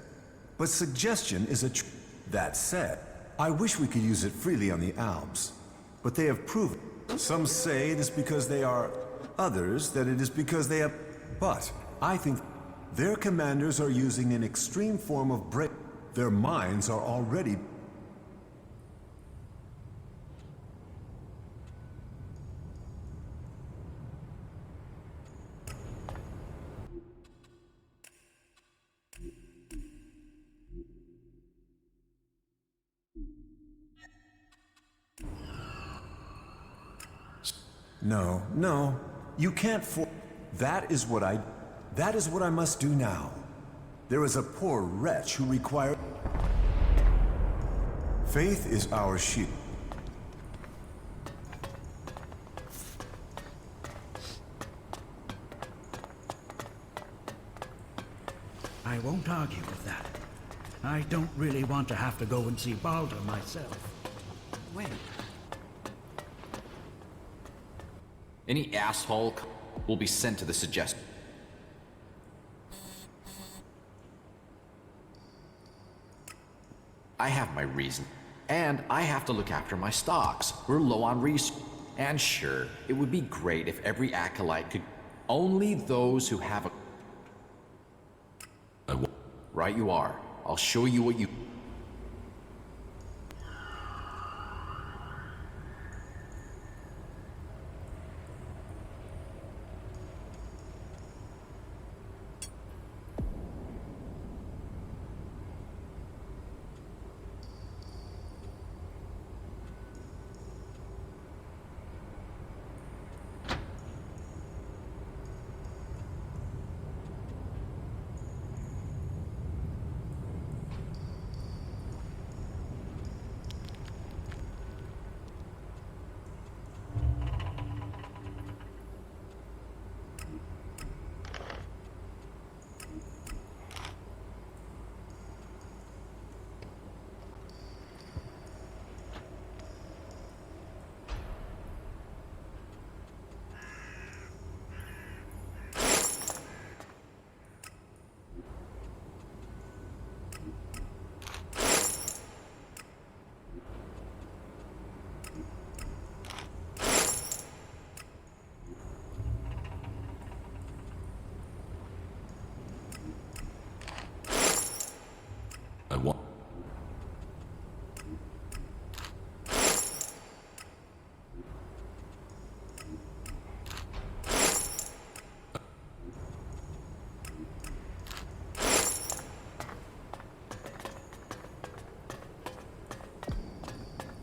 But suggestion is a That said, I wish we could use it freely on the Alps. But they have proven. Some say it is because they are, others that it is because they have. But I think their commanders are using an extreme form of break. Their minds are already. No, no, you can't That is what I must do now. There is a poor wretch who requires... Faith is our shield. I won't argue with that. I don't really want to have to go and see Balder myself. Wait. Any asshole will be sent to the suggestion. I have my reason. And I have to look after my stocks. We're low on resources. And sure, it would be great if every acolyte could... Only those who have a... Right you are. I'll show you what you...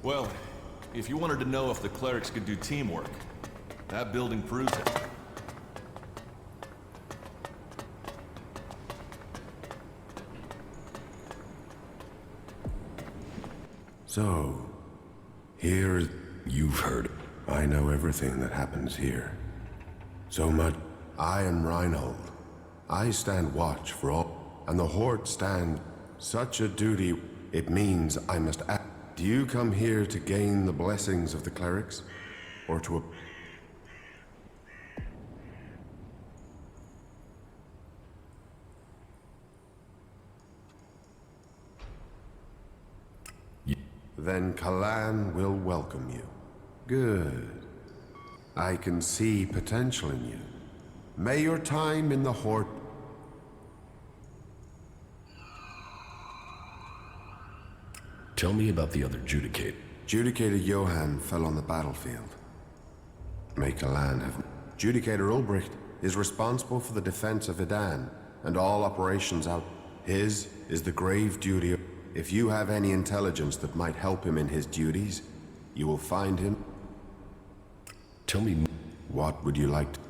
Well, if you wanted to know if the clerics could do teamwork, that building proves it. So, here... You've heard. I know everything that happens here. So much. I am Reinhold. I stand watch for all, and the Horde stand. Such a duty, it means I must act. Do you come here to gain the blessings of the clerics? Or to... Then Kalan will welcome you. Good. I can see potential in you. May your time in the Horde... Tell me about the other Judicator. Judicator Johann fell on the battlefield. May Kalan have... Judicator Ulbricht is responsible for the defense of Idan and all operations out. His is the grave duty of... If you have any intelligence that might help him in his duties, you will find him. Tell me... What would you like to...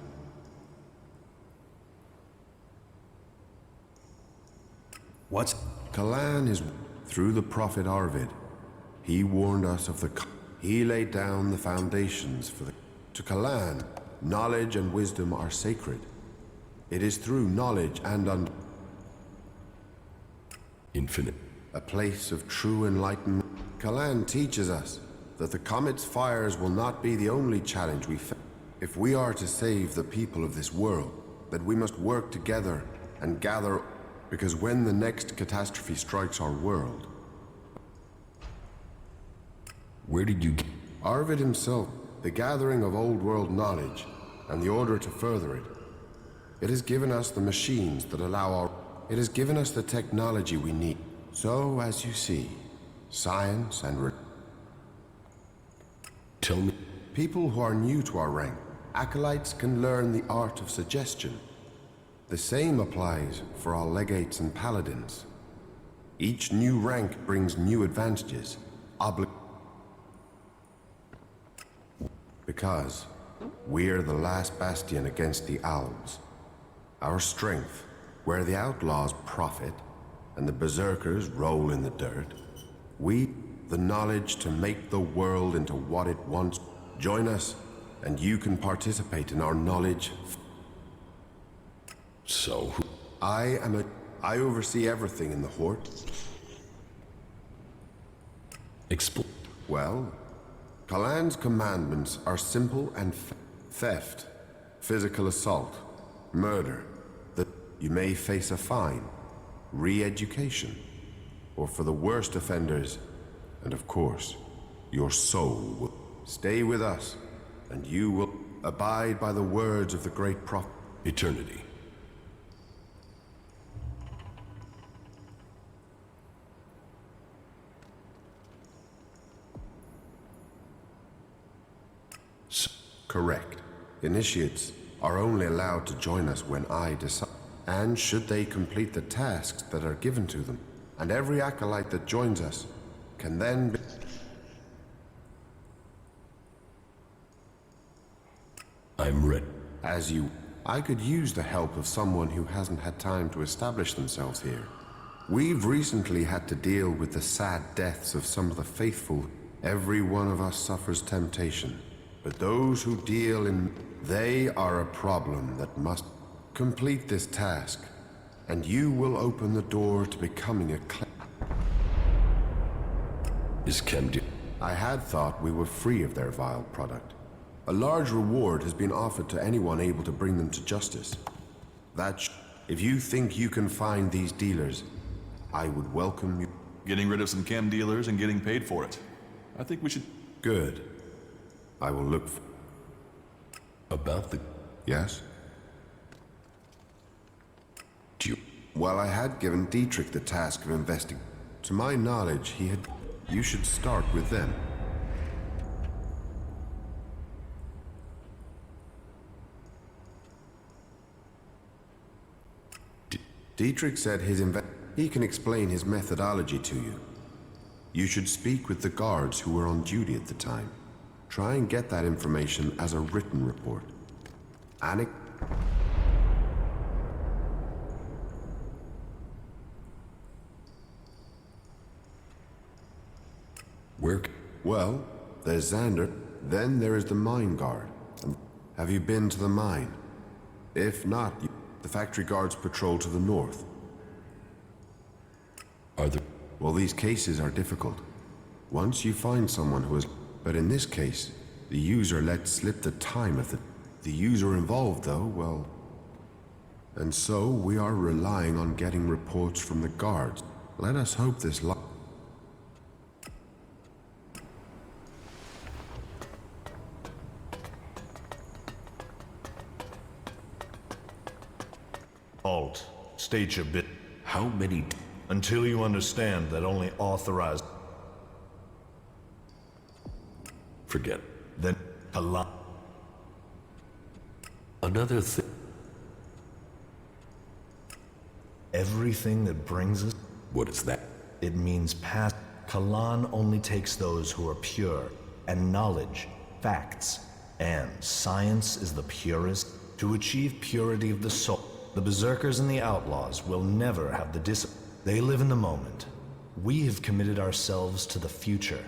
What's... Kalan is through the prophet Arvid. He warned us of the... He laid down the foundations for the... To Kalan, knowledge and wisdom are sacred. It is through knowledge and Infinite. A place of true enlightenment. Kalan teaches us that the comet's fires will not be the only challenge we face. If we are to save the people of this world, that we must work together and gather, because when the next catastrophe strikes our world... Where did you get... Arvid himself, the gathering of old world knowledge, and the order to further it. It has given us the machines that allow our... It has given us the technology we need. So, as you see, science and... Tell me... People who are new to our rank, acolytes can learn the art of suggestion. The same applies for our legates and paladins. Each new rank brings new advantages, because we're the last bastion against the owls. Our strength, where the outlaws profit and the berserkers roll in the dirt, we, the knowledge to make the world into what it wants. Join us, and you can participate in our knowledge. So, I oversee everything in the Horde. Explain. Well, Kalan's commandments are simple and theft, physical assault, murder. That you may face a fine, re-education, or for the worst offenders, and of course, your soul will stay with us, and you will abide by the words of the great prophet. Eternity. Correct. Initiates are only allowed to join us when I decide, and should they complete the tasks that are given to them, and every acolyte that joins us can then be... I'm ready. As you... I could use the help of someone who hasn't had time to establish themselves here. We've recently had to deal with the sad deaths of some of the faithful. Every one of us suffers temptation. But those who deal in... They are a problem that must complete this task, and you will open the door to becoming a Is Kemd... I had thought we were free of their vile product. A large reward has been offered to anyone able to bring them to justice. If you think you can find these dealers, I would welcome you. Getting rid of some chem dealers and getting paid for it. I think we should... Good. I will look for... About the... Yes? Do you... Well, I had given Dietrich the task of investigating. To my knowledge, he had... You should start with them. Dietrich said he can explain his methodology to you. You should speak with the guards who were on duty at the time. Try and get that information as a written report. Where? Well, there's Xander, then there is the mine guard. Have you been to the mine? If not, the factory guards patrol to the north. Are there? Well, these cases are difficult. Once you find someone who is... But in this case, the user let slip the time of the user involved, though, well... And so, we are relying on getting reports from the guards. Let us hope this Halt. State your bit. How many? Until you understand that only authorized... Forget. Then a lot. Another thing. Everything that brings us... What is that? It means past. Kalan only takes those who are pure, and knowledge, facts, and science is the purest. To achieve purity of the soul, the berserkers and the outlaws will never have the discipline. They live in the moment. We have committed ourselves to the future.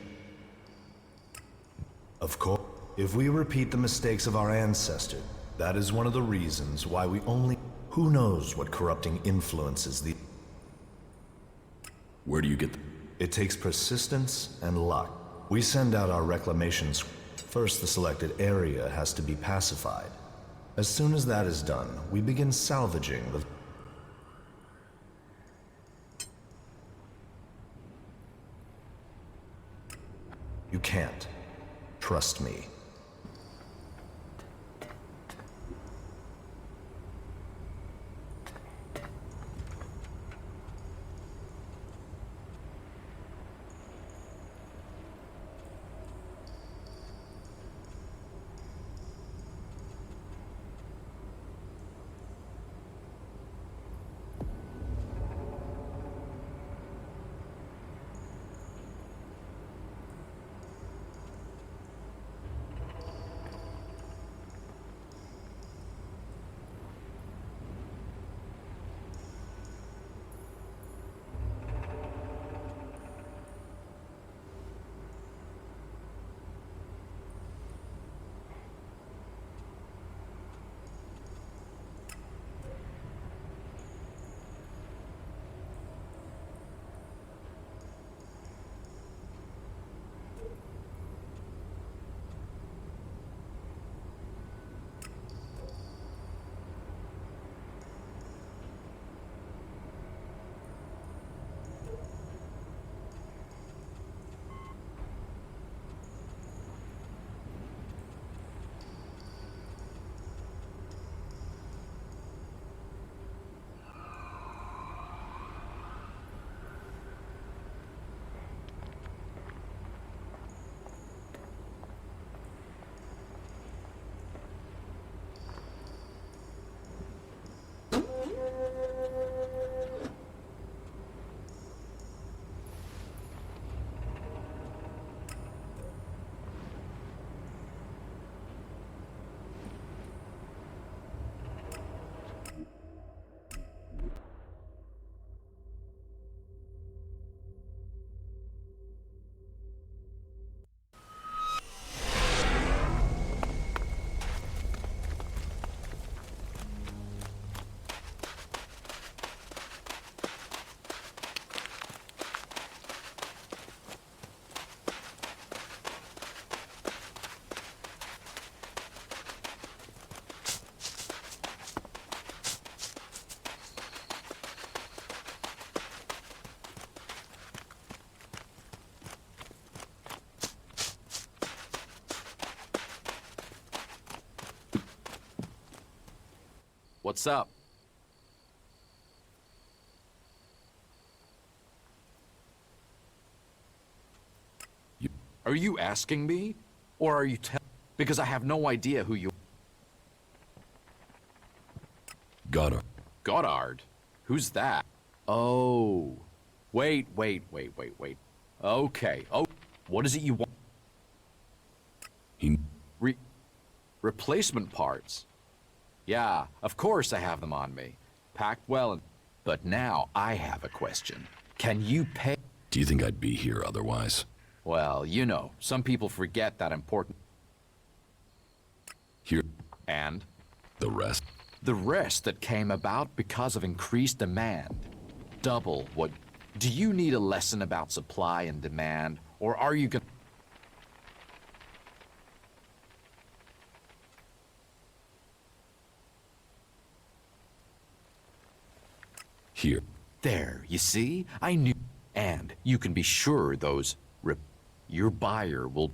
Of course, if we repeat the mistakes of our ancestors, that is one of the reasons why we only... Who knows what corrupting influences the... Where do you get It takes persistence and luck. We send out our reclamations. First, the selected area has to be pacified. As soon as that is done, we begin salvaging the... You can't. Trust me. What's up? Are you asking me? Or are you telling? Because I have no idea who you... Goddard. Goddard? Who's that? Oh. Wait. Okay. Oh, what is it you want? Replacement parts. Yeah, of course I have them on me. Packed well and... But now I have a question. Can you pay... Do you think I'd be here otherwise? Well, you know, some people forget that important... Here. And? The rest? The rest that came about because of increased demand. Double what... Do you need a lesson about supply and demand? Or are you gonna... Here. There, you see? I knew... And you can be sure those... Your buyer will...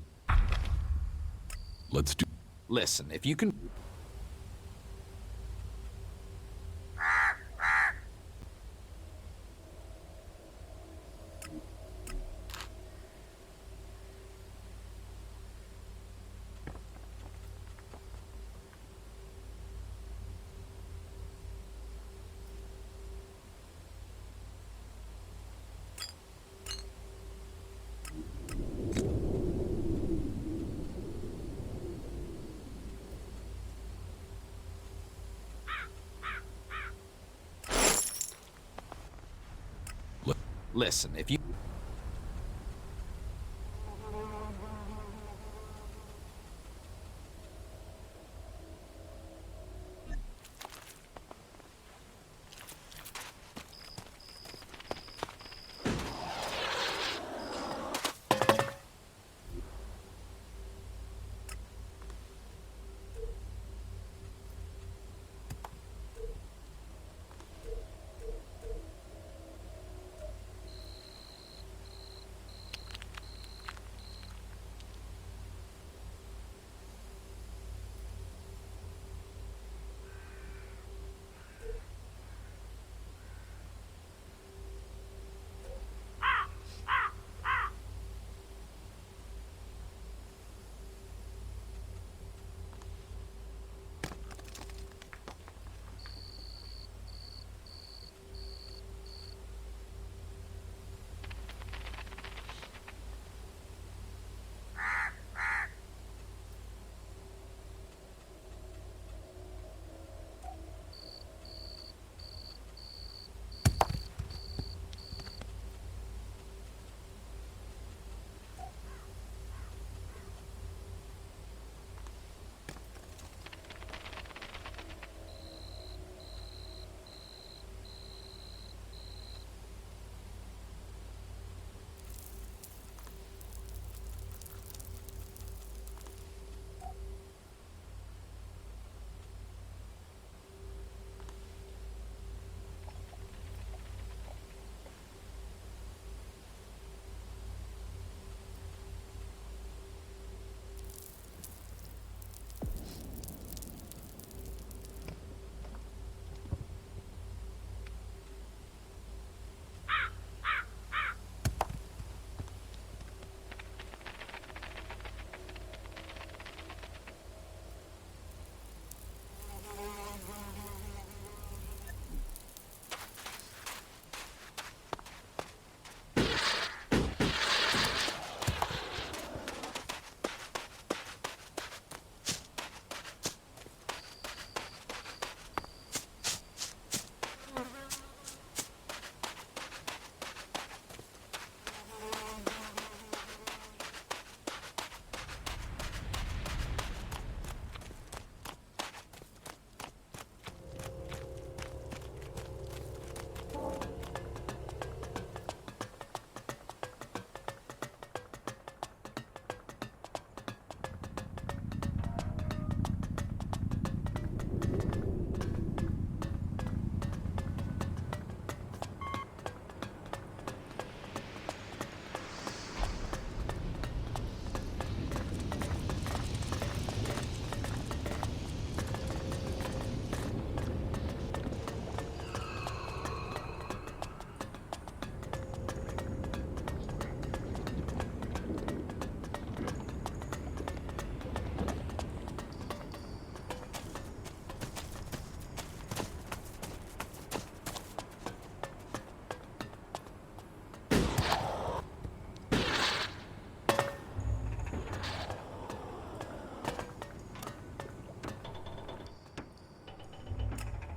Let's do... Listen, if you can... Listen, if you...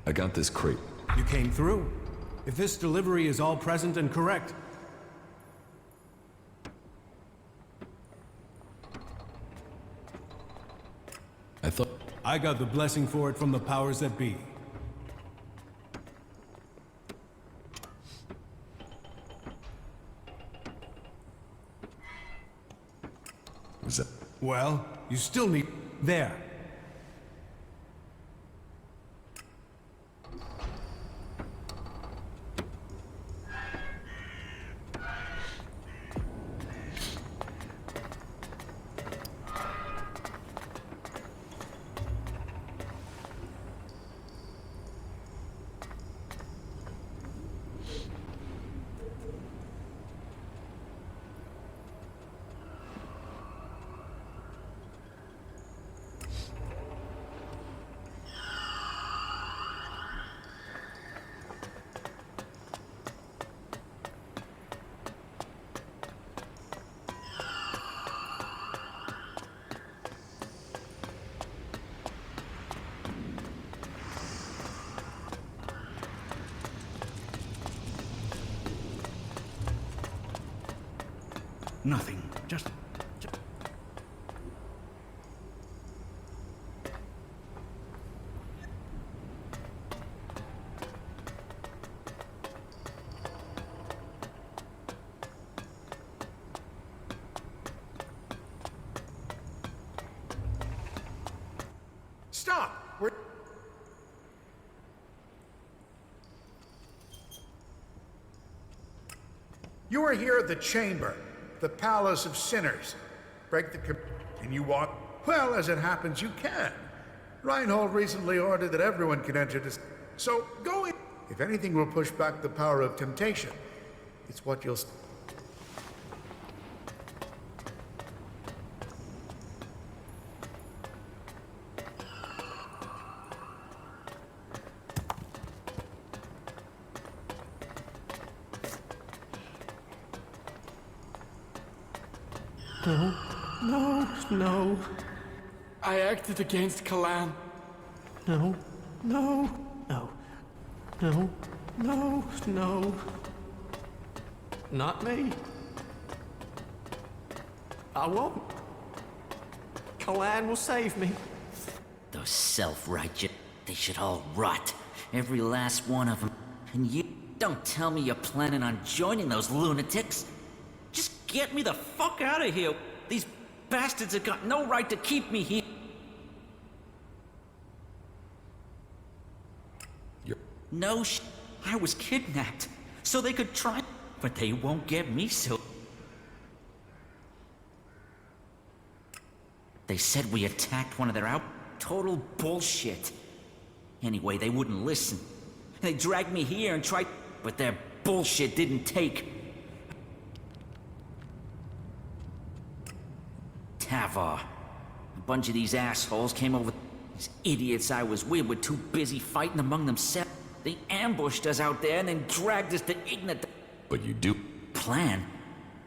I got this crate. You came through. If this delivery is all present and correct. I thought... I got the blessing for it from the powers that be. Was that... Well, you still need... There. Nothing. Just... Stop! You are here at the chamber, the palace of sinners. Break the and you walk. Well, as it happens, you can. Reinhold recently ordered that everyone can enter this. So go in. If anything will push back the power of temptation, it's what you'll. No, no, no. I acted against Kalan. No, no, no, no, no, no. Not me. I won't. Kalan will save me. Those self-righteous, they should all rot. Every last one of them. And you don't tell me you're planning on joining those lunatics. Just get me the fuck out of here. These bastards have got no right to keep me here. No sh... I was kidnapped, so they could try... But they won't get me, so... They said we attacked one of their out... Total bullshit. Anyway, they wouldn't listen. They dragged me here and tried... But their bullshit didn't take. Tavar. A bunch of these assholes came over... These idiots I was with were too busy fighting among themselves. They ambushed us out there and then dragged us to Ignat... But you do... Plan?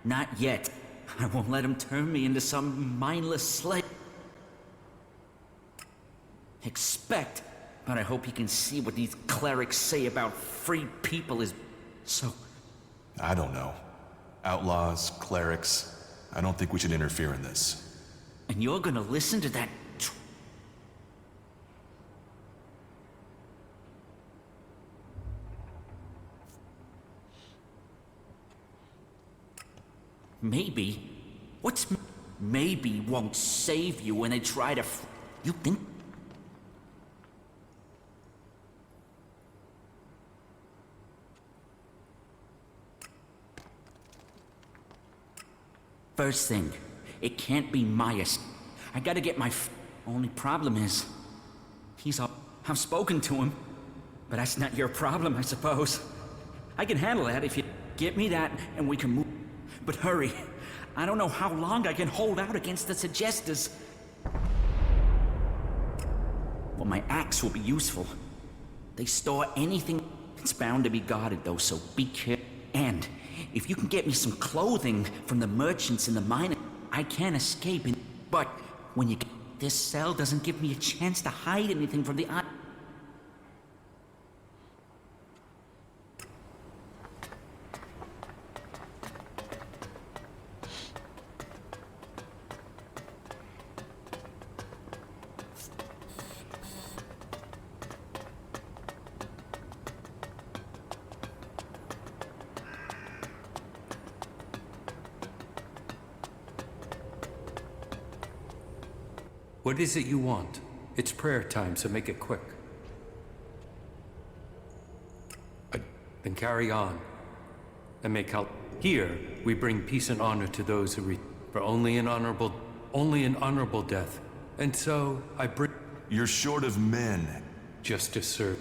Not yet. I won't let them turn me into some mindless slave. Expect, but I hope he can see what these clerics say about free people is... So... I don't know. Outlaws, clerics... I don't think we should interfere in this. And you're gonna listen to that... Maybe? What's... Maybe won't save you when they try to... You think... First thing, it can't be Myers. I gotta get my... Only problem is... He's all... I've spoken to him. But that's not your problem, I suppose. I can handle that if you... Get me that, and we can move... But hurry. I don't know how long I can hold out against the suggesters. Well, my axe will be useful. They store anything... It's bound to be guarded, though, so be careful. And... If you can get me some clothing from the merchants in the mine, I can't escape it. But when you get... This cell doesn't give me a chance to hide anything from the eye. What is it you want? It's prayer time, so make it quick. Then carry on, and make help. Here, we bring peace and honor to those who for only an honorable death. And so, I bring... You're short of men. Justice served.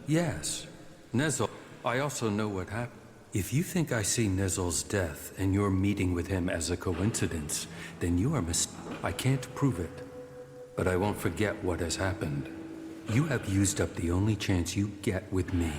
Yes, Nezel. I also know what happened. If you think I see Nezel's death and your meeting with him as a coincidence, then you are I can't prove it. But I won't forget what has happened. You have used up the only chance you get with me.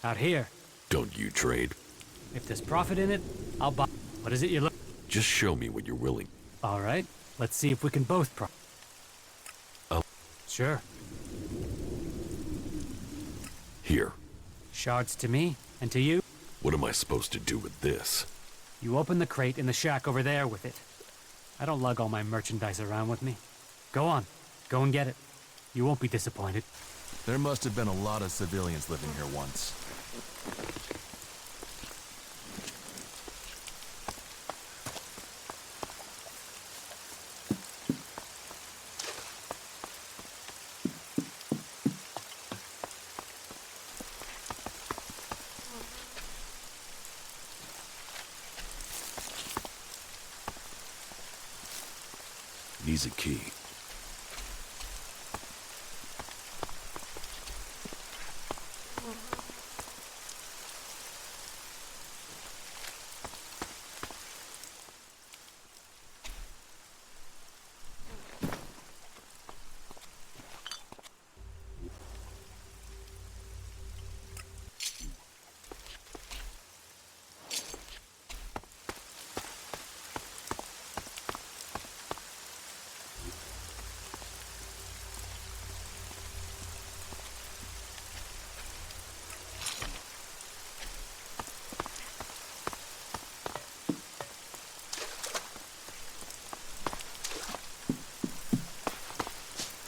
Out here. Don't you trade? If there's profit in it, I'll buy. What is it you're looking? Just show me what you're willing. All right. Let's see if we can both Sure. Here. Shards to me, and to you? What am I supposed to do with this? You open the crate in the shack over there with it. I don't lug all my merchandise around with me. Go on. Go and get it. You won't be disappointed. There must have been a lot of civilians living here once. Needs a key.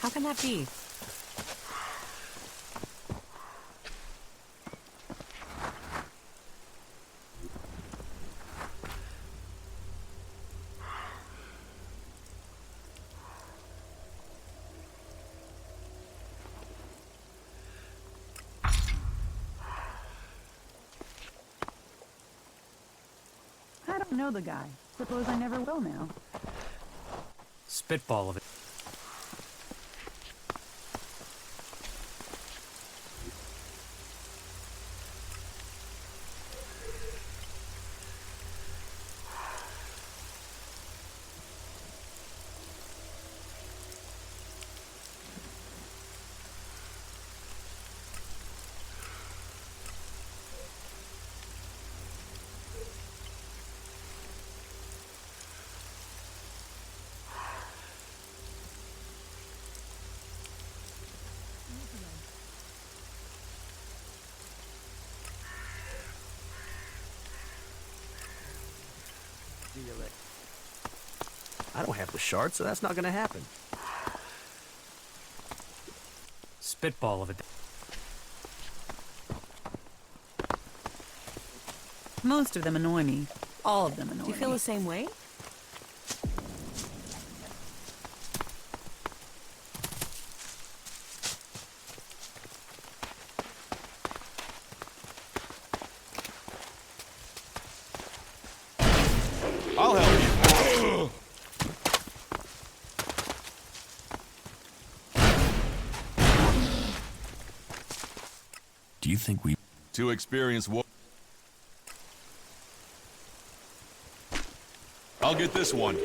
How can that be? I don't know the guy. Suppose I never will now. Spitball of it. I don't have the shard, so that's not gonna happen. Spitball of it. Most of them annoy me. All of them annoy me. Do you feel the same way? I'll help you. Do you think we... To experience war... I'll get this one.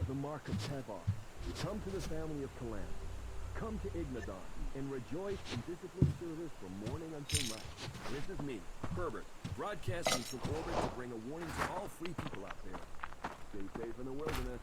The mark of Tevar. Come to the family of Kalan. Come to Ignadon and rejoice in disciplined service from morning until night. This is me, Herbert, broadcasting from orbit to bring a warning to all free people out there. Stay safe in the wilderness.